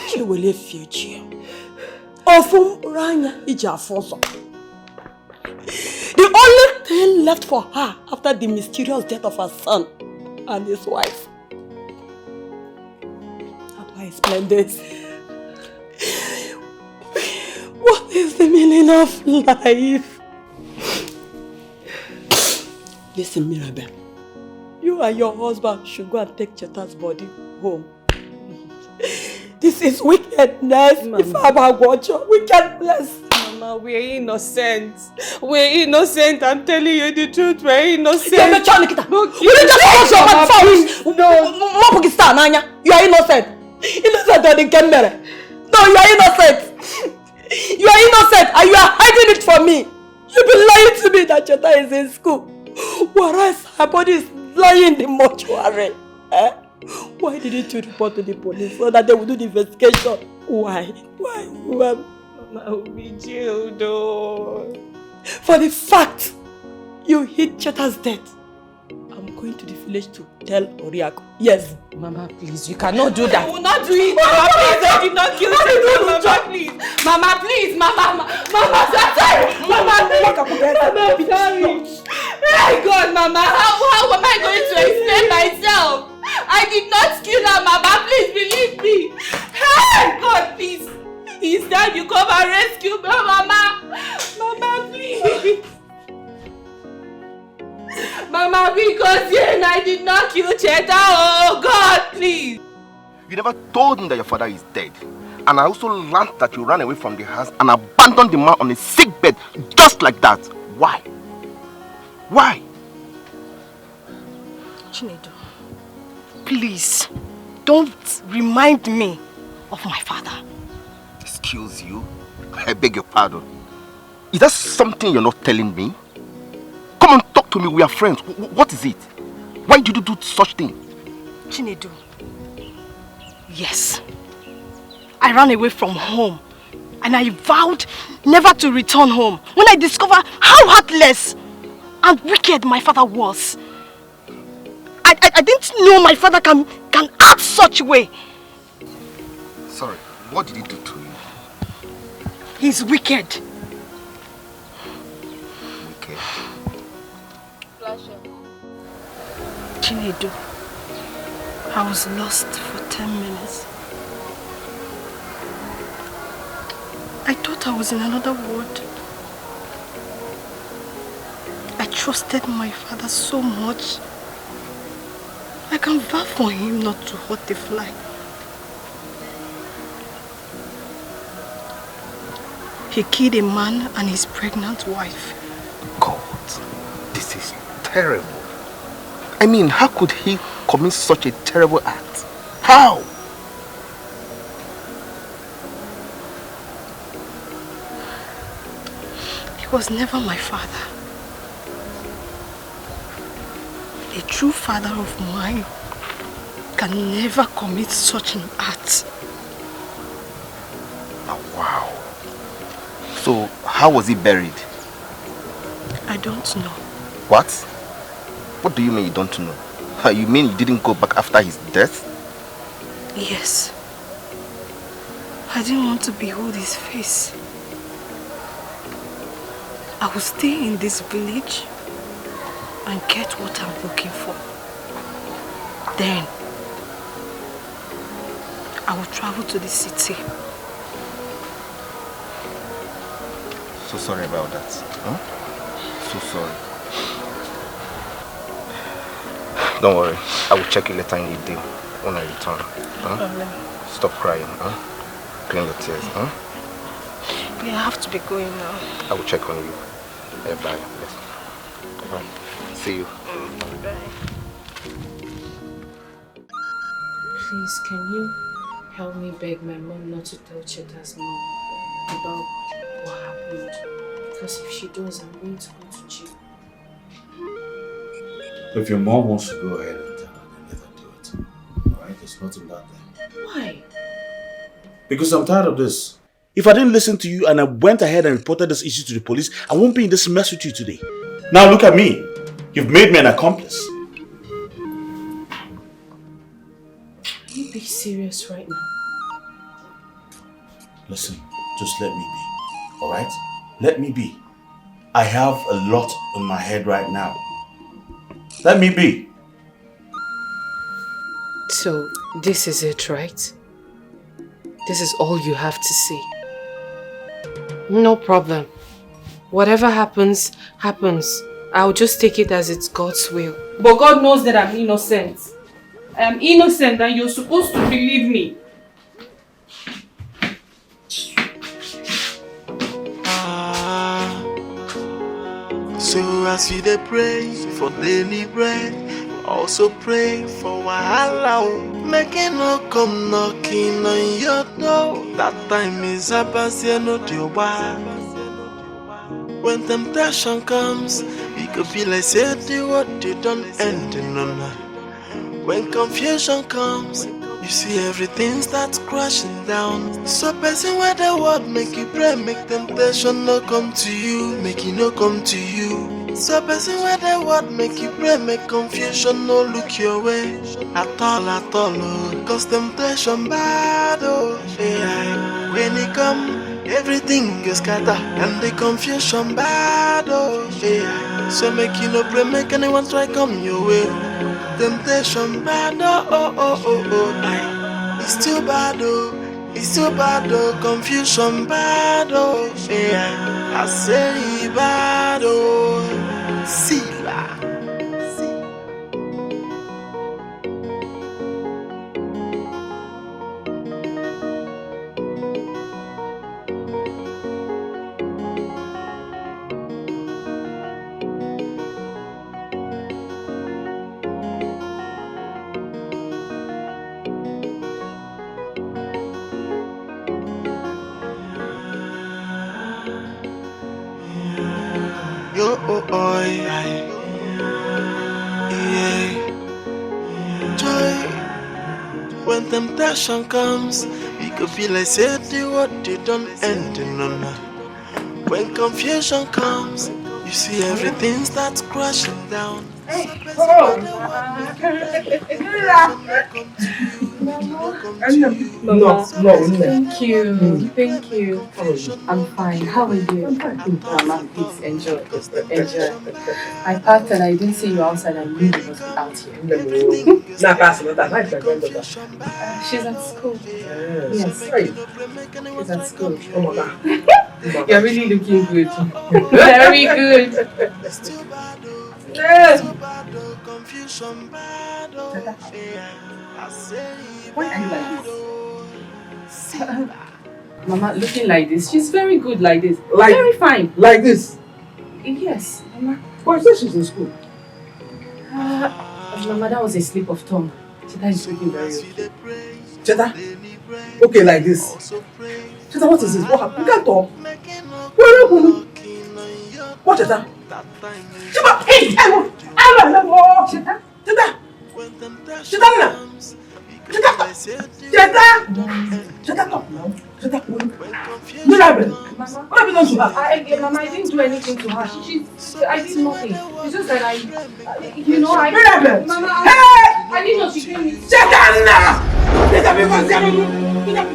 She will leave future. The only thing left for her after the mysterious death of her son and his wife. How do I explain this? What is the meaning of life? Listen, Mirabel. You and your husband should go and take Cheta's body home. This is wickedness. Mama. If I'm a watcher, wickedness. Mama, we're innocent. We're innocent. I'm telling you the truth. We're innocent. Will you just close your mouth first? No. You are innocent. Innocent or the camera. No, you are innocent. You are innocent and you are hiding it from me. You've been lying to me that Cheta is in school. Whereas her body is lying in the mortuary. Eh? Why didn't you report to the police so that they would do the investigation? Why? Mama, we jailed though. For the fact you hid Cheta's death, I'm going to the village to tell Oriako. Yes. Mama, please, you cannot do that. I will not do it. Mama, please, I did not kill Cheta. Mama, please. Mama, please. Mama, I'm sorry. Mama, please. Mama, I'm sorry. My God, Mama, how am I going to explain myself? I did not kill her, Mama. Please believe me. Hey, God, please. Instead, you come and rescue me, Mama. Mama, please. Mama, because I did not kill Cheta. Oh, God, please. You never told me that your father is dead. And I also learned that you ran away from the house and abandoned the man on a sick bed just like that. Why? Why? Chinedu, please, don't remind me of my father. Excuse you? I beg your pardon. Is that something you're not telling me? Come and talk to me, we are friends. What is it? Why did you do such thing? Chinedu, yes. I ran away from home and I vowed never to return home when I discovered how heartless and wicked my father was. I didn't know my father can act such a way. Sorry, what did he do to you? He's wicked. Wicked? Chinedu, I was lost for 10 minutes. I thought I was in another world. I trusted my father so much. I can vow for him not to hurt a fly. He killed a man and his pregnant wife. God, this is terrible. I mean, how could he commit such a terrible act? How? He was never my father. A true father of mine can never commit such an act. Oh, wow. So, how was he buried? I don't know. What? What do you mean you don't know? You mean you didn't go back after his death? Yes. I didn't want to behold his face. I will stay in this village and get what I'm looking for. Then, I will travel to the city. So sorry about that. Huh? So sorry. Don't worry. I will check you later in the day when I return. No problem. Stop crying. Huh? Clean the tears. Huh? Yeah, I have to be going now. I will check on you. Bye. Yes. Bye. See you. Bye. Please, can you help me beg my mom not to tell Cheta's mom about what happened? Because if she does, I'm going to go to jail. If your mom wants to go ahead and tell her, then let her do it. Alright? There's nothing down there. Why? Because I'm tired of this. If I didn't listen to you and I went ahead and reported this issue to the police, I won't be in this mess with you today. Now look at me. You've made me an accomplice. Can you be serious right now? Listen, just let me be. Alright? Let me be. I have a lot on my head right now. Let me be. So, this is it, right? This is all you have to say. No problem. Whatever happens, happens. I'll just take it as it's God's will. But God knows that I'm innocent. I'm innocent and you're supposed to believe me. So as we dey pray for daily bread, also pray for wahala. Make it no come knocking on your door. That time is up as you know the why. When temptation comes, it could be like say the what you don't end in no. When confusion comes, you see everything starts crashing down. So person where the word make you pray, make temptation no come to you, make it no come to you. So person where the word make you pray, make confusion no look your way at all, oh. Cause temptation bad, oh yeah. When it come, everything gets scattered and the confusion bad, oh yeah. So make you no pray, make anyone try come your way. Temptation bad, oh. It's too bad, oh. It's too bad, oh. Confusion bad, oh. Yeah, I say bad, oh. Sila. Yeah. Joy. When temptation comes, it could be like say the what you don't end in no. When confusion comes, you see everything starts crashing down. No. Thank you. I'm fine. How are you? Mama, please enjoy. I packed and I didn't see you outside. I knew you must be out here. She's at school. Yes. She's at school. You're really looking good. Very good. Why are you like this? Mama, looking like this. She's very good like this. Very fine. Like this? Yes, Mama. But I said she's in school. Mama, that was a slip of tongue. Cheta is looking very okay. Cheta? Okay, like this. Cheta, what is this? What happened? You can't talk. What, Cheta? Cheta! Hey! Cheta! Cheta! Cheta! Shut up now. Shut up. What happened? What happened to her? Mama, I didn't do anything to her. I did nothing. It's just that you know, What happened? Mama, Hey! I didn't know she came in. Shut up now! Get up because get up.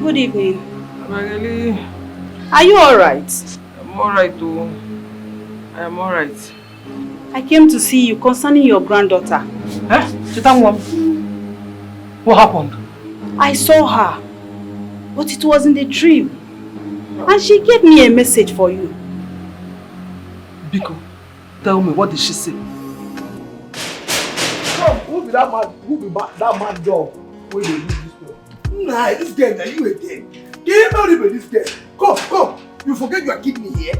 Good evening. Magali. Are you alright? I'm alright too. I am alright. I came to see you concerning your granddaughter. Huh? What happened? I saw her, but it was in the dream. And she gave me a message for you. Biko, tell me, what did she say? Come, who be that man? Who be that man dog? Where they use this girl? Nah, this girl, now you again. Can you not even this girl? Come. You forget you are kidding me here?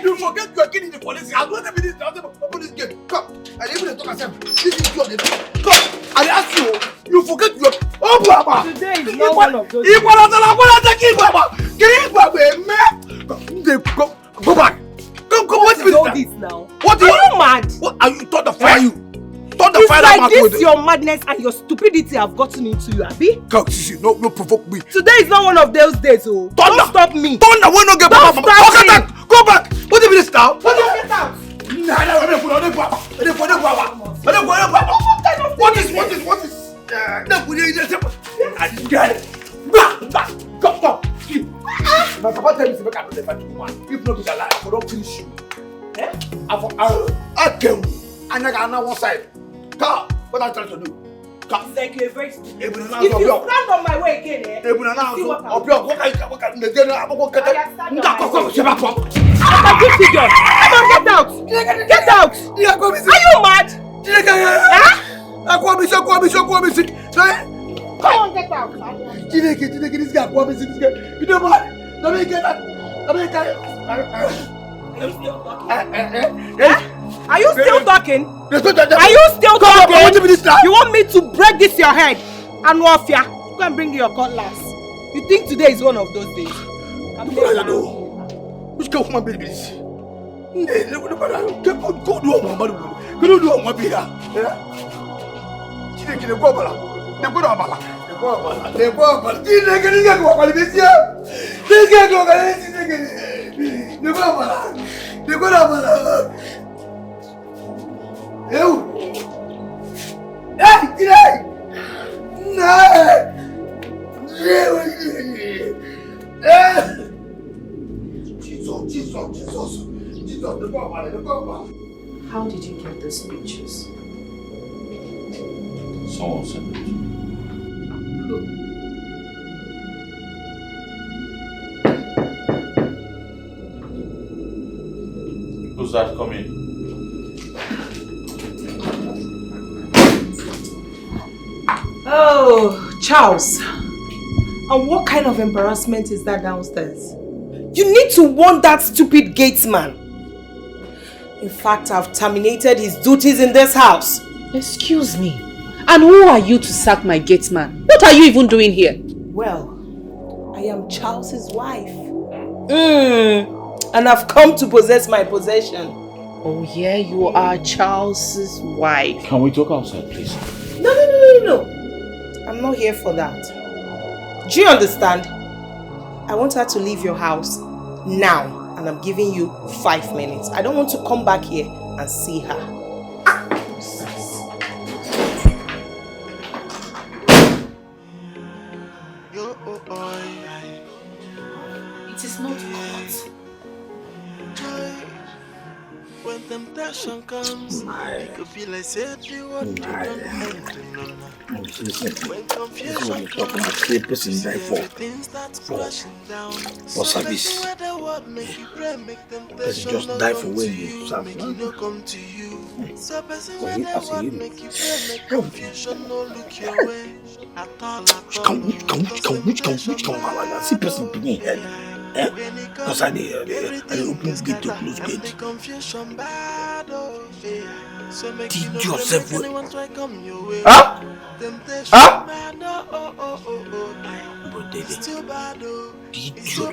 You forget you are kidding the police. I'm not even this. Open this gate. Come. I didn't even talk myself. This is your name. Come. I ask you. You forget you are. Oh, Baba. Today is not one of those. Go back. Come. What is all this now? What are you mad? What are you thought the fire you? It's like this your madness and your stupidity have gotten into you, Abi. Come, no provoke me. Today is not one of those days, oh. Don't stop me. Thunder, we no get Don't stop me. Go back. What is this now? Get out. What is? I just got it. Come. My papa tell me to make another fight woman. If not, it's a lie. I don't finish you. I tell you. I never on one side. Come. What I'm trying to do? Come. It's like you're very stupid. If you stand on my way again, see what I'll do. What can you get out. Come on, get out. Are you mad? Come on, get out. This guy, you know what? Let me get that. Are you still talking? Are you still talking? You want me to break this your head? And Wafia, go and bring your cutlass. You think today is one of those days? Which kind of woman baby is? Go do How did you get those pictures? Someone sent it. Who? Who's that coming? Oh, Charles. And what kind of embarrassment is that downstairs? You need to warn that stupid gatesman. In fact, I've terminated his duties in this house. Excuse me. And who are you to sack my gatesman? What are you even doing here? Well, I am Charles's wife. And I've come to possess my possession. Oh yeah, you are Charles's wife. Can we talk outside, please? No. I'm not here for that. Do you understand? I want her to leave your house now. And I'm giving you 5 minutes. I don't want to come back here and see her. It is not hot. When temptation comes, it could feel like said you what you don't when confusion comes, everything starts crashing down. For service. Person just die for when you serve. Come to you. So person For when you the as a word hero. make you pray, make confusion no look your way. At all. Which can, see person being head. Because I open gate to close gate. Teach yourself what? Huh? Huh? But they teach you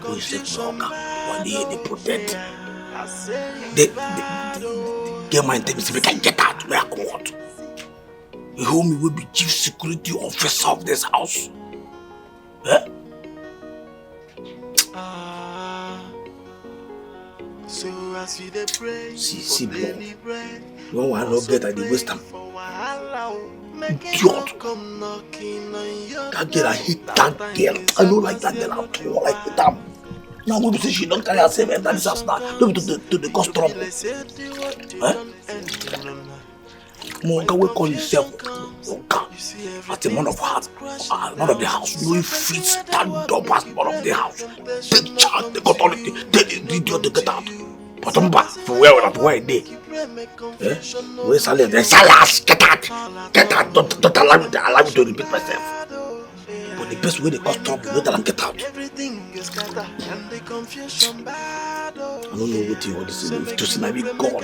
go yourself one day they protect. They get my intention we can get out where I come out. You homie will be chief security officer of this house. Huh? So as we dey pray, see, bro. You want to get at the waste time. Idiot. That girl, I hate that girl. I don't like that girl at all. I hate her. Now when we say she don't carry herself and that is us now. Don't be to the cause trouble. Monga will call himself Monga. As a man of heart, man of the house. You will fit stand up as man of the house. Take charge, take authority, take the idiot to get out. But I'm back for where they. Where's Salas? There's Salas, get out! Get out! Don't allow me to repeat myself. But the best way they cause trouble, you don't get out. I don't know what you want to say. Just my big God.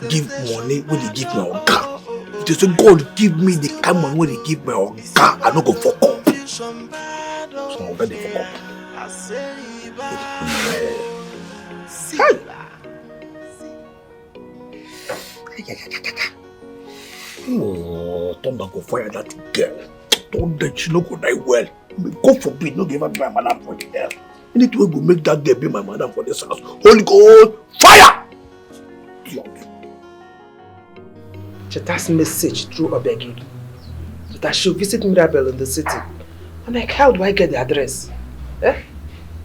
Give money when they give me a car. If they say God give me the kind of money when they give me a car, I don't go fuck up. So I'm going to fuck up. Oh, Thunder go fire that girl. Thunder, she no go die well. God forbid, no give her my madam for the hell. Anything will go make that girl be my madam for this house. Holy God, fire! Cheta's message through Obegiri that I should visit Mirabel in the city. I'm like, how do I get the address? I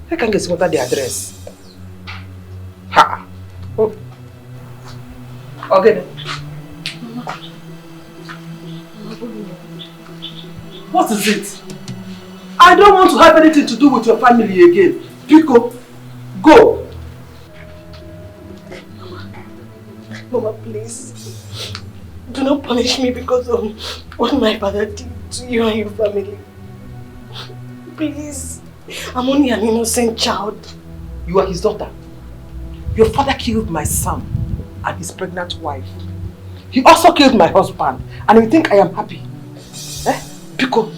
can't get the address. Ha! Oh. Okay then. What is it? I don't want to have anything to do with your family again. Pico, go. Mama, please. Do not punish me because of what my father did to you and your family. Please. I'm only an innocent child. You are his daughter. Your father killed my son and his pregnant wife. He also killed my husband, and you think I am happy? Because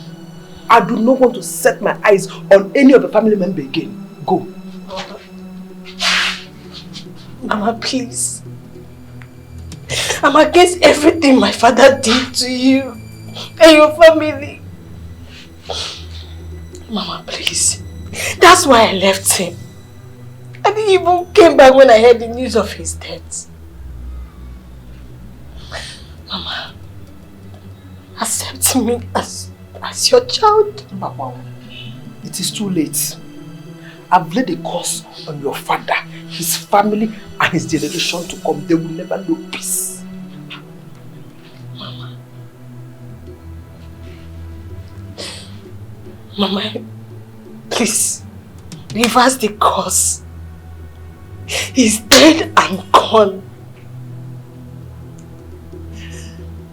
I do not want to set my eyes on any of the family member again. Go. Mama, please. I'm against everything my father did to you and your family. Mama, please. That's why I left him. I didn't even came back when I heard the news of his death. Mama, accept me as your child. Mama, it is too late. I've laid a curse on your father, his family, and his generation to come. They will never know peace. Mama, please, reverse the curse. He's dead and gone.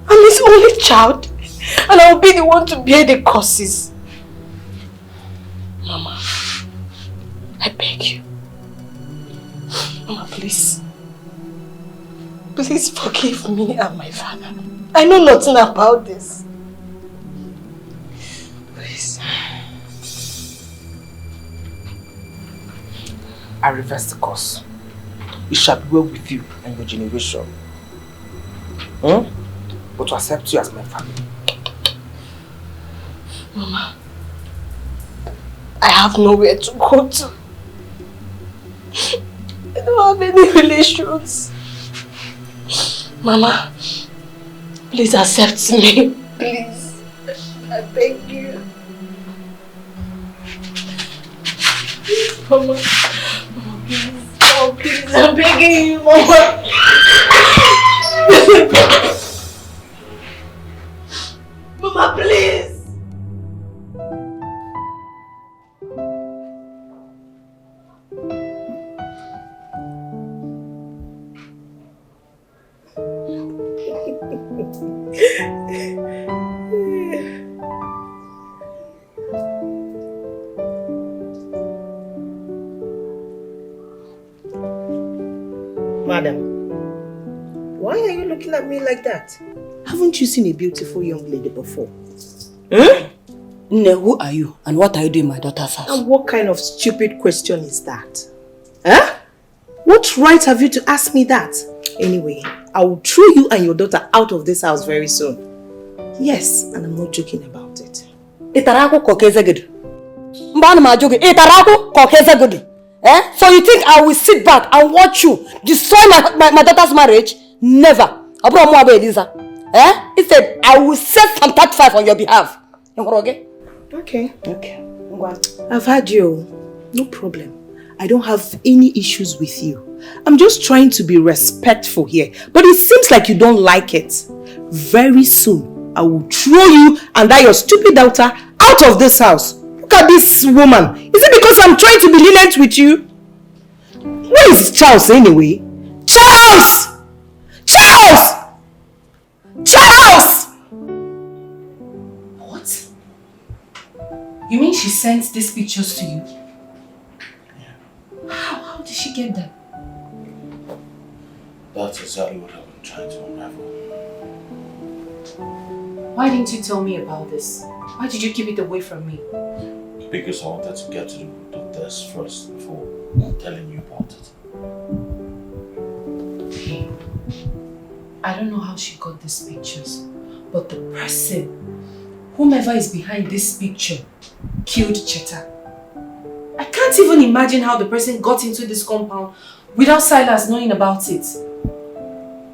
I'm his only child, and I'll be the one to bear the curses. Mama, I beg you. Mama, please. Please forgive me and my father. I know nothing about this. Please. I reverse the curse. It shall be well with you and your generation. But to accept you as my family. Mama, I have nowhere to go to. I don't have any relations. Mama, please accept me. Please. I beg you. Mama. Mama, please. Oh, please. I'm begging you, Mama. Mama, please. Madam, why are you looking at me like that? Haven't you seen a beautiful young lady before? Nne, who are you and what are you doing in my daughter's house? And what kind of stupid question is that? Huh? What right have you to ask me that? Anyway, I will throw you and your daughter out of this house very soon. Yes, and I'm not joking about it. So you think I will sit back and watch you destroy my daughter's marriage? Never. Instead, I will set some 35 on your behalf. Okay. I've had you. No problem. I don't have any issues with you. I'm just trying to be respectful here. But it seems like you don't like it. Very soon, I will throw you and that your stupid daughter out of this house. Look at this woman. Is it because I'm trying to be lenient with you? Where is Charles anyway? Charles! Charles! Charles! What? You mean she sent these pictures to you? How did she get them? That's exactly what I've been trying to unravel. Why didn't you tell me about this? Why did you keep it away from me? Because I wanted to get to the root of this first before telling you about it. Hey, I don't know how she got these pictures, but the person, whomever is behind this picture, killed Cheta. I can't even imagine how the person got into this compound without Silas knowing about it.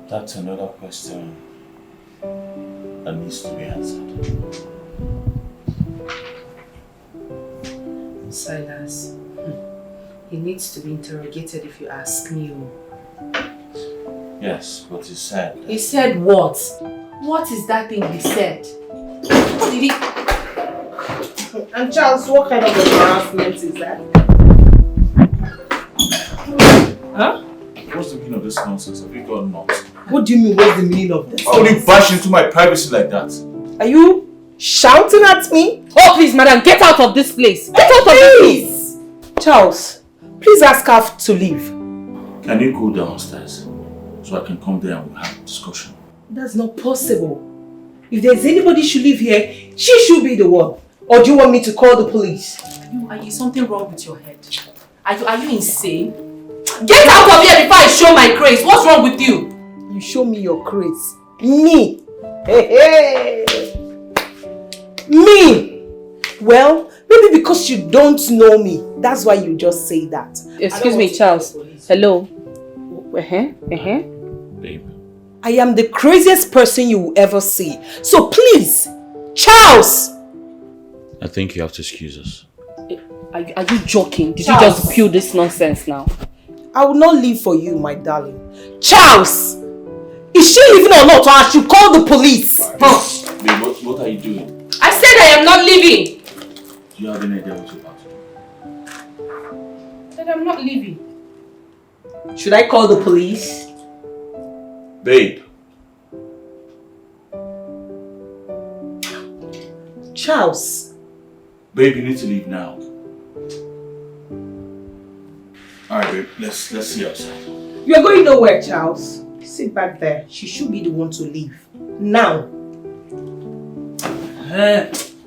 That's another question that needs to be answered. Silas, he needs to be interrogated if you ask me. Yes, but he said... He said what? What is that thing he said? What did he... And Charles, what kind of harassment is that? Huh? What's the meaning of this nonsense? Have you got nuts? What do you mean, what's the meaning of this? Why would you bash into my privacy like that? Are you shouting at me? Oh please, madam, get out of this place! Get out of this place! Charles, please ask her to leave. Can you go downstairs so I can come there and we'll have a discussion? That's not possible. If there's anybody should live here, she should be the one. Or do you want me to call the police? Are you something wrong with your head? Are you insane? Get out of here before I show my grace. What's wrong with you? You show me your grace. Me? Hey, hey. Me? Well, maybe because you don't know me. That's why you just say that. Excuse me, Charles. Hello? Babe. I am the craziest person you will ever see. So please, Charles! I think you have to excuse us. Are you joking? Did Charles. you just spew this nonsense now? I will not leave for you, my darling. Charles! Is she leaving or not? Or I should call the police? Babe, what are you doing? I said I am not leaving! Do you have any idea what you're about to do? I said I'm not leaving. Should I call the police? Babe. Charles. Babe, you need to leave now. Alright, babe, let's see outside. You are going nowhere, Charles. Sit back there. She should be the one to leave. Now.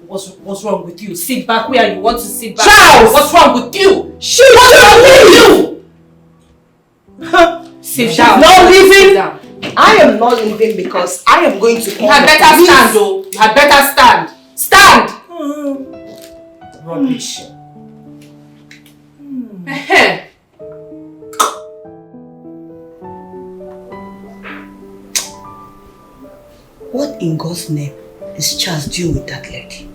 What's wrong with you? Sit back where you want to sit back. Charles! What's wrong with you? What's wrong with you? Sit She's down. not leaving. Sit down. I am not leaving because I am going to call You had the better police. stand, though. You had better stand. Stand! Rubbish. What in God's name is Charles doing with that lady?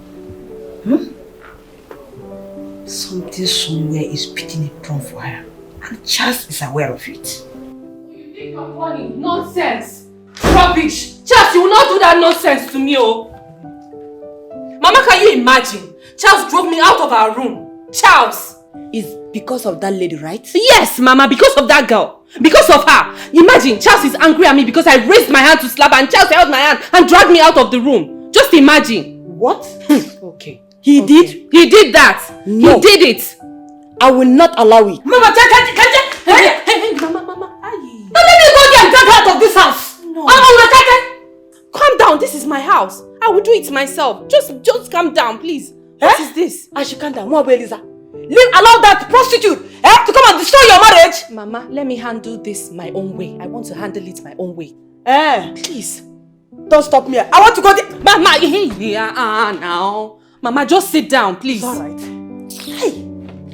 Something somewhere is pitting a drum for her. And Charles is aware of it. You think you're funny? Nonsense! Rubbish! Charles, you will not do that nonsense to me, oh! Mama, can you imagine? Charles drove me out of our room. Charles! It's because of that lady, right? Yes, Mama, because of that girl. Because of her. Imagine, Charles is angry at me because I raised my hand to slap her and Charles held my hand and dragged me out of the room. Just imagine. What? Okay. He did that. No. He did it. I will not allow it. Mama, hey, Mama. No, let me go there and get out of this house. No. Calm down. This is my house. I will do it myself. Just calm down, please. What is this? I should calm down. Elisa. Allow that prostitute to come and destroy your marriage. Mama, let me handle this my own way. I want to handle it my own way. Please. Don't stop me. I want to go there. Mama, now. Mama, just sit down, please. It's alright. Hey.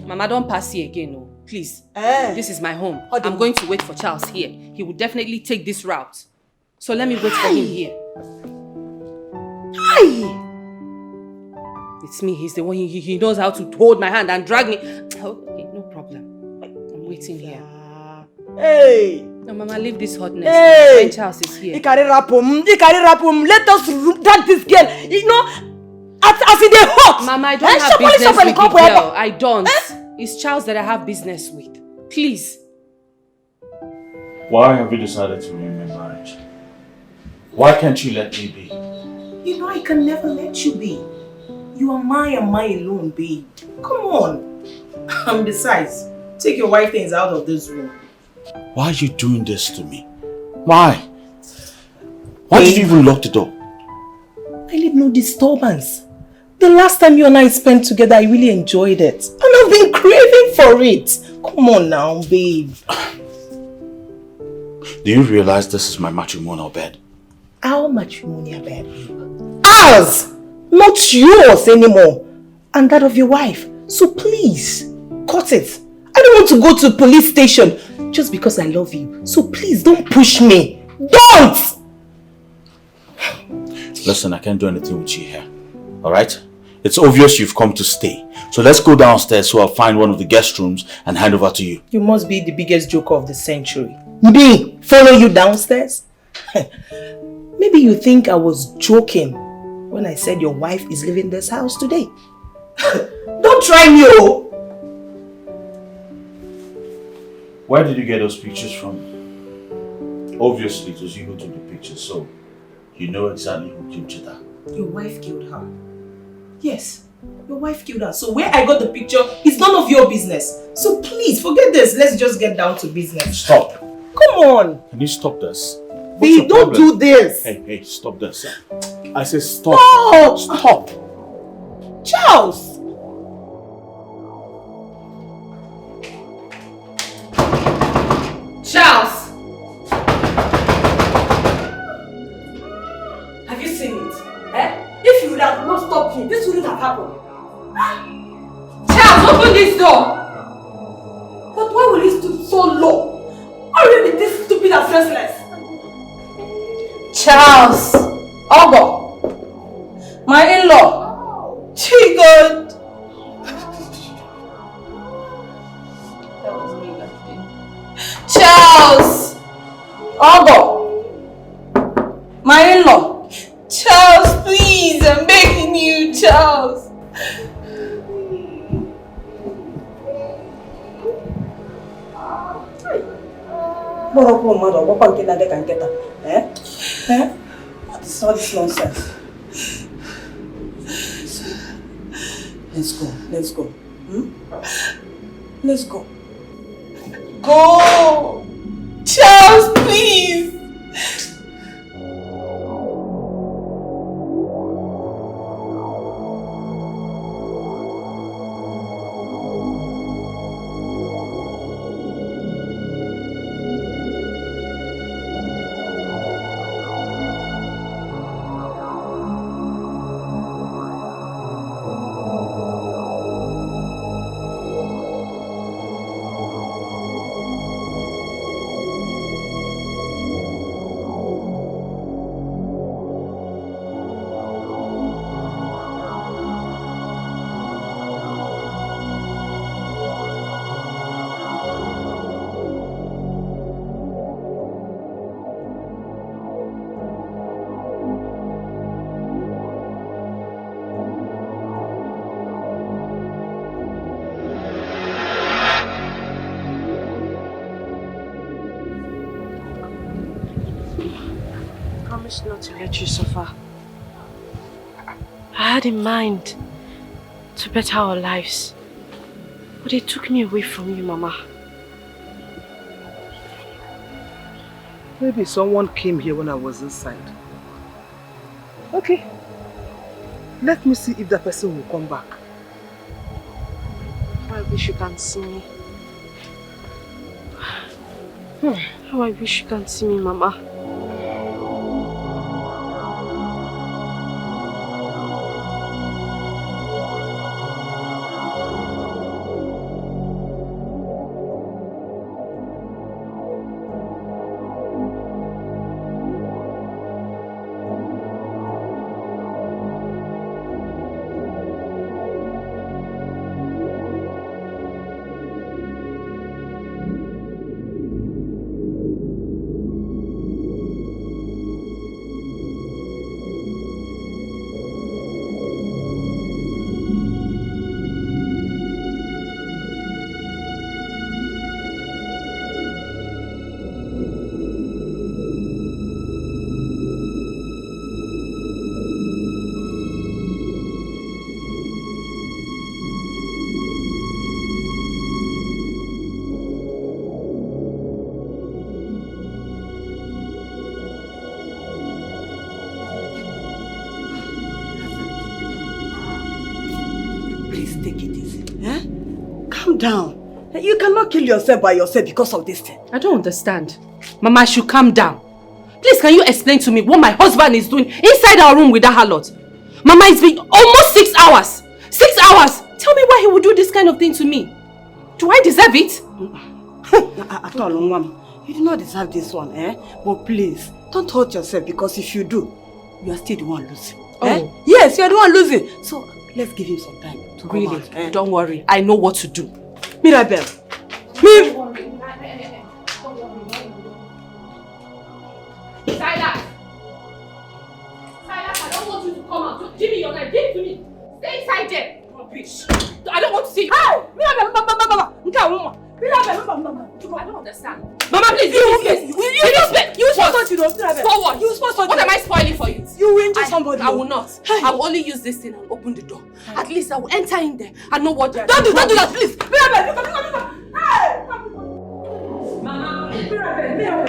Mama, don't pass here again, no. Please. This is my home. I'm going to wait for Charles here. He will definitely take this route. So let me wait for him here. Hi. It's me. He's the one. He knows how to hold my hand and drag me. Okay, no problem. I'm waiting here. Hey. No, Mama, leave this hotness. Hey. When Charles is here. Let us drag this girl. You know, as in the hot. Mama, I don't have business with the girl. I don't. It's Charles that I have business with. Please. Why have you decided to ruin my marriage? Why can't you let me be? You know I can never let you be. You are mine and mine alone, babe. Come on. And besides, take your wife things out of this room. Why are you doing this to me? Why? Why did you even lock the door? I need no disturbance. The last time you and I spent together, I really enjoyed it. And I've been craving for it. Come on now, babe. Do you realize this is my matrimonial bed? Our matrimonial bed, babe. Ours! Not yours anymore. And that of your wife. So please, cut it. I don't want to go to the police station just because I love you. So please, don't push me. Don't! Listen, I can't do anything with you here. Alright? It's obvious you've come to stay. So let's go downstairs so I'll find one of the guest rooms and hand over to you. You must be the biggest joker of the century. Me? Follow you downstairs? Maybe you think I was joking when I said your wife is leaving this house today. Don't try me, oh! Where did you get those pictures from? Obviously, it was you who took the pictures, so you know exactly who killed Chita. Your wife killed her. Yes, your wife killed her. So where I got the picture is none of your business. So please, forget this. Let's just get down to business. Stop. Come on. Can you stop this? Babe, don't do this. Hey, stop this. I said stop. Oh. Stop. Charles. Charles! Have you seen it? If you would have not stopped me, this wouldn't have happened. Charles, open this door! But why will you stoop so low? Why will you be this stupid and senseless? Charles! Ogo! My in-law! Chicken! That was me laughing. Charles! Ogo! My in-law! Charles, please! I'm begging you, Charles! What is all this nonsense? Let's go. Let's go. Go! Charles, please! promise not to let you suffer. I had in mind to better our lives. But they took me away from you, Mama. Maybe someone came here when I was inside. Okay. Let me see if that person will come back. I wish you can see me. How I wish you can see me, Mama. Down. You cannot kill yourself by yourself because of this thing. I don't understand. Mama, I should calm down. Please, can you explain to me what my husband is doing inside our room with that harlot? Mama, it's been almost 6 hours. 6 hours! Tell me why he would do this kind of thing to me. Do I deserve it? At all, Mom. You do not deserve this one, eh? But please, don't hurt yourself because if you do, you are still the one losing. Oh. Eh? Yes, you are the one losing. So, let's give him some time to come Really? out, eh? Don't worry. I know what to do. Mirabel. Silas! Silas, I don't want you to come out. Give me your knife. Give it to me. Stay inside there. Rubbish. I don't want to see you. Hey! Mirabel, I don't understand. Mama, please, you spoil what? What am I spoiling for you? You will injure somebody. I will not. Hey. I will only use this thing and open the door. At least I will enter in there and know what they're doing. Don't do that, please. Mirabel, hey! Mama, Mama, leave me alone.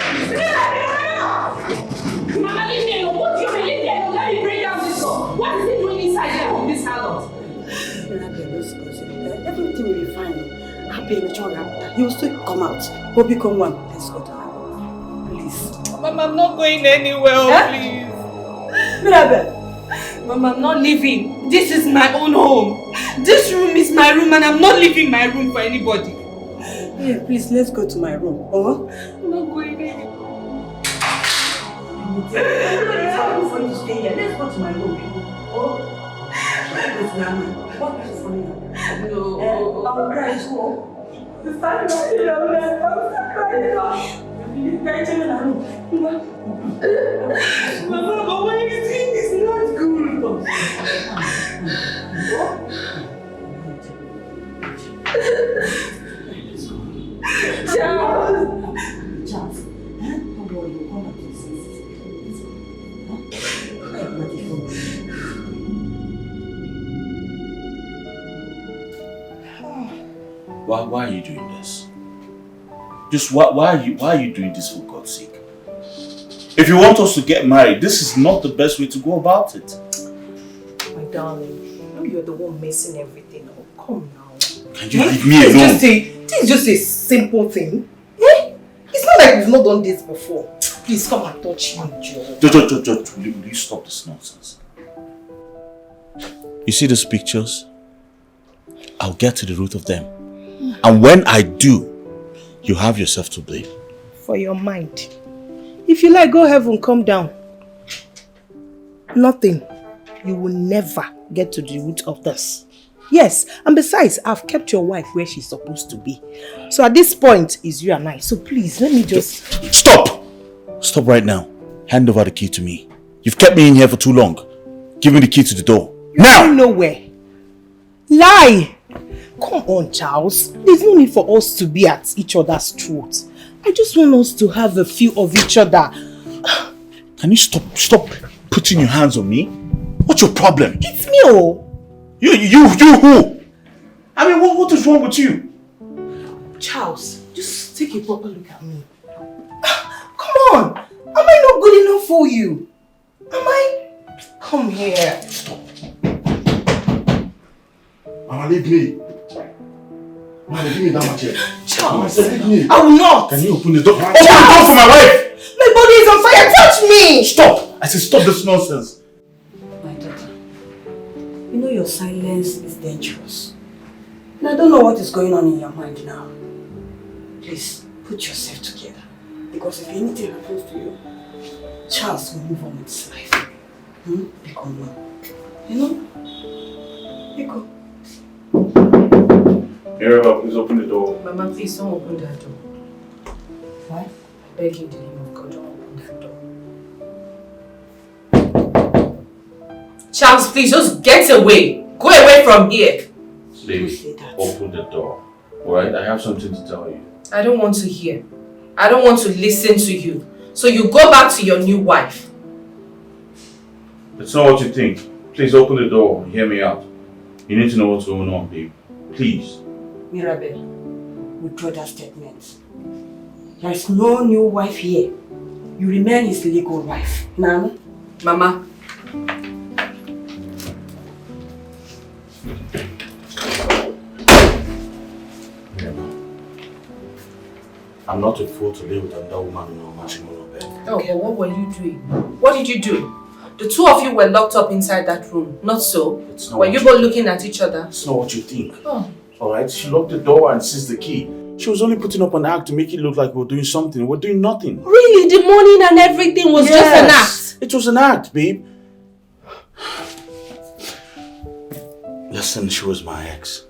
What do you mean? Leave me alone. Let me bring down this door. What is he doing inside there with this harlot? Everything will be fine. Happy, he will still come out. Hope you come one. Let's go to her. Please. Mama, I'm not going anywhere, please. Mirabel. Mama, I'm not leaving. This is my own home. This room is my room and I'm not leaving my room for anybody. Yeah, please, let's go to my room. Oh? I'm not going anywhere. For you to stay here. Let's go to my room. Oh? What is funny? No. I will cry too. The fact that you are there, I will cry. You're crying in the room. Mama, but what you think is not good. Charles! Why are you doing this? Just why are you doing this for God's sake? If you want us to get married, this is not the best way to go about it. My darling, you know you're the one messing everything up. Come now. Can you leave me alone? This is just a simple thing. Eh? It's not like we've not done this before. Please come and touch me, Joe. Will you stop this nonsense? You see these pictures? I'll get to the root of them. And when I do, you have yourself to blame. For your mind. If you like, go heaven, come down. Nothing. You will never get to the root of this. Yes, and besides, I've kept your wife where she's supposed to be. So at this point, it's you and I. So please, let me just... Stop! Stop right now. Hand over the key to me. You've kept me in here for too long. Give me the key to the door. Now! You're nowhere. Lie! Come on, Charles. There's no need for us to be at each other's throats. I just want us to have a feel of each other. Can you stop putting your hands on me? What's your problem? It's me, oh. You who? I mean, what is wrong with you? Charles, just take a proper look at me. Come on. Am I not good enough for you? Am I? Come here. Stop. Mama, leave me. Mama, give me that much here. Charles, leave me. I will not. Can you open the door? Charles! Open the door for my wife! My body is on fire. Touch me! Stop! I said stop this nonsense. My daughter, you know your silence is dangerous. And I don't know what is going on in your mind now. Please, put yourself together. Because if anything happens to you, Charles will move on with his life. Because no. You know? Because. Mirabel, please open the door. Mama, please don't open that door. Why? I beg you in the name of God, don't open that door. Charles, please just get away. Go away from here. Please, open the door. Alright, I have something to tell you. I don't want to hear. I don't want to listen to you. So you go back to your new wife. It's not what you think. Please open the door and hear me out. You need to know what's going on, babe. Please. Mirabel, withdraw that statement. There is no new wife here. You remain his legal wife. Nana? Mama. I'm not a fool to live with another woman in a matrimonial bed. Oh, but what were you doing? What did you do? The two of you were locked up inside that room, not so? Were you both looking at each other? It's not what you think. Oh. Alright, she locked the door and seized the key. She was only putting up an act to make it look like we're doing something. We're doing nothing. Really? The morning and everything was just an act? It was an act, babe. Listen, she was my ex.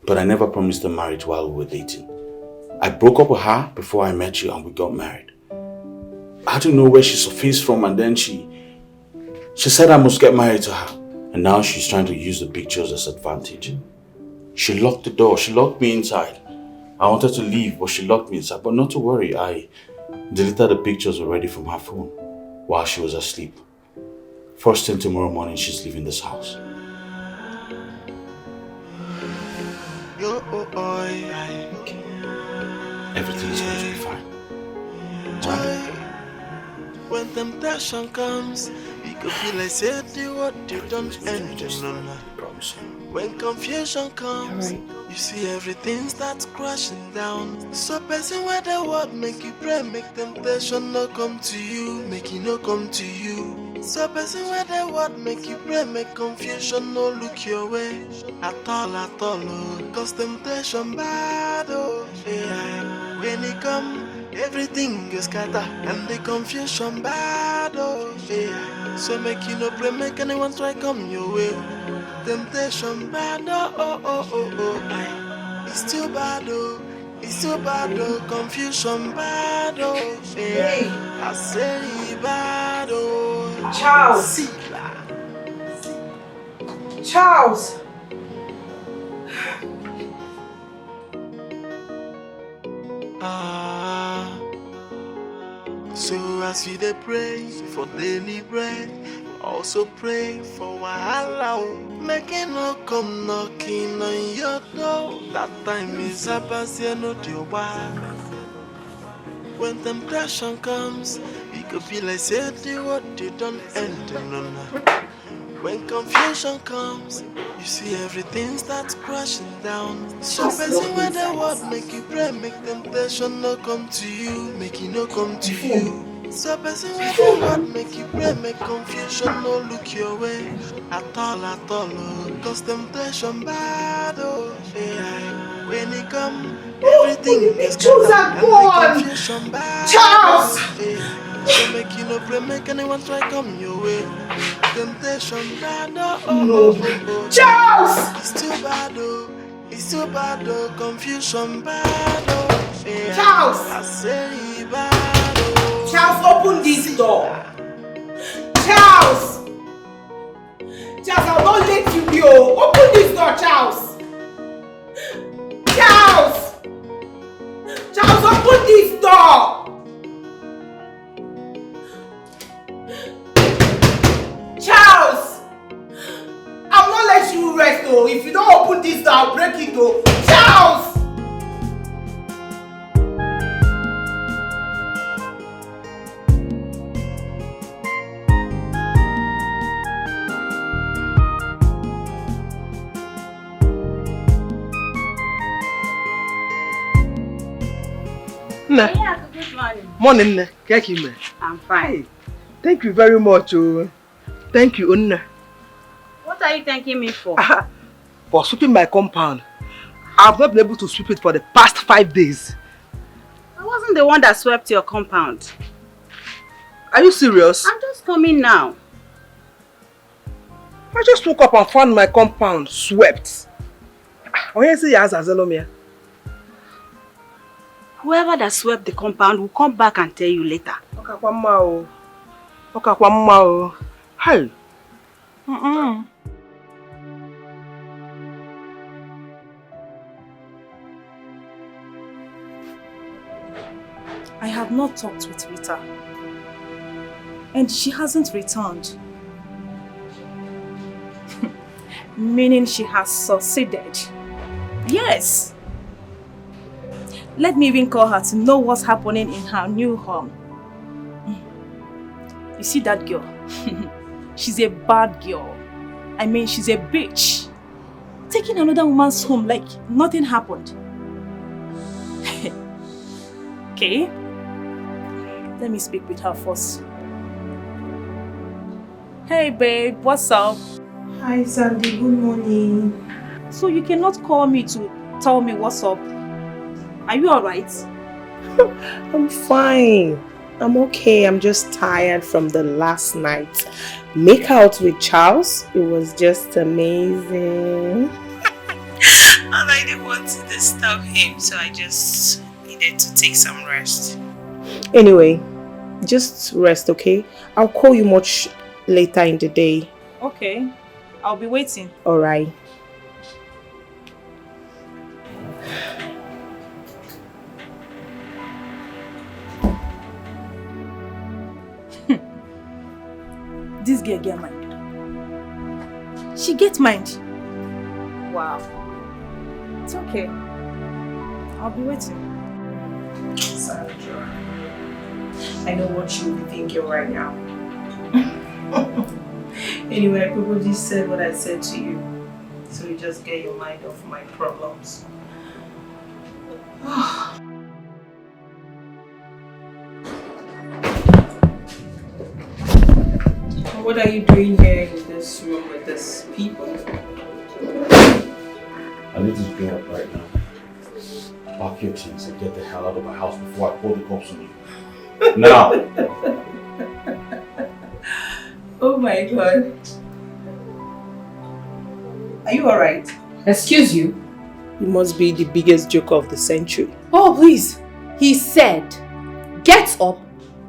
But I never promised her marriage while we were dating. I broke up with her before I met you and we got married. I don't know where she surfaced from, and then she said I must get married to her. And now she's trying to use the pictures as advantage. She locked the door. She locked me inside. I wanted to leave, but she locked me inside. But not to worry, I deleted the pictures already from her phone while she was asleep. First thing tomorrow morning, she's leaving this house. Everything is going to be fine. Right? When temptation comes, it could be like say the what you don't end. When confusion comes, you see everything starts crashing down. So person where the word make you pray, make temptation no come to you, make it no come to you. So person where the word make you pray, make confusion no look your way at all, oh. Cause temptation bad, oh yeah. When it come, everything is scatter and the confusion bad, oh yeah. So make you no pray, make anyone try come your way. Temptation bad, oh. It's too bad, oh. It's too bad, oh. Confusion bad, oh yeah. I say bad, oh. Charles. Charles. So as you dey pray for daily bread, also pray for wahala. Make it no come knocking on your door. That time is about to know your wife. When temptation comes, it could be like say the what you don't end. No. When confusion comes, you see everything starts crashing down. So person where the word make you pray, make temptation no come to you, make it no come to you. So person where the word make you pray, make confusion no look your way at all, oh. Cause temptation bad, oh yeah. When it come, everything is confusion bad, Charles! yeah. So make you no pray, make anyone try come your way. Temptation bad, oh. Charles! It's too bad, oh. It's too bad, oh. Confusion bad, oh yeah. Charles! I say bad, oh. Charles, open this door. Charles! Charles, I will not let you go. Open this door, Charles. Charles! Charles, open this door. Charles! I'll not let you rest though. If you don't open this door, I'll break it though. Charles! Yeah, good morning. Morning, Nne. I'm fine. Hey, thank you very much. Thank you, Nne. What are you thanking me for? For sweeping my compound. I've not been able to sweep it for the past 5 days. I wasn't the one that swept your compound. Are you serious? I'm just coming now. I just woke up and found my compound swept. Whoever that swept the compound will come back and tell you later. Hey. I have not talked with Rita. And she hasn't returned. Meaning she has succeeded. Yes. Let me even call her to know what's happening in her new home. You see that girl? She's a bad girl. I mean, she's a bitch. Taking another woman's home like nothing happened. Okay? Let me speak with her first. Hey babe, what's up? Hi Sandy, good morning. So you cannot call me to tell me what's up? Are you alright? I'm fine. I'm okay. I'm just tired from the last night. Make out with Charles. It was just amazing. And I didn't want to disturb him, so I just needed to take some rest. Anyway, just rest, okay? I'll call you much later in the day. Okay, I'll be waiting. Alright. This girl get mind. She gets mind. Wow. It's okay. I'll be waiting. Sandra, I know what you'll be thinking right now. Anyway, I probably said what I said to you. So you just get your mind off my problems. What are you doing here in this room with these people? I need to get up right now. Pack your things and get the hell out of my house before I call the cops on you. Now! Oh my god. Are you alright? Excuse you? You must be the biggest joker of the century. Oh, please. He said, get up,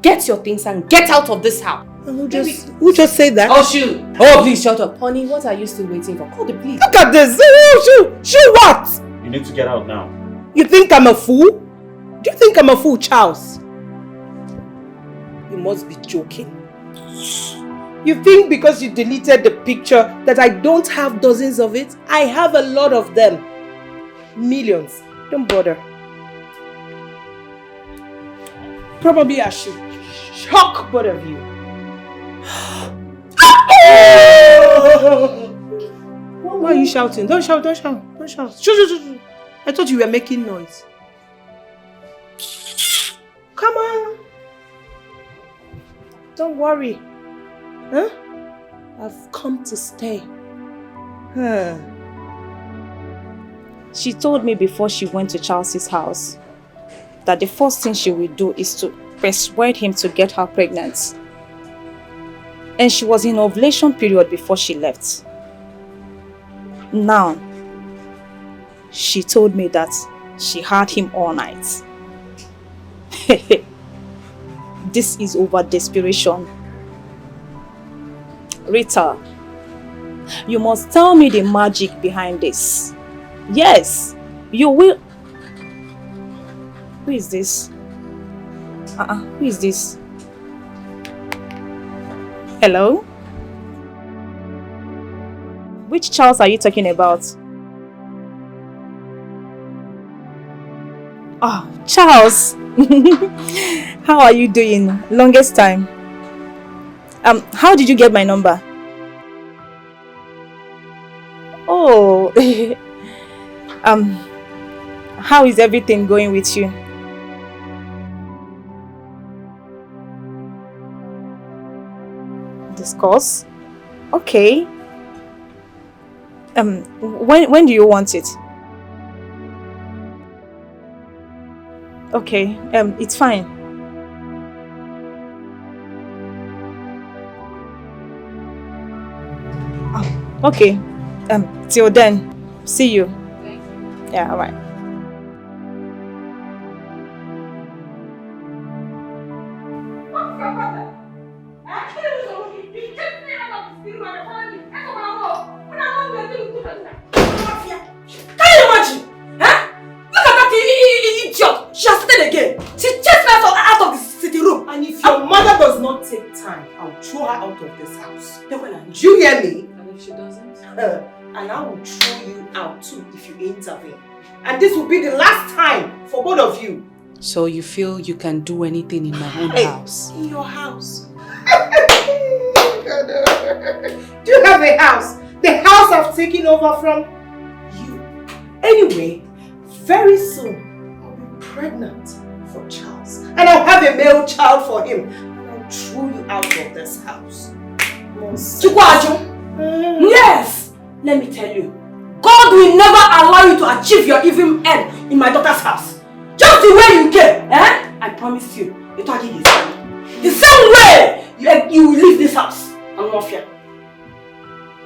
get your things and get out of this house. Who just said that? Oh, shoot. Oh, please shut up. Honey, what are you still waiting for? Call the police. Look at this. Shoot what? You need to get out now. You think I'm a fool? Do you think I'm a fool, Charles? You must be joking. You think because you deleted the picture that I don't have dozens of it? I have a lot of them. Millions. Don't bother. Probably I should shock both of you. Why are you shouting? Don't shout. Shh. I thought you were making noise. Come on. Don't worry. Huh? I've come to stay. She told me before she went to Charles's house that the first thing she will do is to persuade him to get her pregnant. And she was in ovulation period before she left. Now, she told me that she had him all night. This is over desperation. Rita, you must tell me the magic behind this. Yes, you will. Who is this? Who is this? Hello? Which Charles are you talking about? Oh, Charles! How are you doing? Longest time. How did you get my number? Oh, how is everything going with you? Discuss? Okay. When do you want it? Okay, it's fine. Okay, till then, see you. Yeah, alright. Take time, I'll throw her out of this house. Do you hear me? And if she doesn't? And I will throw you out too if you intervene. And this will be the last time for both of you. So you feel you can do anything in my own house? In your house. Do you have a house? The house I've taken over from you. Anyway, very soon I'll be pregnant for Charles. And I'll have a male child for him. Throw you out of this house. Yes! Let me tell you, God will never allow you to achieve your evil end in my daughter's house. Just the way you came, eh? I promise you, the target is coming. The same way you will leave this house. I'm not fear.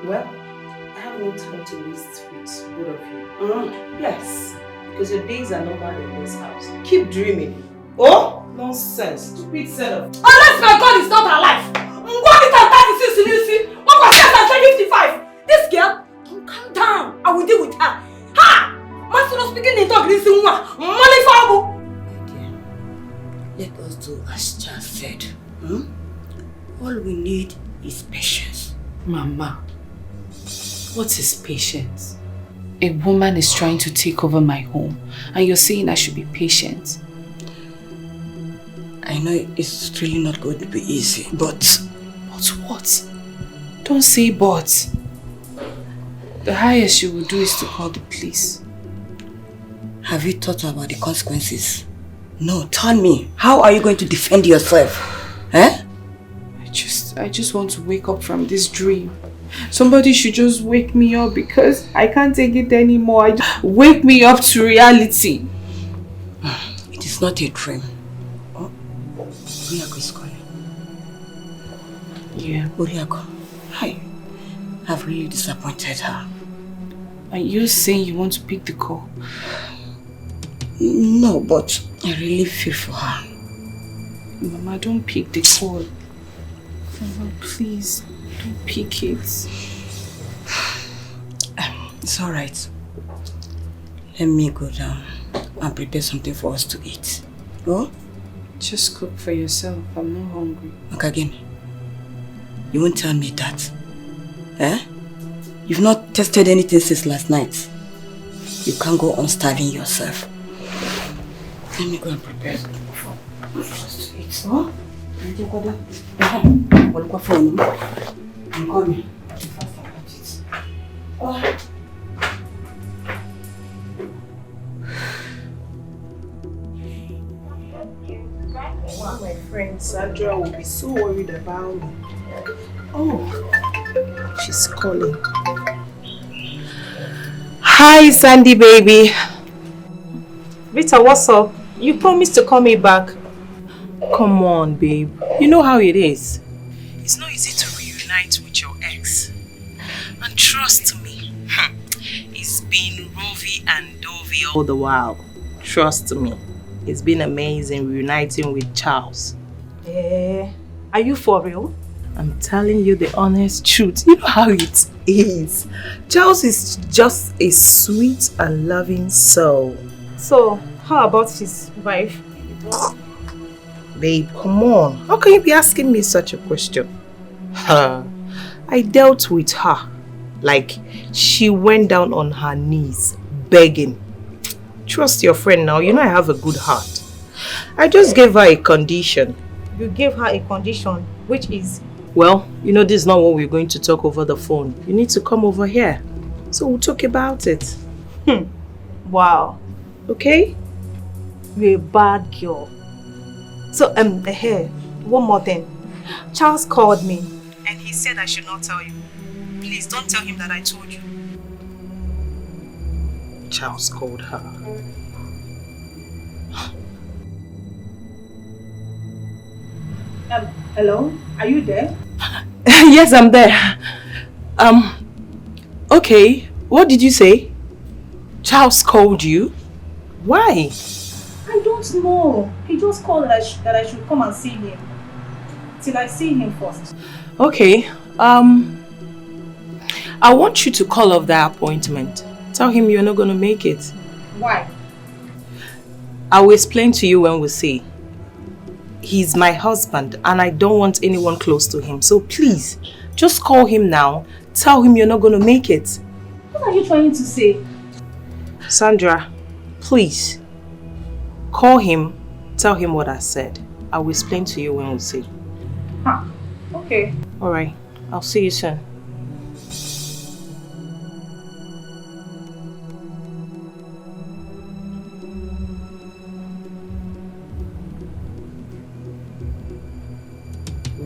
Well, I have no time to waste with both of you. Yes, because your days are numbered in this house. Keep dreaming. Oh? Nonsense. Stupid setup. Unless my God is not alive. What is that 36 you see? What was that 55? This girl, don't calm down. I will deal with her. Ha! Master was speaking in talk this money for let us do as Charles said. All we need is patience. Mama, what is patience? A woman is trying to take over my home and you're saying I should be patient. I know it's really not going to be easy, but... But what? Don't say but. The highest you will do is to call the police. Have you thought about the consequences? No, tell me. How are you going to defend yourself? Eh? I just want to wake up from this dream. Somebody should just wake me up because I can't take it anymore. Wake me up to reality. It is not a dream. Uriako is calling. Yeah. Uriako, hi. I've really disappointed her. Are you saying you want to pick the call? No, but I really feel for her. Mama, don't pick the call. Mama, please, don't pick it. It's alright. Let me go down and prepare something for us to eat. Oh? Just cook for yourself. I'm not hungry. Makagini, you won't tell me that. Eh? You've not tested anything since last night. You can't go on starving yourself. Let me go and prepare for us to eat. Oh? I'm coming. Oh. My friend Sandra will be so worried about me. Oh, she's calling. Hi, Sandy baby. Rita, what's up? You promised to call me back. Come on, babe. You know how it is. It's not easy to reunite with your ex. And trust me, it's been rovey and dovey all the while. Trust me. It's been amazing reuniting with Charles. Are you for real? I'm telling you the honest truth. You know how it is. Charles is just a sweet and loving soul. So, how about his wife? Babe, come on. How can you be asking me such a question? I dealt with her. Like, she went down on her knees, begging. Trust your friend now. You know I have a good heart. I just gave her a condition. You gave her a condition, which is? Well, you know this is not what we're going to talk over the phone. You need to come over here. So we'll talk about it. Wow. Okay? You're a bad girl. So, here, one more thing. Charles called me and he said I should not tell you. Please don't tell him that I told you. Charles called her. Hello? Are you there? Yes, I'm there. Okay. What did you say? Charles called you? Why? I don't know. He just called that I should come and see him. Till I see him first. Okay. I want you to call off that appointment. Tell him you're not going to make it. Why? I will explain to you when we see. He's my husband and I don't want anyone close to him. So please, just call him now. Tell him you're not going to make it. What are you trying to say? Sandra, please, call him. Tell him what I said. I will explain to you when we see. Huh. Okay. Alright, I'll see you soon.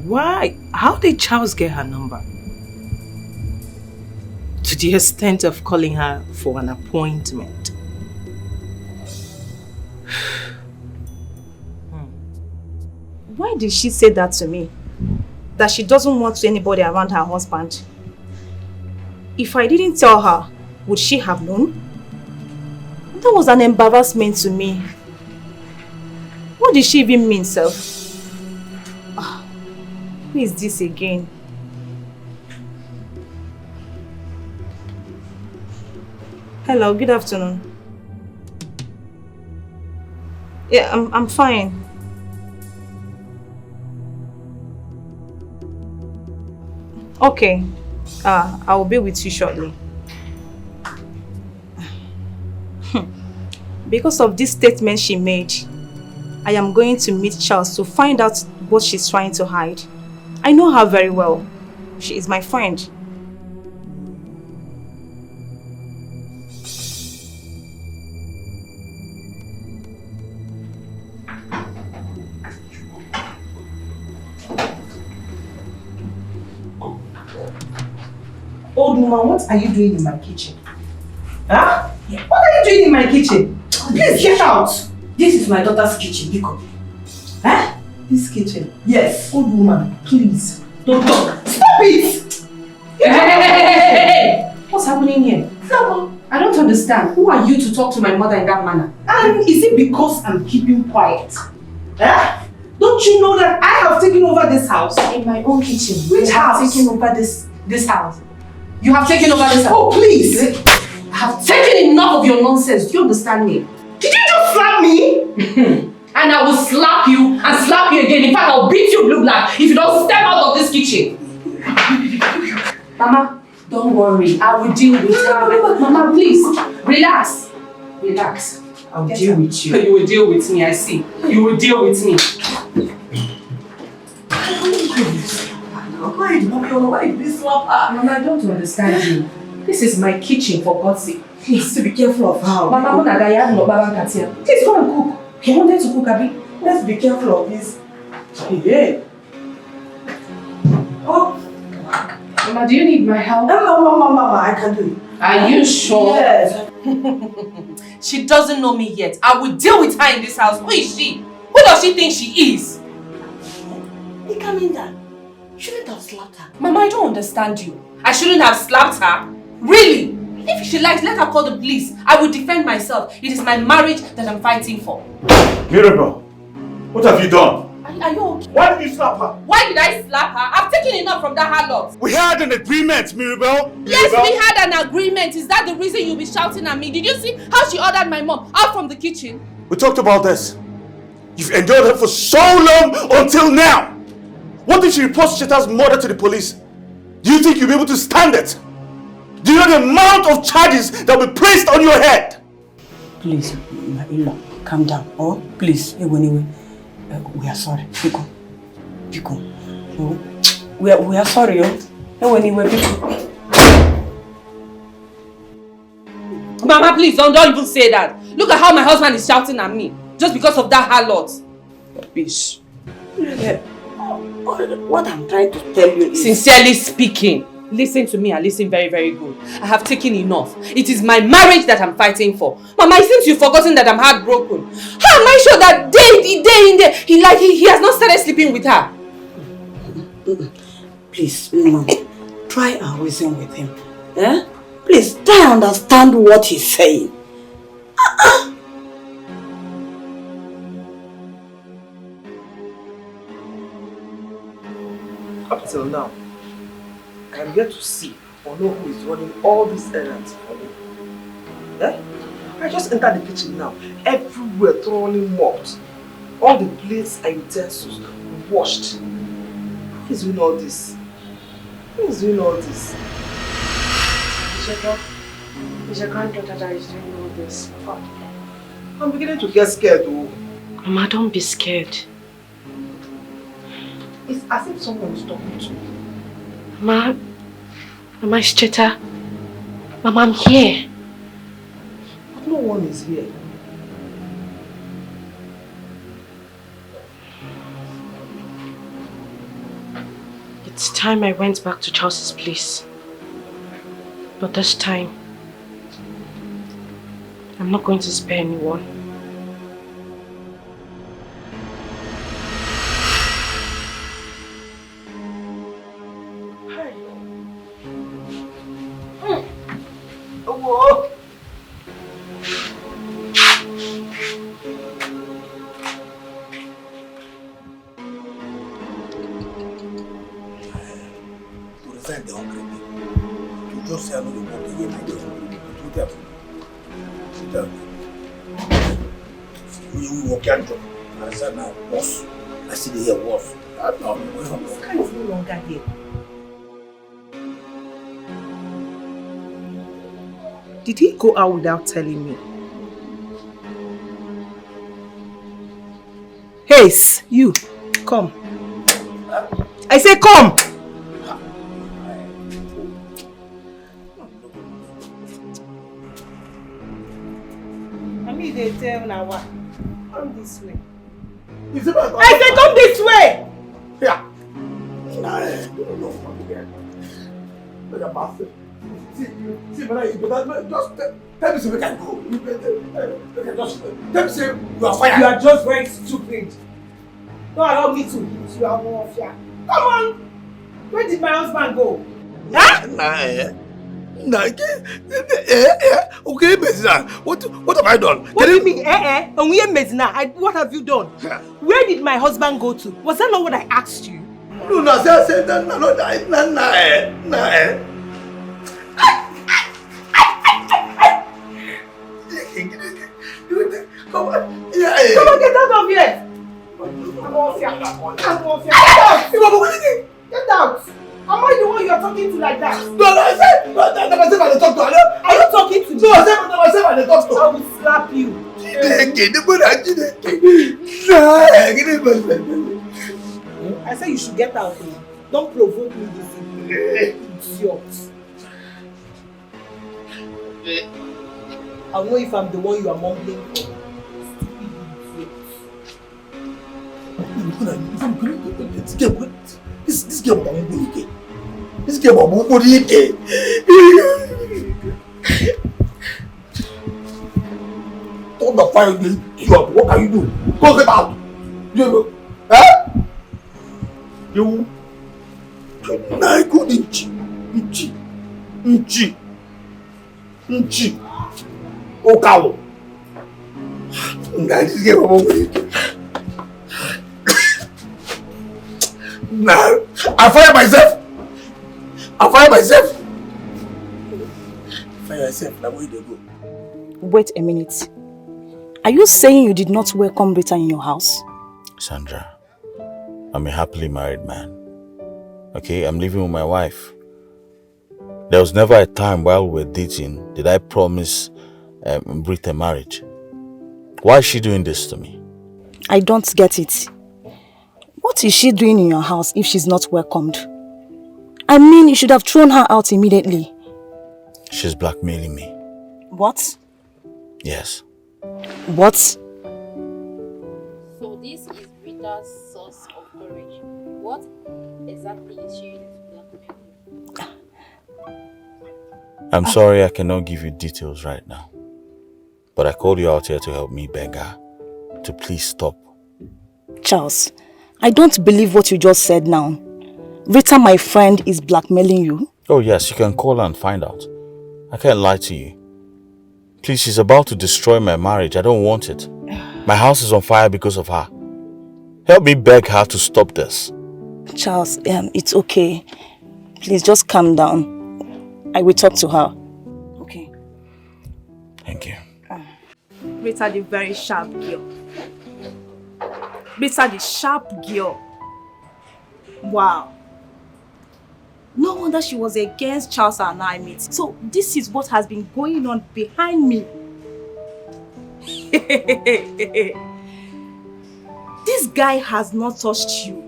Why? How did Charles get her number? To the extent of calling her for an appointment. Why did she say that to me? That she doesn't want anybody around her husband? If I didn't tell her, would she have known? That was an embarrassment to me. What did she even mean, self? Who is this again? Hello, good afternoon. Yeah, I'm fine. Okay. I will be with you shortly. Because of this statement she made, I am going to meet Charles to find out what she's trying to hide. I know her very well. She is my friend. Old woman, what are you doing in my kitchen? Huh? What are you doing in my kitchen? Please get out! This is my daughter's kitchen, Biko. Huh? This kitchen? Yes. Old woman, please. Don't talk. Stop it! Hey! What's happening here? I don't understand. Who are you to talk to my mother in that manner? And is it because I'm keeping quiet? Huh? Don't you know that I have taken over this house? In my own kitchen. Which house? I have taken over this house. You have taken over this house. Oh, please! I have taken enough of your nonsense. Do you understand me? Did you just slap me? And I will slap you and slap you again. In fact, I'll beat you blue black if you don't step out of this kitchen. Mama, don't worry. I will deal with her. Mama, please, relax. Relax. I'll deal with you. You will deal with me, I see. You will deal with me. Why did you slap her? Mama, I don't understand you. This is my kitchen, for God's sake. Please, to be careful of how. Mama, please go and cook. You wanted to cook, Abby? Let's be careful of this. Yeah. Oh. Mama, do you need my help? No, Mama, I can do it. Are you sure? Yes. She doesn't know me yet. I will deal with her in this house. Who is she? Who does she think she is? You come in there. You shouldn't have slapped her. Mama, I don't understand you. I shouldn't have slapped her? Really? If she likes, let her call the police. I will defend myself. It is my marriage that I'm fighting for. Mirabel, what have you done? Are you okay? Why did you slap her? Why did I slap her? I've taken enough from that harlot. We had an agreement, Mirabel. Yes, we had an agreement. Is that the reason you'll be shouting at me? Did you see how she ordered my mom out from the kitchen? We talked about this. You've endured her for so long until now. What if she reports Cheta's murder to the police? Do you think you'll be able to stand it? Do you know the amount of charges that will be placed on your head? Please, my in-law, calm down. Oh, please, anyway, we are sorry. Biko. No, we are sorry. Anyway, Biko. Mama, please don't even say that. Look at how my husband is shouting at me just because of that harlot. Bitch. What I'm trying to tell you is... Sincerely speaking, listen to me and listen very, very good. I have taken enough. It is my marriage that I'm fighting for. Mama, it seems you've forgotten that I'm heartbroken. How am I sure that day in day, he has not started sleeping with her? Please, Mama, try and reason with him. Eh? Please, try and understand what he's saying. Up till now, I am yet to see or know who is running all these errands for me. Eh? I just entered the kitchen now. Everywhere thoroughly mopped. All the plates and utensils washed. Who is doing all this? Who is doing all this? It's your granddaughter that is doing all this. I'm beginning to get scared though. Mama, don't be scared. It's as if someone is talking to me. Mama, it's Cheta. Mama, I'm here. But no one is here. It's time I went back to Charles's place. But this time, I'm not going to spare anyone. Whoa. To resign the hungry people. To just say I know the work again, I just want to do that. Sit down. We work your job. I said now, boss. I see the here boss. This guy is no longer here. Did he go out without telling me? Hey, you, come. I say come! I mean they tell now what? Come this way. I say come this way! Yeah. Nah, I don't know what again. Look at Master. See, man, you better just tell me so we can go. You better just tell me say you are fired. You are just very stupid. Don't allow me to hit you, I'm off here. Come on! Where did my husband go? Huh? Okay, Mezina. What have I done? What do you mean, Mezina? What have you done? Where did my husband go to? Was that not what I asked you? No, I said that. Come on, get out of here! I'm off here. Get out! Am I the one you are talking to like that? No, I said myself I talk to. Are you talking to me? No, I said myself I talk to. I will slap you. I said you should get out. Don't provoke me this evening. Idiot. I'll know if I'm the one you are mumbling for. This game of Don't the fire you up. What can you do? Go get out. You huh? You na good inchi. O cow. This game of Nah, I fire myself. Fire myself, now where they go? Wait a minute. Are you saying you did not welcome Rita in your house? Sandra, I'm a happily married man. Okay, I'm living with my wife. There was never a time while we were dating did I promise Brit a marriage. Why is she doing this to me? I don't get it. What is she doing in your house if she's not welcomed? I mean, you should have thrown her out immediately. She's blackmailing me. What? Yes. What? So this is Rita's source of courage. What exactly is she using to blackmail you? I'm sorry I cannot give you details right now. But I called you out here to help me beg her to please stop. Charles, I don't believe what you just said now. Rita, my friend, is blackmailing you? Oh yes, you can call her and find out. I can't lie to you. Please, she's about to destroy my marriage. I don't want it. My house is on fire because of her. Help me beg her to stop this. Charles, it's okay. Please just calm down. I will talk to her. Okay. Thank you. Rita, the very sharp girl. Rita, the sharp girl. Wow. No wonder she was against Charles and I meet. So this is what has been going on behind me. This guy has not touched you.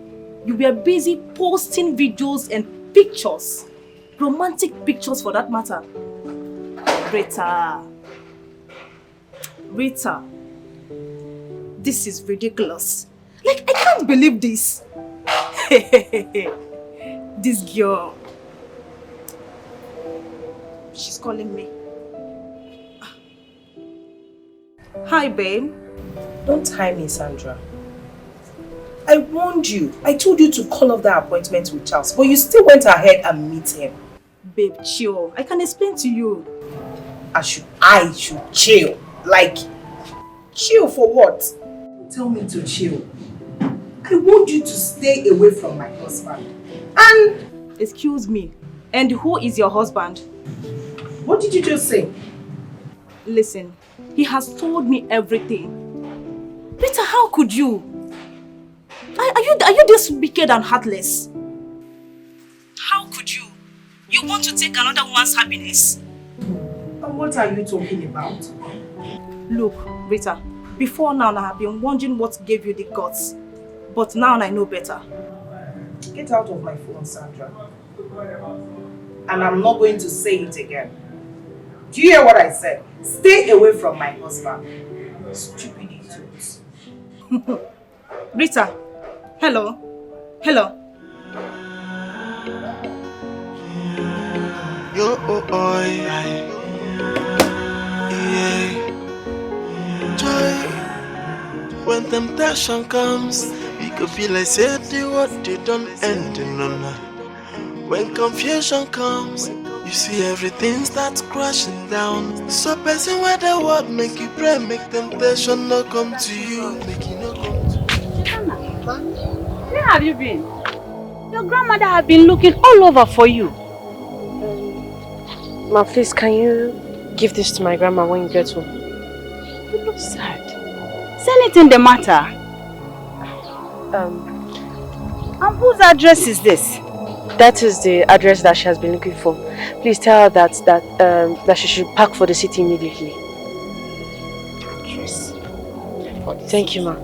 You were busy posting videos and pictures. Romantic pictures for that matter. Rita. This is ridiculous. Like, I can't believe this. This girl. She's calling me. Hi, babe. Don't tie me, Sandra. I warned you. I told you to call off that appointment with Charles, but you still went ahead and meet him. Babe, chill. I can explain to you. I should chill. Like, chill for what? Tell me to chill. I want you to stay away from my husband. And... Excuse me. And who is your husband? What did you just say? Listen, he has told me everything. Rita, how could you? Are you this wicked and heartless? How could you? You want to take another woman's happiness? And what are you talking about? Look, Rita, before now I have been wondering what gave you the guts. But now I know better. Get out of my phone, Sandra. And I'm not going to say it again. Do you hear what I said? Stay away from my husband. Stupid idiots. Rita, hello? Hello? Yo, yeah. Joy, when temptation comes, we could feel like say the what they don't end in none. When confusion comes, you see everything starts crashing down. So person where the word make you pray, make temptation not come to you, make it not come to you. Where have you been? Your grandmother has been looking all over for you. Ma, please, can you give this to my grandma when you get home? You look sad. Is anything the matter? And whose address is this? That is the address that she has been looking for. Please tell her that she should pack for the city immediately. Address. Thank you, ma.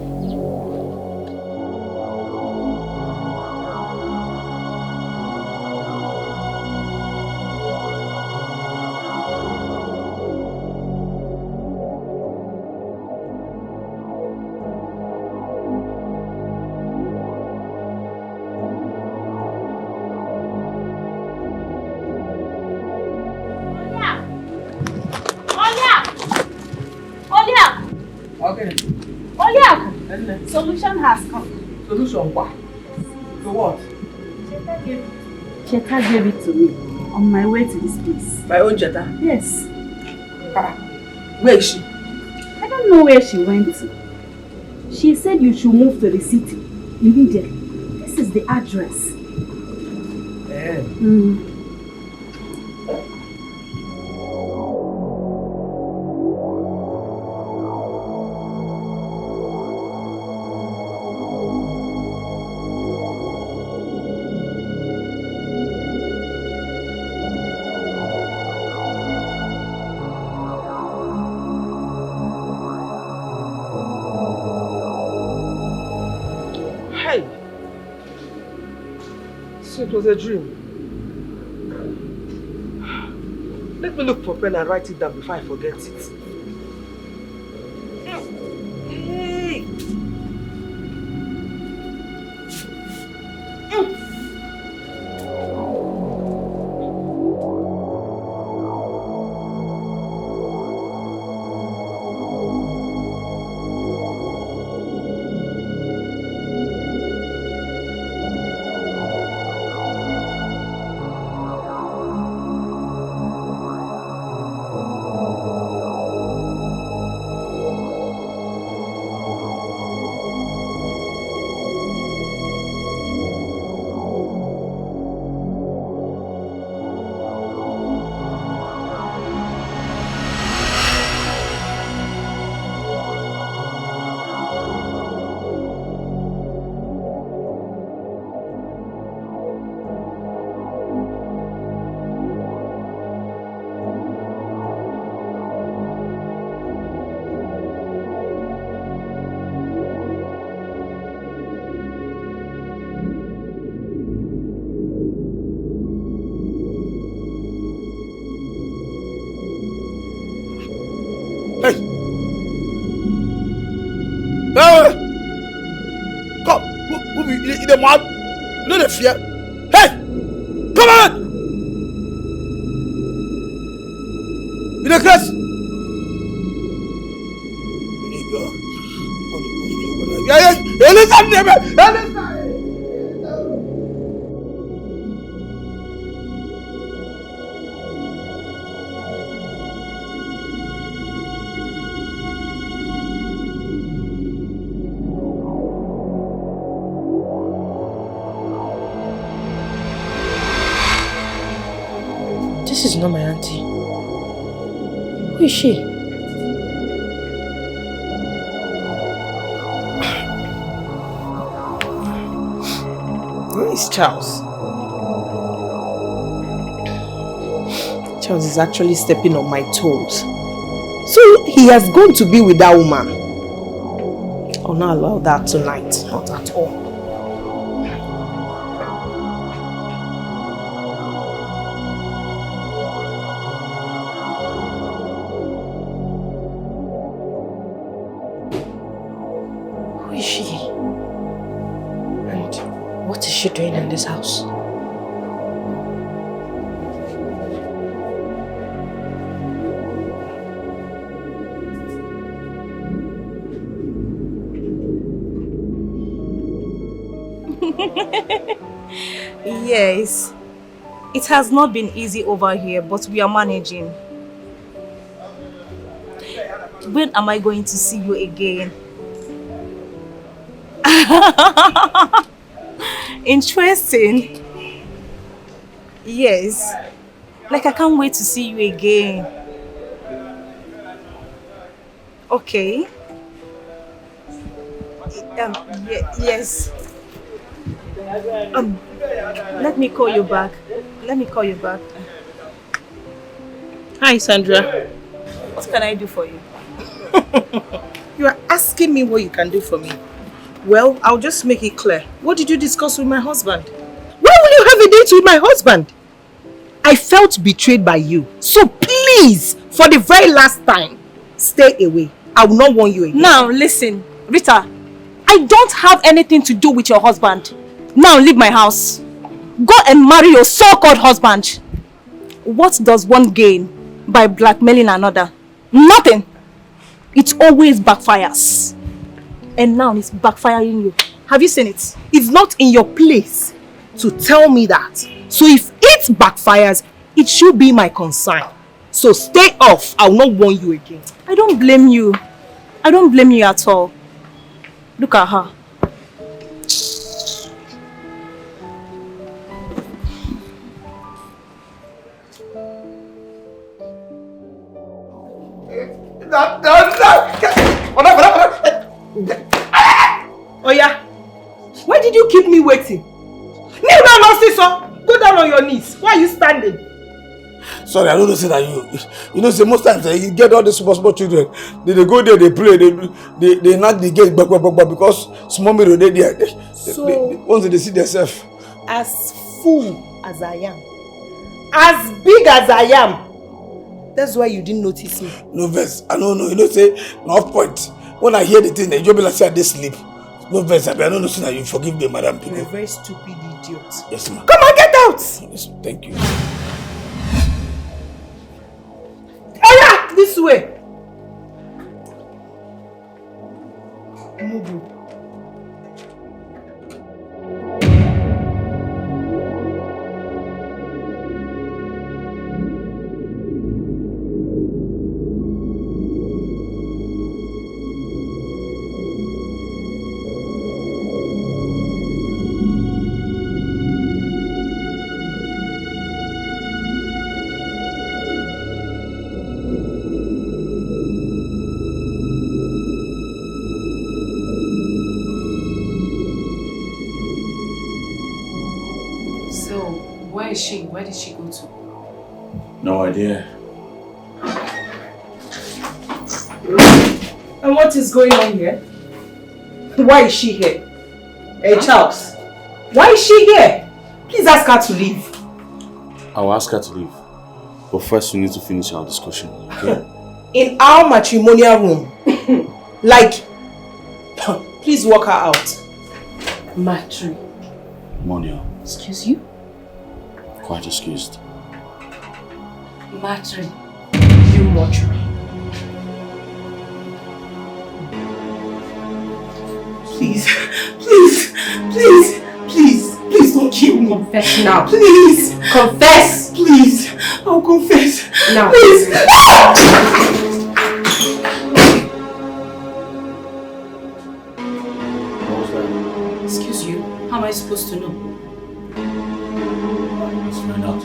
Solution has come. Solution what? To what? Cheta gave it to me on my way to this place. My own Cheta? Yes. Where is she? I don't know where she went to. She said you should move to the city immediately. This is the address. it was a dream. Let me look for a pen and write it down before I forget it. Hey! No, the fear. Hey! Come on! In the class! This is not my auntie. Who is she? Where is Charles? Charles is actually stepping on my toes. So he has gone to be with that woman. I'll not allow that tonight. Not at all. What is she doing in this house? Yes, it has not been easy over here, but we are managing. When am I going to see you again? Interesting. Yes. Like I can't wait to see you again. Okay. Yes. Let me call you back. Hi, Sandra. What can I do for you? You are asking me what you can do for me. Well, I'll just make it clear. What did you discuss with my husband? Why will you have a date with my husband? I felt betrayed by you. So please, for the very last time, stay away. I will not warn you again. Now, listen, Rita. I don't have anything to do with your husband. Now leave my house. Go and marry your so-called husband. What does one gain by blackmailing another? Nothing. It always backfires. And now it's backfiring you. Have you seen it? It's not in your place to tell me that. So if it backfires, it should be my concern. So stay off. I will not warn you again. I don't blame you. I don't blame you at all. Look at her. Oh yeah. Why did you keep me waiting? Kneel down, Nonsense. Go down on your knees. Why are you standing? Sorry, I don't know say that you know say most times you get all the small children. They go there, they play, they knock the gate back because small mirror they there. Once they see themselves. As fool as I am, as big as I am, that's why you didn't notice me. No verse. I don't know. You know, say, no point. When I hear the thing, you'll be like, say, I did sleep. No verse. I don't know, say, that you forgive me, Madam Pico. You're a very stupid idiot. Yes, ma'am. Come on, get out! Yes, thank you. Ella, this way. Move. Where did she go to? No idea. And what is going on here? Why is she here? Hey, Charles, why is she here? Please ask her to leave. I'll ask her to leave. But first we need to finish our discussion, okay? In our matrimonial room. Like, please walk her out. Matrimonial. Excuse you? Quite excused. Matri. You mortuary. Please, please don't kill me. Confess now. Please. Confess. Please. I'll confess. Now. Please. Excuse you. How am I supposed to know? Let's find out.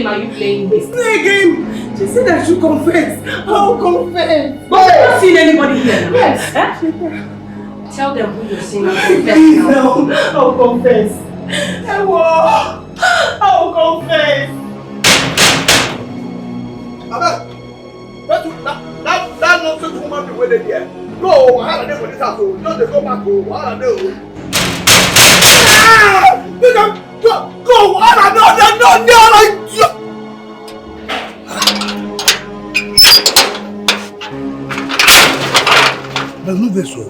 Are you playing this? Play a game! She said I should confess. I'll confess. But I've not seen anybody here now. Yes. Tell them who you're seeing and confess Please, now. no. I'll confess. I'll confess. That nonsense woman be waiting here. Go, I had a day for this house. Just go back home. I had a day. Go! No! There's no vessel.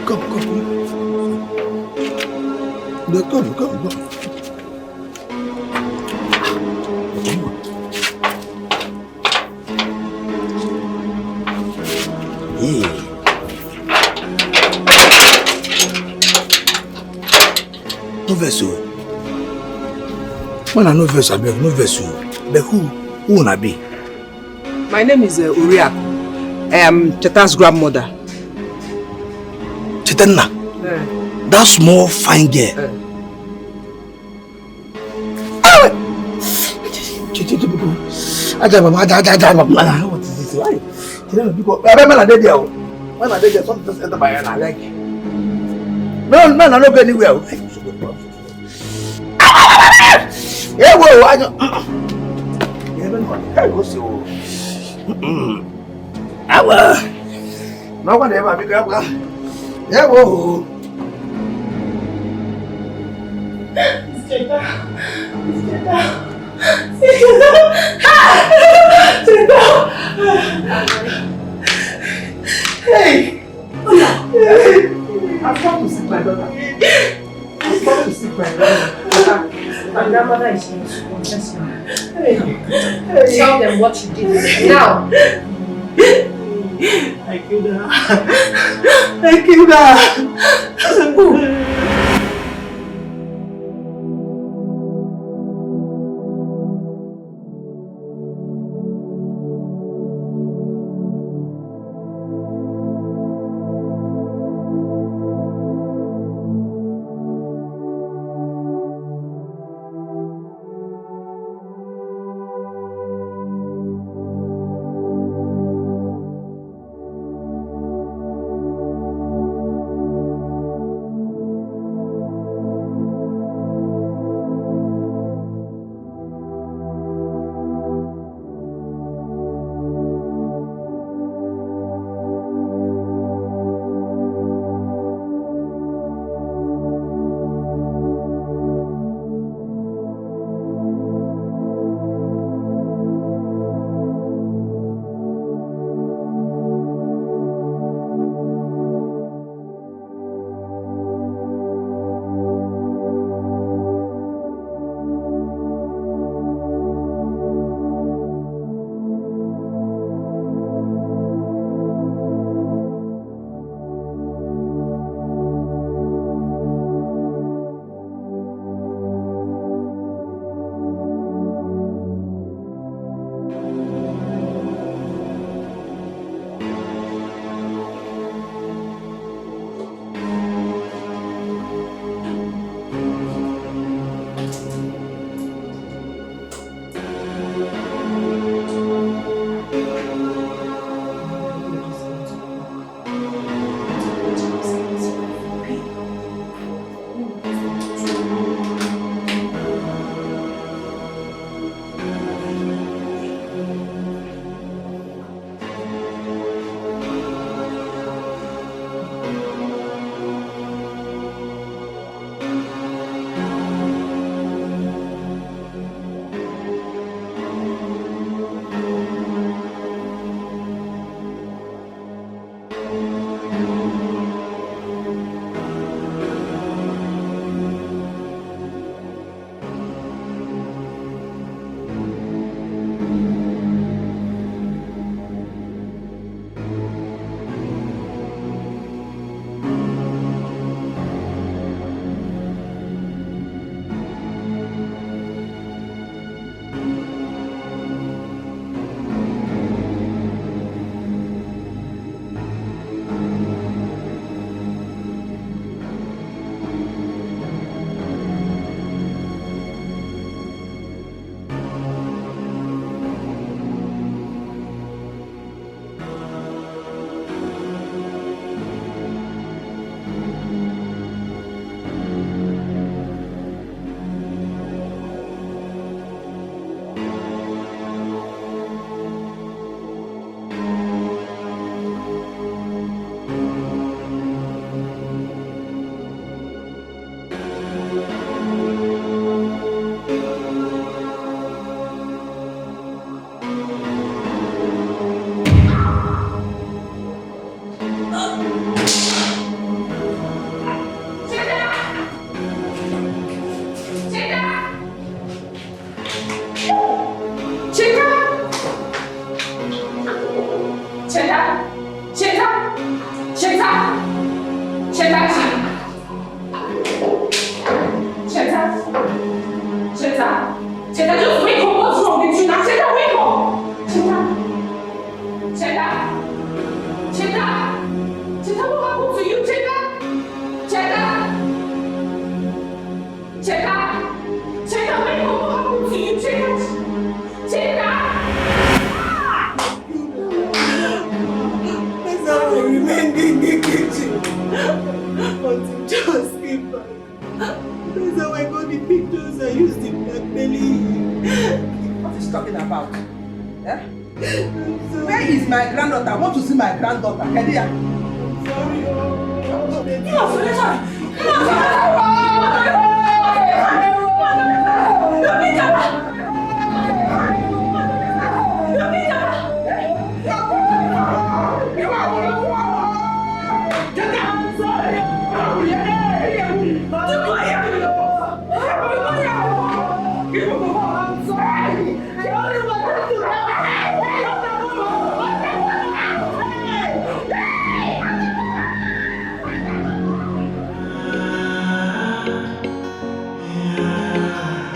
Come. Come. No vessel. When I no vessel, I beg no vessel. But who will I be? My name is Uriak. I am Cheta's grandmother. Chetanna? That small fine girl. What is this? Why? When I did something just enter my hand, I like it. No, I don't go anywhere. Yeah, whoa, I don't. I go see. No one ever be grab. Yeah, whoa. Hey! I've come to see my daughter. My grandmother is here to confess now. Tell them what you did. Now! I killed her.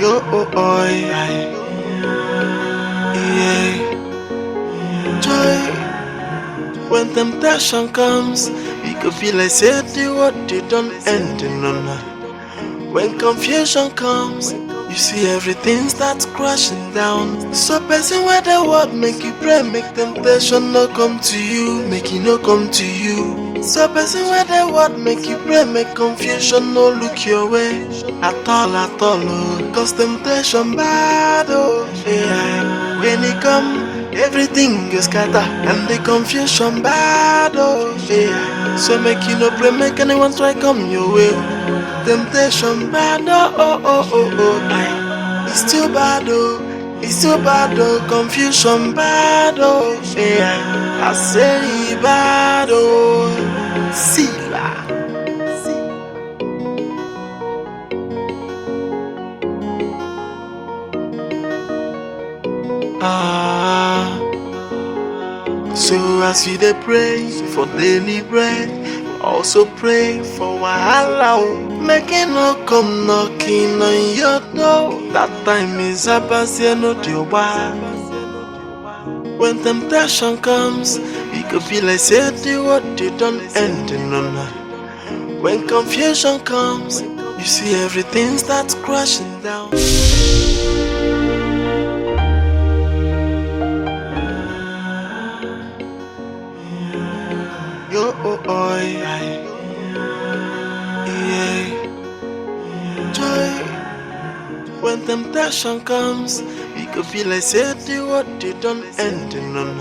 Yo, oh, oh, yeah. Joy, when temptation comes, we could feel like say the what they don't end in none. When confusion comes, you see everything starts crashing down. So person where the word make you pray, make temptation no come to you, make it no come to you. So person where the word make you pray, make confusion no look your way at all, oh. Cause temptation bad, oh yeah. When it come, everything is scatter and the confusion bad, oh yeah. So make you no pray, make anyone try come your way. Temptation bad, oh. It's too bad, oh. It's too bad, oh. Confusion bad, oh yeah. I say bad, oh. See la. So as we dey pray for daily bread, also pray for wahala. Make it no come knocking on your door. That time is about to no deal. When temptation comes, we could feel like say the what they don't end in none. When confusion comes, you see everything starts crashing down. Yo, oh, oh, yeah. Joy, when temptation comes, we could feel like say the what they don't end in none.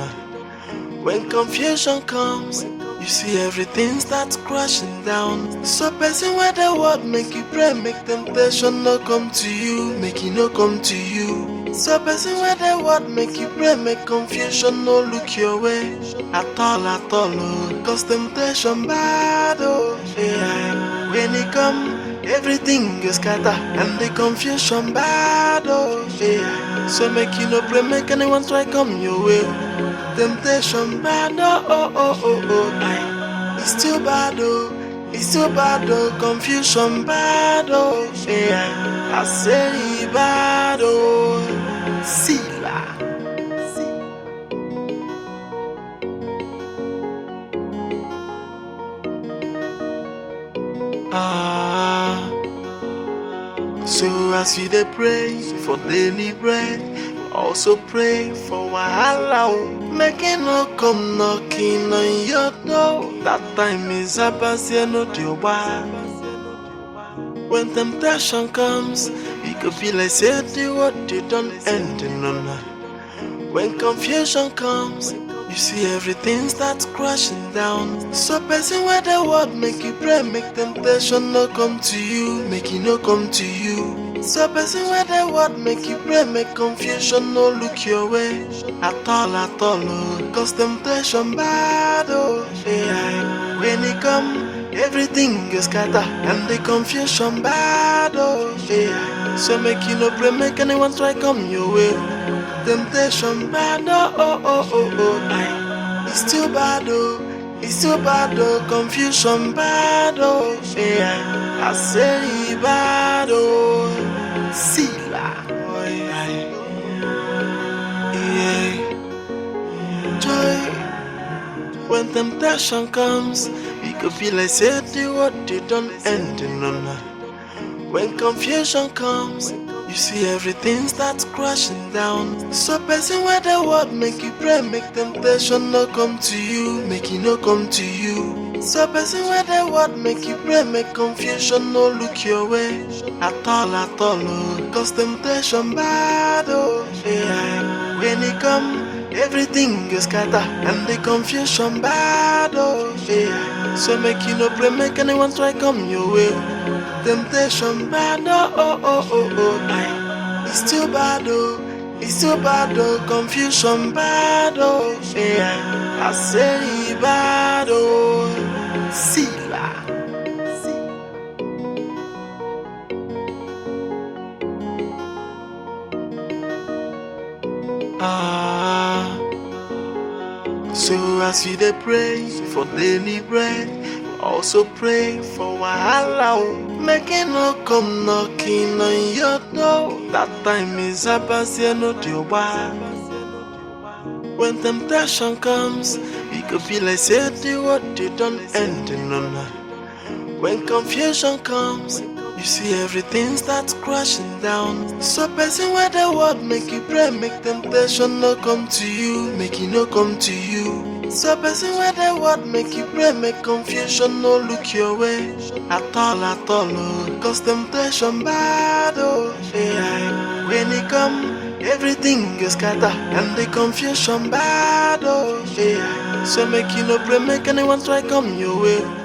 When confusion comes, you see everything starts crashing down. So person where the word make you pray, make temptation no come to you, make it no come to you. So person where the word make you pray, make confusion no look your way at all, oh. Cause temptation bad, oh yeah. When it come, everything is scatter and the confusion bad, oh yeah. So make you no pray, make anyone try come your way. Temptation bad, oh. It's too bad, oh. It's too bad, oh. Confusion bad, oh yeah. I say bad, oh. See la. So as we dey pray for daily bread, also pray for wahala. Make it no come knocking on your door. That time is about to no deal. When temptation comes, we could feel like say the what they don't end in none. When confusion comes, you see everything starts crashing down. So person where the word make you pray, make temptation no come to you, make it no come to you. So person where the word make you pray, make confusion no look your way at all, oh. Cause temptation bad, oh yeah. When it come, everything is scatter and the confusion bad, oh yeah. So make you no pray, make anyone try come your way. Temptation bad, oh. It's too bad, oh. It's too bad, oh. Confusion bad, oh yeah. I say bad, oh. See la. Oh, yeah. Joy, when temptation comes, we could feel like say the what they don't end in none. When confusion comes, you see everything starts crashing down. So person where the word make you pray, make temptation no come to you, make it no come to you. So person where the word make you pray, make confusion no look your way at all, oh. Cause temptation bad, oh yeah. When it come, everything is scatter and the confusion bad, oh yeah. So make you no pray, make anyone try come your way. Temptation bad, oh. It's too bad, oh. It's too bad, oh. Confusion bad, oh yeah. I say bad, oh. See la. So as we dey pray for daily bread, Also pray for wahala, make it no come knocking on your door. That time is about to know the why. When temptation comes, it could be like say the what they don't end in none. When confusion comes, you see everything starts crashing down. So person where the word make you pray, make temptation no come to you, make it no come to you. So person where the word make you pray, make confusion no look your way at all, oh. Cause temptation bad, oh yeah. When it come, everything is scatter, and the confusion bad, oh yeah. So make you no pray, make anyone try come your way.